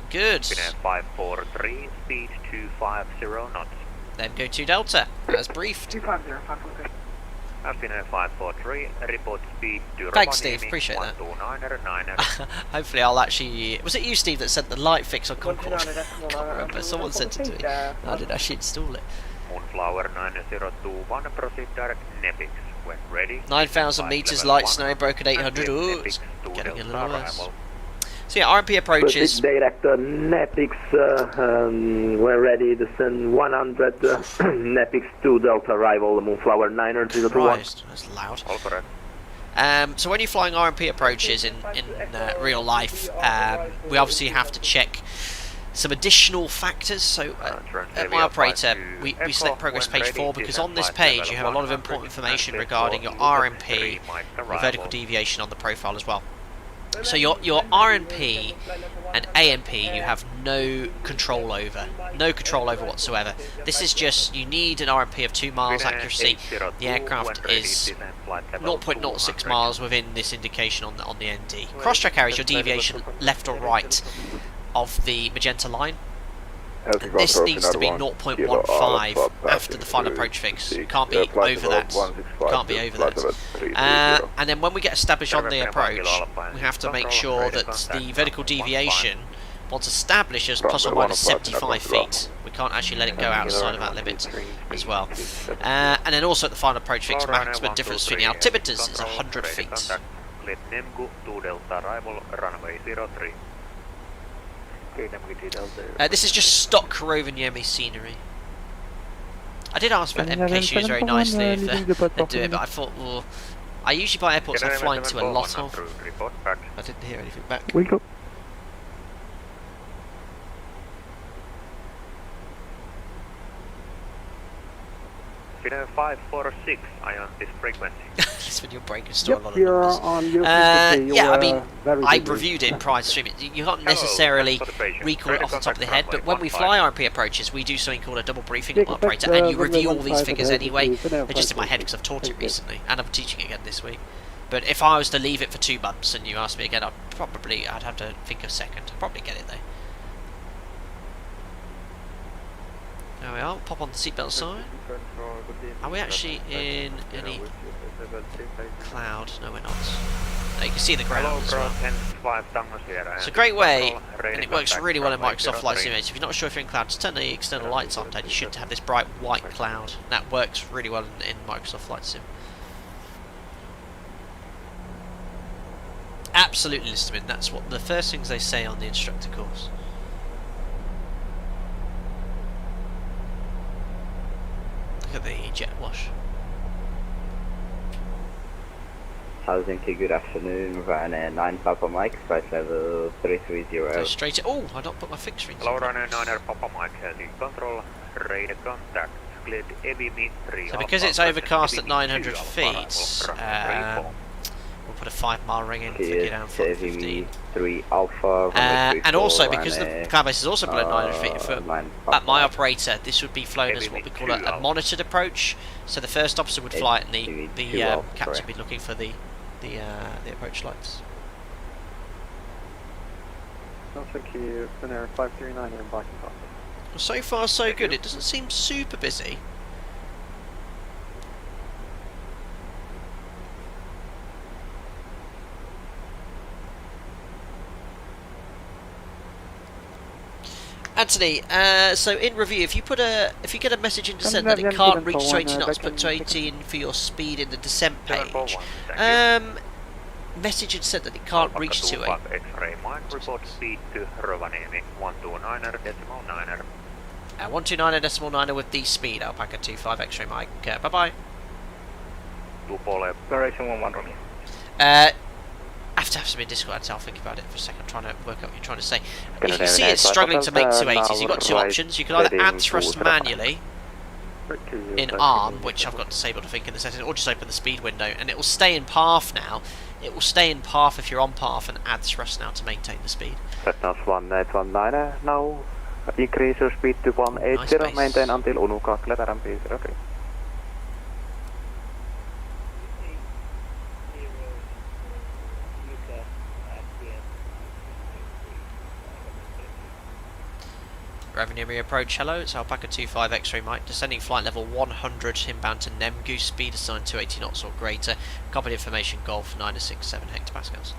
Good. 543, speed 250 knots. Nemgu 2 Delta, as briefed. 250, 543. Alpine 543, report speed to Rovaniemi. Thanks, Steve, appreciate that. 129.9. Hopefully I'll actually... Was it you, Steve, that sent the light fix on Concorde? I can't remember, someone sent it to me. I didn't actually install it. Moonflower 9021, proceed direct Nepix. When ready. 9,000 metres, light snow, broken 800. Ooh, it's getting a little worse. So yeah, RMP approaches. Director Nepix, we're ready to send 100 Nepix to Delta arrival, Moonflower 901. Christ, that's loud. All correct. So when you're flying RMP approaches in real life, we obviously have to check some additional factors. So at my operator, we select progress page 4 because on this page you have a lot of important information regarding your RMP, your vertical deviation on the profile as well. So your RMP and AMP you have no control over whatsoever. This is just, you need an RMP of 2 miles accuracy. The aircraft is 0.06 miles within this indication on the ND. Cross-track area is your deviation left or right of the magenta line. This needs to be 0.15 after the final approach fix. You can't be over that. And then when we get established on the approach, we have to make sure that the vertical deviation, once established, is plus or minus 75 feet. We can't actually let it go outside of that limit as well. And then also at the final approach fix, maximum difference between the altimeters is 100 feet. This is just stock Rovaniemi scenery. I did ask for MK shoes very nicely if they'd do it, but I thought, well, I usually buy airports I'm flying to a lot of. I didn't hear anything back. We go. Finnair 546, I on this frequency. That's when you're breaking store a lot of numbers. Yeah, I mean, I reviewed it prior to streaming. You can't necessarily recall it off the top of the head, but when we fly RMP approaches, we do something called a double briefing at my operator, and you review all these figures anyway. They're just in my head because I've taught it recently, and I'm teaching it again this week. But if I was to leave it for 2 months and you asked me again, I'd have to think a second. I'd probably get it though. There we are, pop on the seatbelt sign. Are we actually in any cloud? No, we're not. No, you can see the ground as well. It's a great way, and it works really well in Microsoft Flight Simulator. If you're not sure if you're in cloud, just turn the external lights on, and you should have this bright white cloud. And that works really well in Microsoft Flight Sim. Absolutely, Listerman, that's what the first things they say on the instructor course. Look at the jet wash. Helsinki, good afternoon. Ryanair 9 Papa Mike, flight level 330. Go straight. Oh, I don't put my fixed rings. Hello, Ryanair 9 Papa Mike, Helsinki control, radar contact, cleared heavy mid-3. So because it's overcast at 900 feet, we'll put a 5 mile ring in for get down for 15. 3 Alpha. And also because the cloud base is also below 900 feet, at my operator, this would be flown as what we call a monitored approach. So the first officer would fly it, and the captain would be looking for the approach lights. Thank you, Finnair 539 in Boston. Well, so far so good. It doesn't seem super busy. Anthony, so in review, if you get a message in descent that it can't reach 20 knots, but 18 for your speed in the descent page. Message in descent that it can't reach 28. X-ray Mike, report speed to Rovaniemi 129.9. 129.9 with the speed. Alpaca 25 X-ray Mike. Bye bye. Direction 11 Romeo. I have to have some in Discord, so I'll think about it for a second. I'm trying to work out what you're trying to say. You can see it's struggling to make 280s. You've got two options. You can either add thrust manually in arm, which I've got disabled I think in the settings, or just open the speed window, and it will stay in path now. It will stay in path if you're on path, and add thrust now to maintain the speed. That's 1819 now. Increase your speed to 180, nice, maintain until Unuka, let RMP 03. Rovaniemi approach, hello, it's Alpaca 25 X-ray Mike, descending flight level 100, inbound to Nemgu, speed assigned 280 knots or greater, copied information, Golf 967 hectopascals.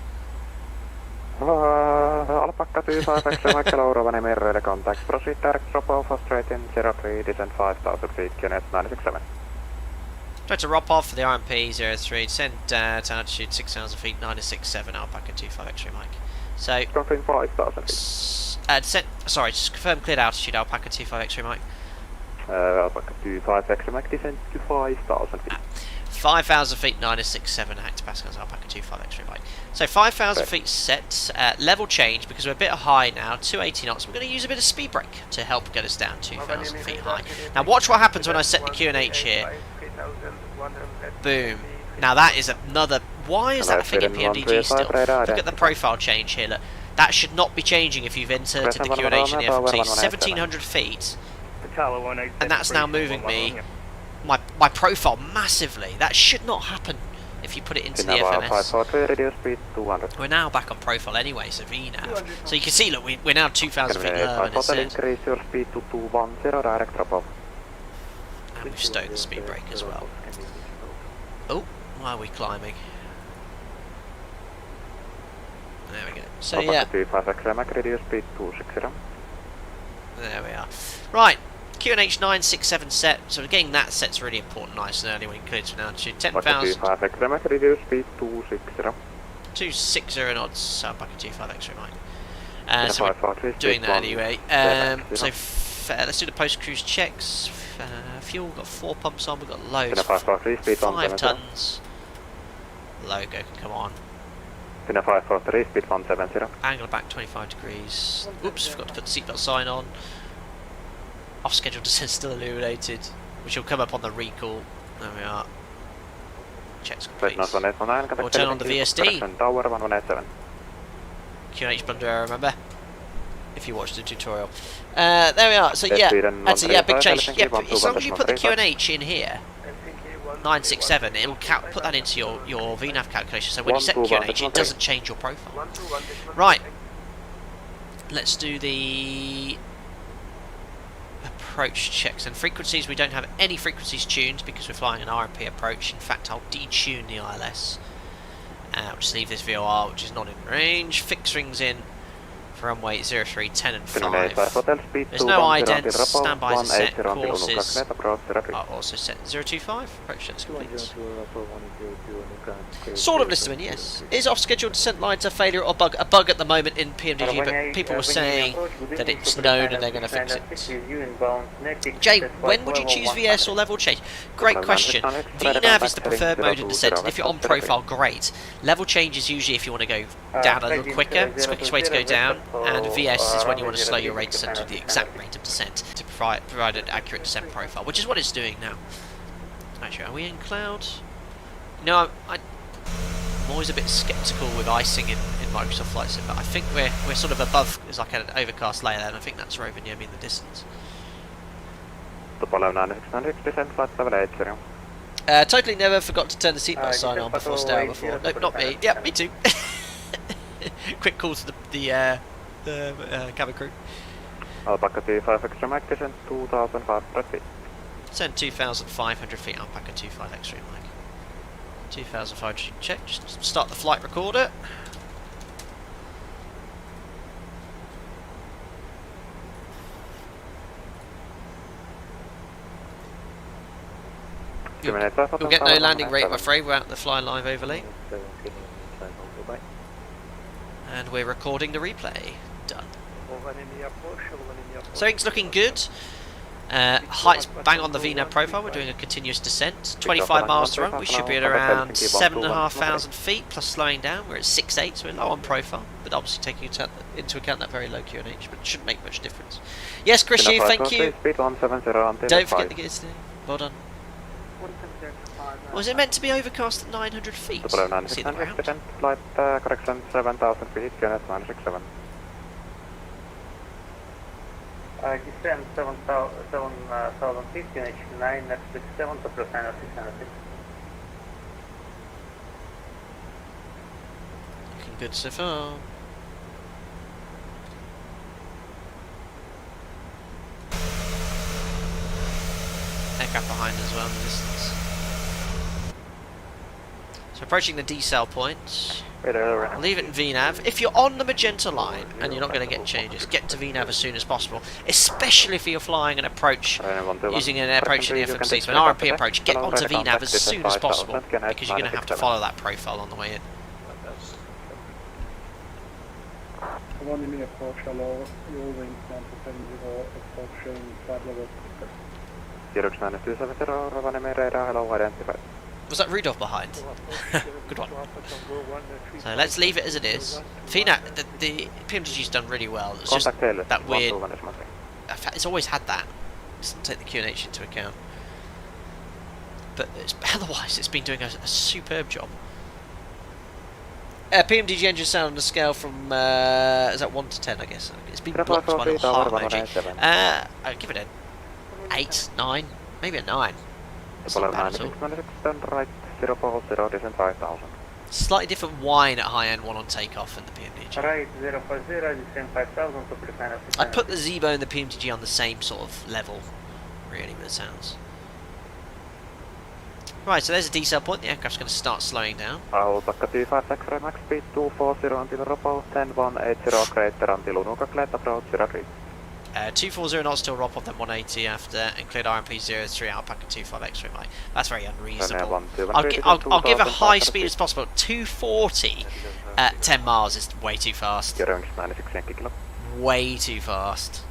Alpaca 25 X-ray Mike, hello, Rovaniemi radar contact, proceed direct drop off straight in 03, descend 5000 feet, QNS 967. Try to drop off for the RMP 03, descend to altitude 6000 feet, 967, Alpaca 25 X-ray Mike. So, Confirm 5,000 feet. descent, sorry, just confirm cleared altitude, Alpaca 25 X-ray Mike. Alpaca 25 X-ray Mike, descent to 5,000 feet. 5,000 feet, 967 hectopascals, Alpaca 25 X-ray Mike. So 5,000 feet set, level change, because we're a bit high now, 280 knots. We're going to use a bit of speed brake to help get us down 2,000 feet high. Now watch what happens when I set the QNH here. Boom. Now that is another... Why is that a thing in PMDG still? Look at the profile change here, look. That should not be changing if you've inserted the QNH in the FLT. 1,700 feet, and that's now moving me, my profile massively. That should not happen if you put it into the FNS. We're now back on profile anyway, so VNAV. So you can see, look, we're now 2,000 feet lower, and it says... And we've stowed the speed brake as well. Oh, why are we climbing? There we go. So yeah. There we are. Right, QNH 967 set. So again, that set's really important, nice and early when it clears from altitude. 10,000. 260 knots. Back at 25 X-ray Mike. So we're doing that anyway. So let's do the post-cruise checks. Fuel, got 4 pumps on. We've got loads. 5 tons. Logo can come on. Angle back 25 degrees. Oops, forgot to put the seatbelt sign on. Off schedule descent still illuminated, which will come up on the recall. There we are. Checks complete. We'll turn on the VSD. QNH blunder error, remember? If you watched the tutorial. There we are. So yeah, that's a big change. Yeah, as long as you put the QNH in here, 967, it will put that into your VNAV calculation. So when you set QNH, it doesn't change your profile. Right. Let's do the approach checks and frequencies. We don't have any frequencies tuned because we're flying an RMP approach. In fact, I'll detune the ILS. We'll just leave this VOR, which is not in range. Fix rings in for runway 03, 10 and 5. There's no idents, standbys are set, courses are also set. 025, approach checks complete. Sort of listed in, yes. Is off-schedule descent lines a failure or bug? A bug at the moment in PMDG, but people were saying that it's known and they're going to fix it. Jay, when would you choose VS or level change? Great question. VNAV is the preferred mode of descent, and if you're on profile, great. Level change is usually if you want to go down a little quicker. It's the quickest way to go down. And VS is when you want to slow your rate of descent to the exact rate of descent to provide an accurate descent profile, which is what it's doing now. Actually, are we in cloud? No, I'm always a bit sceptical with icing in Microsoft Flight Sim, but I think we're sort of above. There's like an overcast layer there, and I think that's Rovaniemi in the distance. Totally never forgot to turn the seatbelt sign on before staying before. Nope, not me. Yeah, me too. Quick call to the cabin crew. Alpaca 25 X-ray Mike, descent 2,500 feet. Send 2,500 feet, Alpaca 25 X-ray Mike. 2,500 check, just start the flight recorder. You'll get no landing rate, I'm afraid, without the fly live overlay. And we're recording the replay. Done. So everything's looking good. Height's bang on the VNAV profile. We're doing a continuous descent. 25 miles to run. We should be at around 7,500 feet plus slowing down. We're at 6.8, so we're low on profile. But obviously taking into account that very low QNH, but it shouldn't make much difference. Yes, Chris, you, thank you. Don't forget the gears today. Well done. Was it meant to be overcast at 900 feet? See the ground? Flight correction 7,000 feet, QNH 967. Descent 7,000 feet, QNH 967 to plus 606. Looking good so far. Aircraft behind as well in the distance. So approaching the decel point. Leave it in VNAV. If you're on the magenta line and you're not going to get changes, get to VNAV as soon as possible. Especially if you're flying an approach using an approach in the FMC, so an RMP approach, get onto VNAV as soon as possible because you're going to have to follow that profile on the way in. Rovaniemi approach, hello, your wing 970, approaching flight level. 0927 Rovaniemi radar, hello, identified. Was that Rudolph behind? Good one. So let's leave it as it is. Fina, the PMDG's done really well. It's just that weird. In fact, it's always had that. It doesn't take the QNH into account. But otherwise, it's been doing a superb job. PMDG engine sound on a scale from is that 1 to 10? I guess it's been blocked by the heart emoji. I'd give it an 8, 9, maybe a 9. It's not bad at all. Slightly different whine at high end 1 on takeoff and the PMDG. Right, 050, descend 5000 to prepare. I'd put the Zebo and the PMDG on the same sort of level, really, with the sounds. Right, so there's a decel point. The aircraft's going to start slowing down. Alpaka 25 X-ray max speed 240 until ROPO 10180 crater until Unuka cleared approach 03. 240 knots till ROPO, then 180 after, and cleared RMP 03 Alpaka 25 X-ray Mike. That's very unreasonable. I'll give a high speed as possible. 240 at 10 miles is way too fast. Way too fast.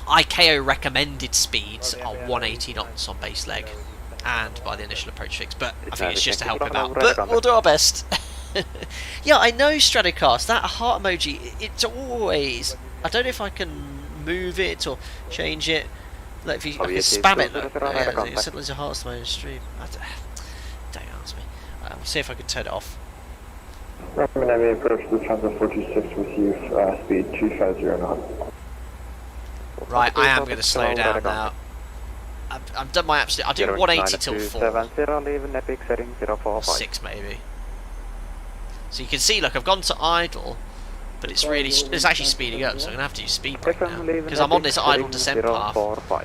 ICAO recommended speeds are 180 knots on base leg and by the initial approach fix, but I think it's just to help him out. But we'll do our best. Yeah, I know Stratocast, that heart emoji, it's always... I don't know if I can move it or change it. Like if you I can spam it, look, it suddenly a heart emoji stream. Don't ask me. We'll see if I can turn it off. Rovaniemi approach to Transit 46 with you, speed 250 knots. Right, I am going to slow down now. I've done my absolute. I'll do 180 till 4. 6 maybe. So you can see, look, I've gone to idle, but it's really, it's actually speeding up, so I'm going to have to use speed brake now, because I'm on this idle descent path. So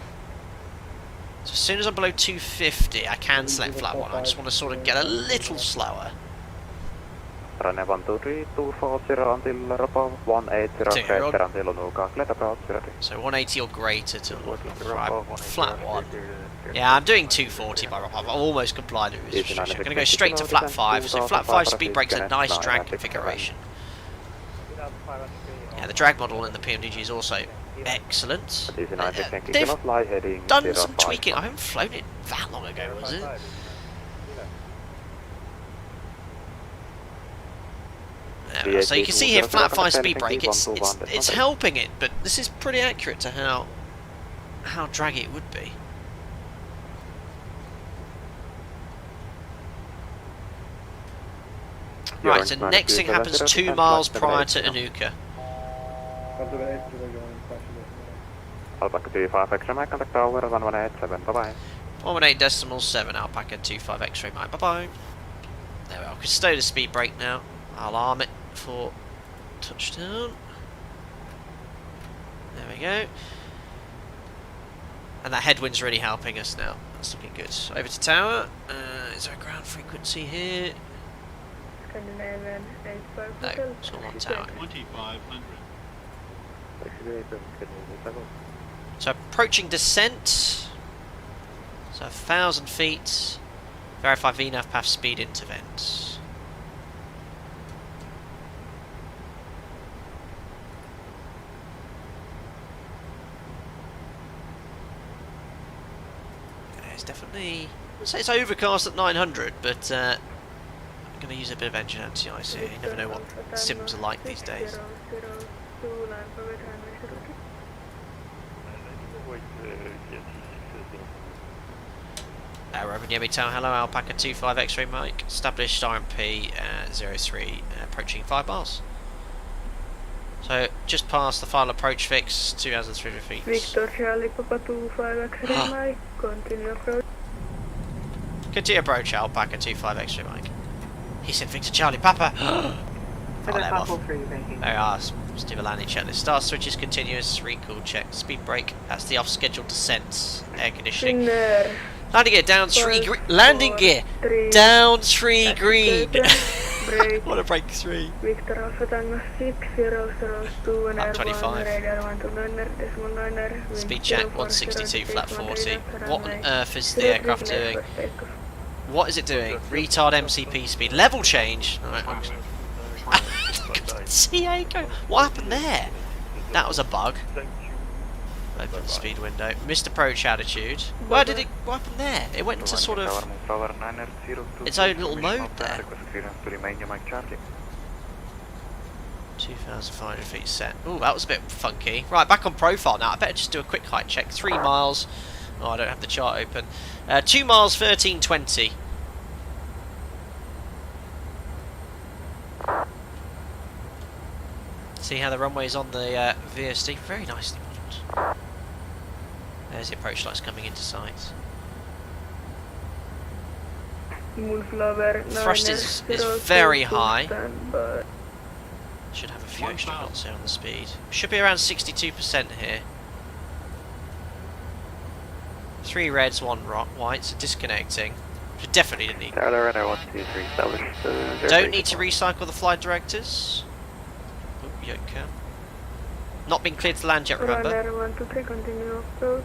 as soon as I'm below 250, I can select flat 1. I just want to sort of get a little slower. Runway 123, 240 until ROPO 180 crater until Unuka cleared approach 03. So 180 or greater till flat 1. Yeah, I'm doing 240 by ROPO. I've almost complied with this restriction. I'm going to go straight to flat 5. So flat 5 speed brake's a nice drag configuration. Yeah, the drag model in the PMDG is also excellent. They've done some tweaking. I haven't flown it that long ago, was it? So you can see here, flat 5 speed brake. It's helping it, but this is pretty accurate to how draggy it would be. Right, so next thing happens 2 miles prior to Unuka. Alpaka 25 X-ray Mike, contact tower 1187, bye bye. 118.7 Alpaka 25 X-ray Mike, bye bye. There we are. I can stow the speed brake now. I'll arm it for touchdown. There we go. And that headwind's really helping us now. That's looking good. Over to tower. Is there a ground frequency here? No, it's all on tower. 2500. So approaching descent. So 1,000 feet. Verify VNAV path speed into vents. It's definitely, I'd say it's overcast at 900, but I'm going to use a bit of engine anti-ice here. You never know what sims are like these days. Rovaniemi Tower, hello, Alpaka 25 X-ray Mike, established RMP 03, approaching 5 miles. So just past the final approach fix, 2,300 feet. Victor Charlie Papa 25 X-ray Mike, continue approach. Continue approach, Alpaka 25 X-ray Mike. He said Victor Charlie Papa. I'll let him off. There we are, let's do a landing checklist. Star switches continuous, recall check, speed brake, that's the off-scheduled descent, air conditioning. Landing gear down 3 green. Landing gear down 3 green. What a break 3. Victor Alpha Tango 6002 and Flat 25. radar 129.9. Speed check 162, flat 40. What on earth is the aircraft doing? What is it doing? Retard MCP speed. Level change. Right, TA go. What happened there? That was a bug. Open the speed window. Missed approach altitude. Where did it? What happened there? It went into sort of its own little mode there. 2,500 feet set. Ooh, that was a bit funky. Right, back on profile now. I better just do a quick height check. 3 miles. Oh, I don't have the chart open. 2 miles, 1320. See how the runway's on the VSD? Very nicely modelled. There's the approach lights coming into sight. Thrust is very high. Should have a few extra knots here on the speed. Should be around 62% here. 3 reds, 1 white, so disconnecting. Should definitely didn't need. Don't need to recycle the flight directors. Oh, Yoka. Not been cleared to land yet, remember? Continue off-road.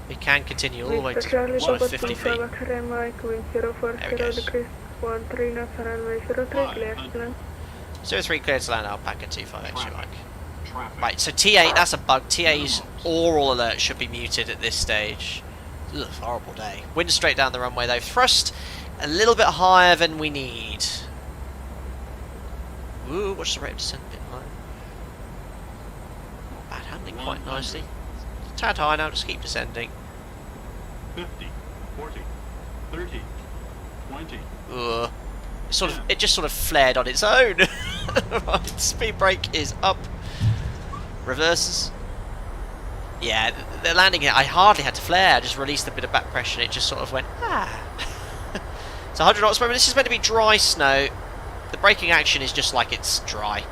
We can continue all the way to sort of 50 feet. There we go. 03 cleared to land, Alpaca 25 extra Mike. Right, so T8, that's a bug. T8's oral alert should be muted at this stage. Ugh, horrible day. Wind straight down the runway though. Thrust a little bit higher than we need. Ooh, watch the rate of descent a bit higher. Not bad, handling quite nicely. A tad high now, just keep descending. 50, 40, 30, 20. Ugh. It just sort of flared on its own. Right, speed brake is up. Reverses. Yeah, the landing here, I hardly had to flare. I just released a bit of back pressure and it just sort of went, ah. It's 100 knots per minute. This is meant to be dry snow. The braking action is just like it's dry.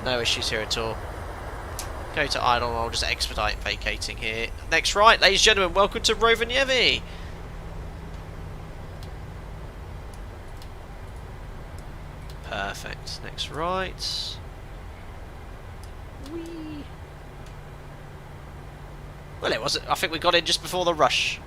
No issues here at all. Go to idle, I'll just expedite vacating here. Next right, ladies and gentlemen, welcome to Rovaniemi. Perfect. Next right. Whee. Well, it wasn't. I think we got in just before the rush.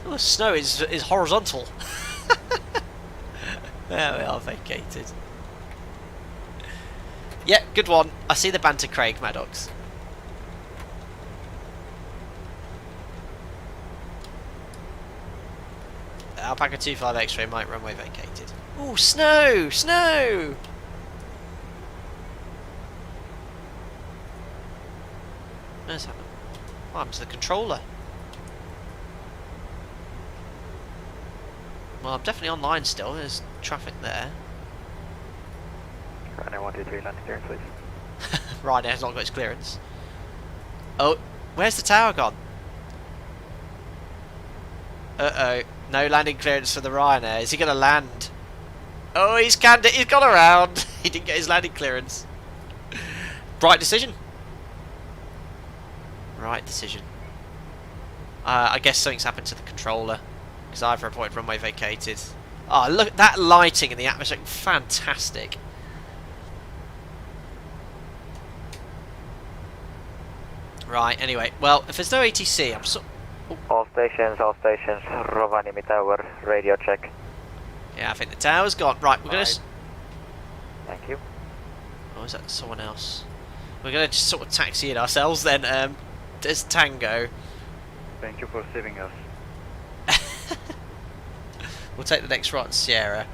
Oh, the snow is horizontal. There we are, vacated. Yeah, good one. I see the banter, Craig Maddox. Alpaca 25 X-ray, Mike runway vacated. Ooh, snow! Snow! Where's that? What happened to the controller? Well, I'm definitely online still. There's traffic there. Ryanair 123, landing clearance, please. Ryanair has not got its clearance. Oh, where's the tower gone? Uh-oh. No landing clearance for the Ryanair. Is he going to land? Oh, he's canned it. He's gone around. He didn't get his landing clearance. Right decision. Right decision. I guess something's happened to the controller. Because I've reported runway vacated. Oh, look at that lighting in the atmosphere. Fantastic. Right, anyway. Well, if there's no ATC, I'm so... All stations, Rovaniemi Tower, radio check. Yeah, I think the tower's gone. Right, we're going to... Thank you. Oh, is that someone else? We're going to just sort of taxi it ourselves then. There's Tango. Thank you for saving us. We'll take the next right on Sierra.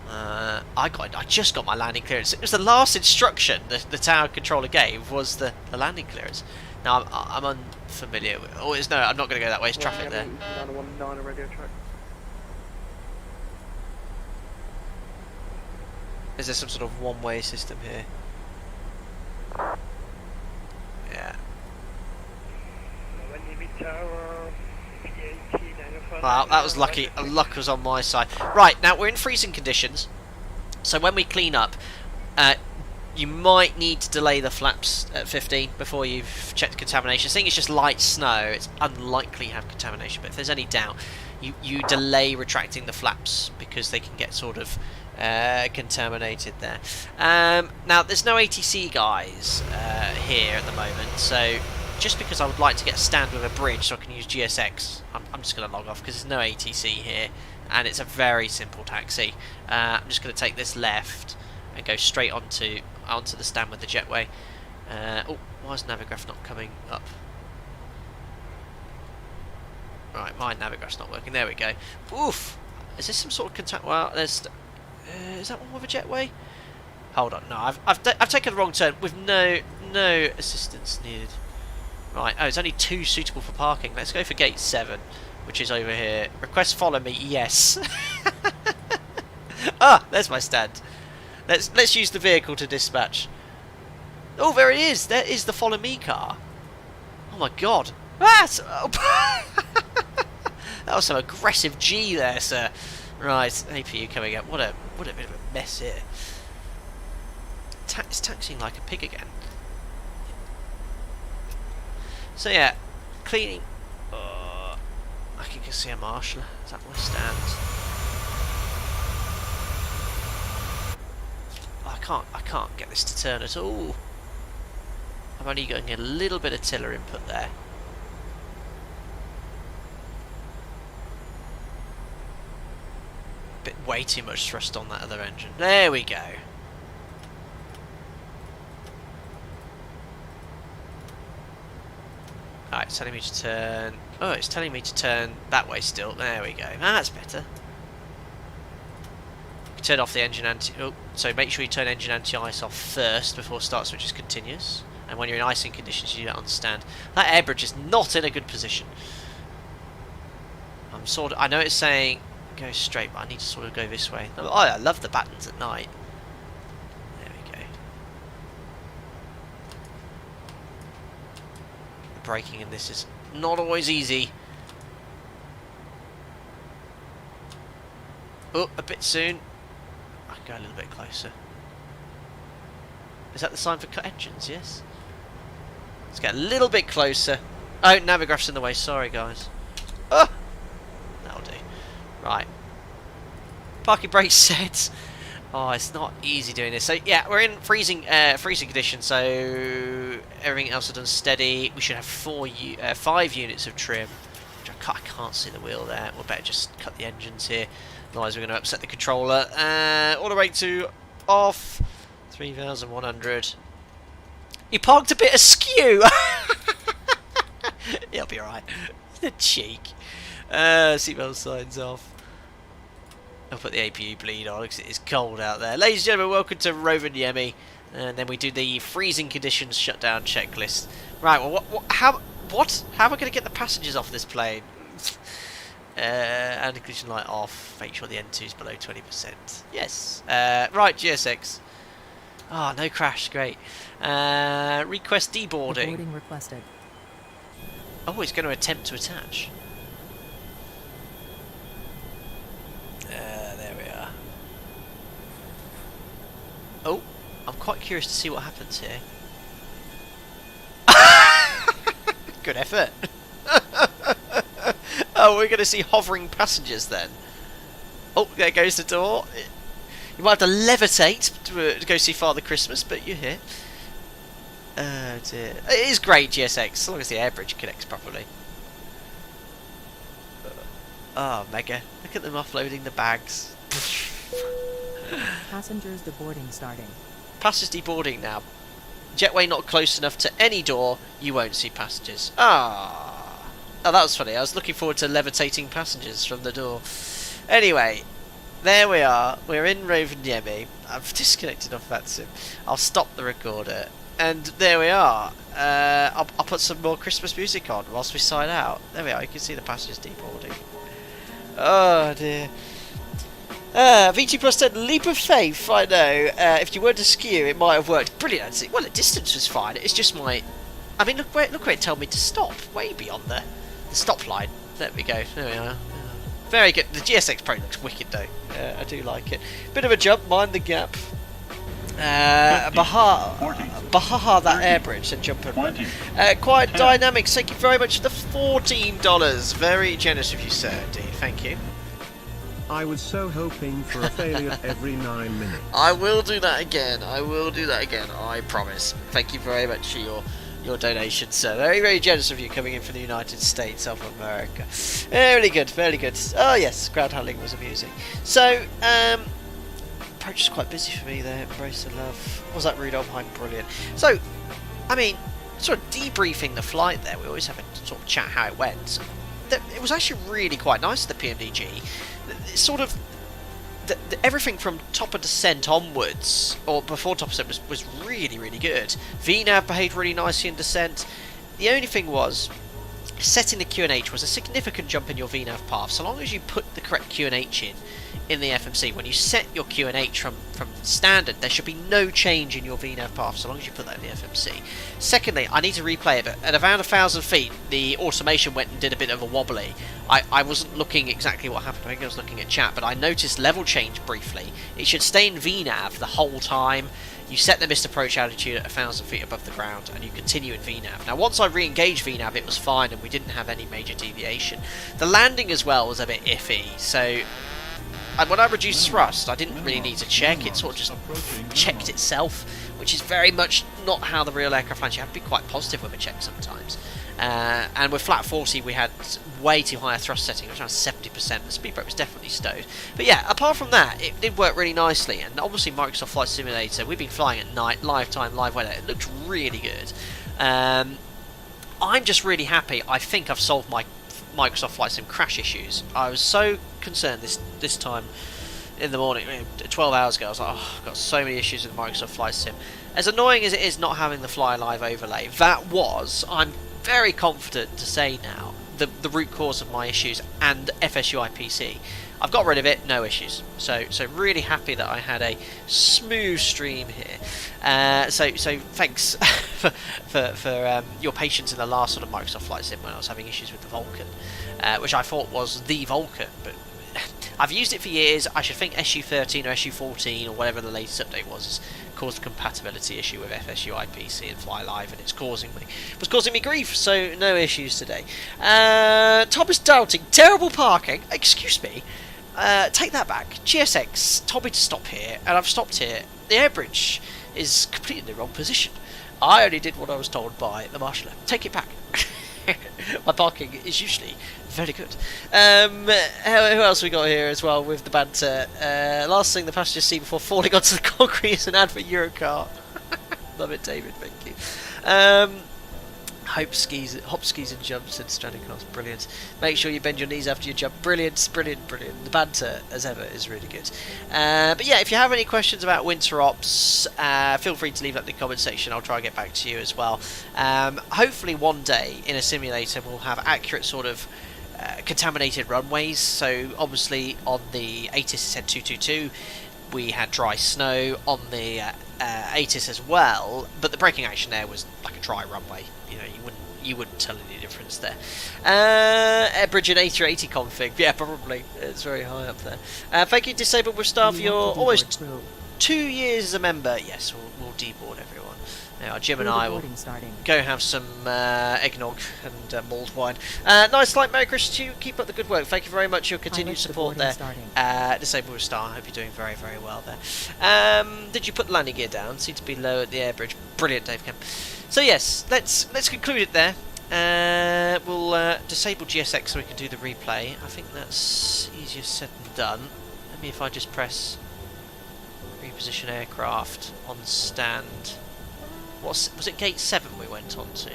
I just got my landing clearance. It was the last instruction the tower controller gave was the landing clearance. Now I'm unfamiliar with. Oh, no, I'm not going to go that way. There's traffic there. Is there some sort of one-way system here? Yeah. Wow, that was lucky. Luck was on my side. Right, now we're in freezing conditions. So when we clean up, you might need to delay the flaps at 15 before you've checked contamination. Seeing it's just light snow, it's unlikely to have contamination. But if there's any doubt, you delay retracting the flaps because they can get sort of contaminated there. Now, there's no ATC guys here at the moment, so just because I would like to get a stand with a bridge so I can use GSX, I'm just going to log off because there's no ATC here, and it's a very simple taxi. I'm just going to take this left and go straight onto the stand with the jetway. Oh, why is Navigraph not coming up? Right, my Navigraph's not working. There we go. Oof! Is this some sort of contact? Well, there's. Is that one with a jetway? Hold on, no, I've taken the wrong turn with no assistance needed. Right, oh, it's only 2 suitable for parking. Let's go for gate 7, which is over here. Request follow me. Yes. Ah, there's my stand. Let's use the vehicle to dispatch. Oh, there it is. There is the follow me car. Oh my god. Ah, that was some aggressive G there, sir. Right, APU coming up. What a bit of a mess here. It's taxiing like a pig again. So yeah, cleaning. I can see a marshal. Is that my stand? I can't get this to turn at all. I'm only getting a little bit of tiller input there. Bit way too much thrust on that other engine. There we go. Alright, it's telling me to turn. Oh, it's telling me to turn that way still. There we go. Ah, that's better. Turn off the engine anti. Oh, so make sure you turn engine anti-ice off first before start switch is continuous. And when you're in icing conditions, you don't understand. That air bridge is not in a good position. I'm sort of. I know it's saying go straight, but I need to sort of go this way. Oh, I love the battens at night. There we go. Braking in this is not always easy. Oh, a bit soon. I can go a little bit closer. Is that the sign for cut engines? Yes. Let's get a little bit closer. Oh, Navigraph's in the way. Sorry, guys. Oh! That'll do. Right. Parking brake set. Oh, it's not easy doing this. So yeah, we're in freezing conditions. So everything else is done steady. We should have 5 units of trim. Which I can't see the wheel there. We'll better just cut the engines here. Otherwise, we're going to upset the controller. Auto rate to off. 3,100. He parked a bit askew. He'll be alright. The cheek. Seatbelt signs off. I'll put the APU bleed on because it is cold out there. Ladies and gentlemen, welcome to Rovaniemi. And then we do the freezing conditions shutdown checklist. Right, well, how am I going to get the passengers off this plane? And ignition light off. Make sure the N2 is below 20%. Yes. Right, GSX. Ah, no crash. Great. Request deboarding. Deboarding requested. Oh, he's going to attempt to attach. There we are. Oh, I'm quite curious to see what happens here. Good effort. Oh, we're going to see hovering passengers then. Oh, there goes the door. You might have to levitate to go see Father Christmas, but you're here. Oh dear. It is great, GSX, as long as the air bridge connects properly. Oh, mega. Look at them offloading the bags. Passengers deboarding starting. Passengers deboarding now. Jetway not close enough to any door, you won't see passengers. Ah. Oh, that was funny. I was looking forward to levitating passengers from the door. Anyway, there we are. We're in Rovaniemi. I've disconnected off VATSIM. I'll stop the recorder. And there we are. I'll put some more Christmas music on whilst we sign out. There we are. You can see the passengers deboarding. Oh, dear. VT plus 10, leap of faith, I know. If you weren't askew, it might have worked. Brilliant. Well, the distance was fine. It's just my... I mean, look where it told me to stop. Way beyond the stop line. There we go. There we are. Very good. The GSX Pro looks wicked, though. I do like it. Bit of a jump. Mind the gap. Baha, that air bridge, said jumper. Quite dynamic. Thank you very much for the $14. Very generous of you, sir. Indeed. Thank you. I was so hoping for a failure every 9 minutes. I will do that again. I will do that again. I promise. Thank you very much for your donation, sir. Very, very generous of you coming in from the United States of America. Very good, very good. Oh yes, ground handling was amusing. So, approach is quite busy for me there. Embrace the love. Was that Rudolph? I'm brilliant. So, I mean, sort of debriefing the flight there. We always have a sort of chat how it went. It was actually really quite nice at the PMDG. Sort of everything from top of descent onwards, or before top of descent, was really, really good. VNAV behaved really nicely in descent. The only thing was, setting the QNH was a significant jump in your VNAV path. So long as you put the correct QNH in the FMC, when you set your QNH from standard, there should be no change in your VNAV path so long as you put that in the FMC. Secondly, I need to replay it, but at around 1,000 feet, the automation went and did a bit of a wobbly. I wasn't looking exactly what happened. I think I was looking at chat, but I noticed level change briefly. It should stay in VNAV the whole time. You set the missed approach altitude at 1,000 feet above the ground, and you continue in VNAV. Now, once I re-engaged VNAV, it was fine, and we didn't have any major deviation. The landing as well was a bit iffy, so when I reduced thrust, I didn't really need to check. It sort of just checked itself, which is very much not how the real aircraft lands. You have to be quite positive with a check sometimes. And with flat 40, we had way too high a thrust setting. It was around 70%. The speed brake was definitely stowed. But yeah, apart from that, it did work really nicely. And obviously, Microsoft Flight Simulator, we've been flying at night, live time, live weather. It looked really good. I'm just really happy. I think I've solved my Microsoft Flight Sim crash issues. I was so concerned this time in the morning, 12 hours ago. I was like, oh, I've got so many issues with Microsoft Flight Sim. As annoying as it is not having the Fly Live overlay, I'm very confident to say now, the root cause of my issues and FSU IPC. I've got rid of it, no issues. So really happy that I had a smooth stream here. So thanks for your patience in the last sort of Microsoft Flight Sim when I was having issues with the Vulcan, which I thought was the Vulcan, but I've used it for years. I should think SU13 or SU14 or whatever the latest update was caused a compatibility issue with FSU IPC and Fly Live, and was causing me grief. So no issues today. Tom is doubting terrible parking. Excuse me. Take that back. GSX told me to stop here, and I've stopped here. The air bridge is completely in the wrong position. I only did what I was told by the marshaller. Take it back. My parking is usually very good. Who else we got here as well with the banter? Last thing the passengers see before falling onto the concrete is an ad for Eurocar. Love it, David. Thank you. Hop skis and jumps and stranding cars. Brilliant. Make sure you bend your knees after you jump. Brilliant, brilliant, brilliant. The banter, as ever, is really good. But yeah, if you have any questions about winter ops, feel free to leave that in the comment section. I'll try and get back to you as well. Hopefully one day in a simulator we'll have accurate sort of contaminated runways. So obviously on the ATIS 222 we had dry snow, on the ATIS as well, but the braking action there was like a dry runway. You know, you wouldn't tell any difference there. Air bridge and A380 config, yeah, probably. It's very high up there. Thank you, Disabled with Staff. You're almost 2 years as a member. Yes, we'll deboard everyone. Now, Jim and I will go have some eggnog and mulled wine. Nice flight, Merry Christmas to you. Keep up the good work. Thank you very much for your continued support there. Disabled with Star, I hope you're doing very, very well there. Did you put the landing gear down? Seemed to be low at the air bridge. Brilliant, Dave Kemp. So yes, let's conclude it there. We'll disable GSX so we can do the replay. I think that's easier said than done. Let me, if I just press reposition aircraft on stand. Was it gate 7 we went on to?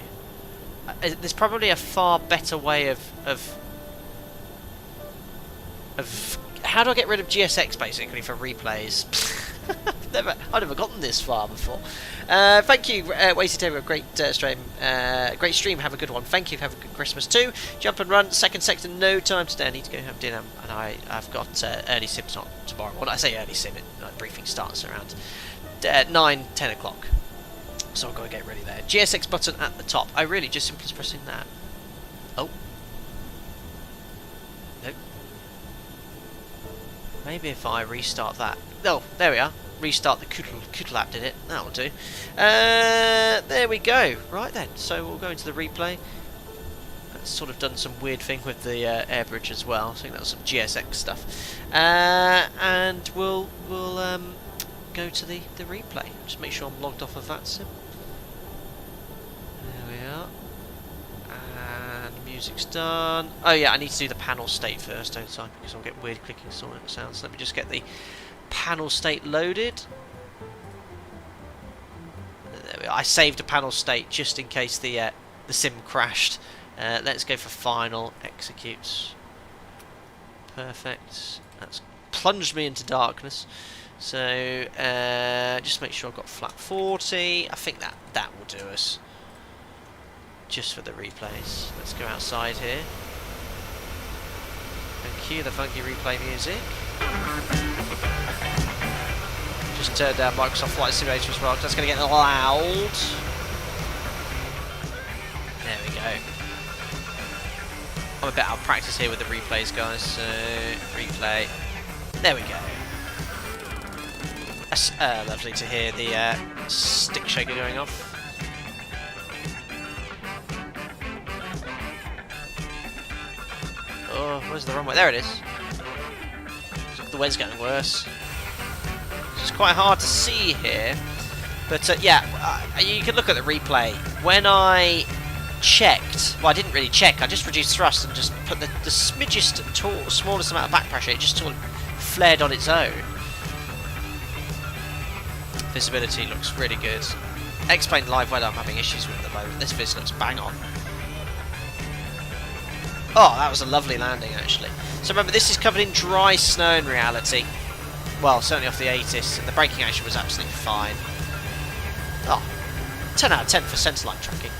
There's probably a far better way of how do I get rid of GSX basically for replays? I've never gotten this far before. Thank you, Wasted Table. Great stream. Great stream. Have a good one. Thank you. Have a good Christmas too. Jump and run. Second sector. No time today. I need to go have dinner, and I've got early sim tomorrow. When I say early sim, briefing starts around 9-10 o'clock. So I've got to get ready there. GSX button at the top. I really just simply pressing that. Oh. Nope. Maybe if I restart that. Oh, there we are. Restart the Kootle app did it. That'll do. There we go. Right then. So we'll go into the replay. sort of done some weird thing with the air bridge as well. I think that was some GSX stuff. And we'll go to the replay. Just make sure I'm logged off of VATSIM. There we are. And music's done. Oh yeah, I need to do the panel state first, don't I? Because I'll get weird clicking sounds. Let me just get the panel state loaded. There we are. I saved a panel state just in case the sim crashed. Let's go for final executes. Perfect. That's plunged me into darkness. So just make sure I've got flat 40. I think that will do us. Just for the replays. Let's go outside here. And cue the funky replay music. Just turn down Microsoft Flight Simulator as well, because that's going to get loud. There we go. I'm a bit out of practice here with the replays, guys. So, replay. There we go. That's lovely to hear the stick shaker going off. Oh, where's the runway? There it is. The weather's getting worse. It's quite hard to see here. But yeah, you can look at the replay. When I checked, well, I didn't really check, I just reduced thrust and just put the smidgest, smallest amount of back pressure. It just sort of flared on its own. Visibility looks really good. Explain live weather I'm having issues with at the moment. This vis looks bang on. Oh, that was a lovely landing, actually. So remember, this is covered in dry snow in reality. Well, certainly off the ATIS. The braking action was absolutely fine. Oh, 10 out of 10 for centerline tracking.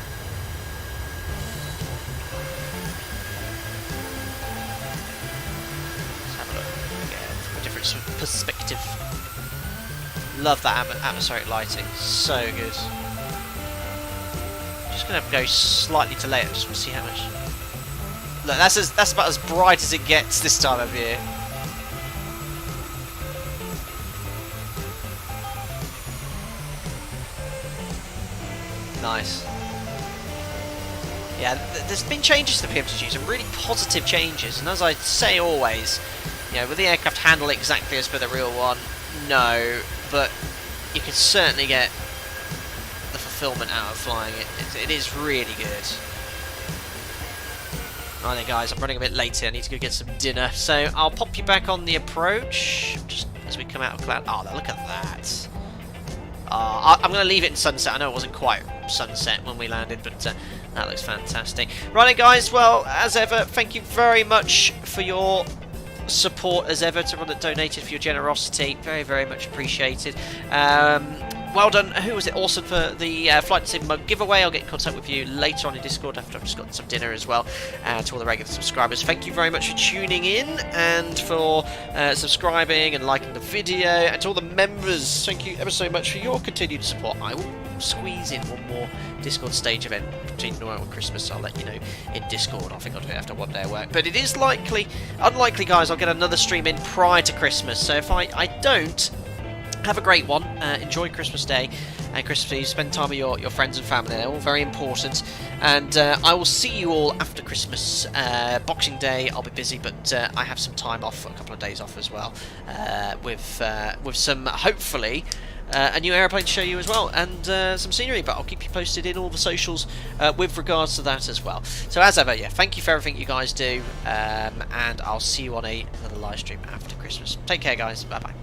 Let's have a look again from a different sort of perspective. Love that atmospheric lighting. So good. Just going to go slightly to later just to see how much... Look, that's about as bright as it gets this time of year. Nice. Yeah, there's been changes to the PMDG, some really positive changes, and as I say always, you know, will the aircraft handle exactly as per the real one? No, but you can certainly get the fulfillment out of flying it. It is really good. Right then, guys, I'm running a bit late here. I need to go get some dinner. So I'll pop you back on the approach just as we come out of cloud. Oh, look at that. I'm going to leave it in sunset. I know it wasn't quite sunset when we landed, but that looks fantastic. Right then, guys, well, as ever, thank you very much for your support, as ever, to everyone that donated, for your generosity. Very, very much appreciated. Well done. Who was it? Awesome for the Flight Sim mug giveaway. I'll get in contact with you later on in Discord after I've just gotten some dinner as well. To all the regular subscribers, thank you very much for tuning in and for subscribing and liking the video. And to all the members, thank you ever so much for your continued support. I will squeeze in one more Discord stage event between Noel and Christmas. I'll let you know in Discord. I think I'll do it after one day of work. But it is unlikely, guys, I'll get another stream in prior to Christmas. So if I don't, have a great one. Enjoy Christmas Day and Christmas Eve. Spend time with your friends and family. They're all very important. And I will see you all after Christmas. Boxing Day, I'll be busy, but I have some time off, a couple of days off as well, with some, hopefully, a new aeroplane to show you as well, and some scenery. But I'll keep you posted in all the socials with regards to that as well. So as ever, yeah, thank you for everything you guys do, and I'll see you on another live stream after Christmas. Take care, guys. Bye bye.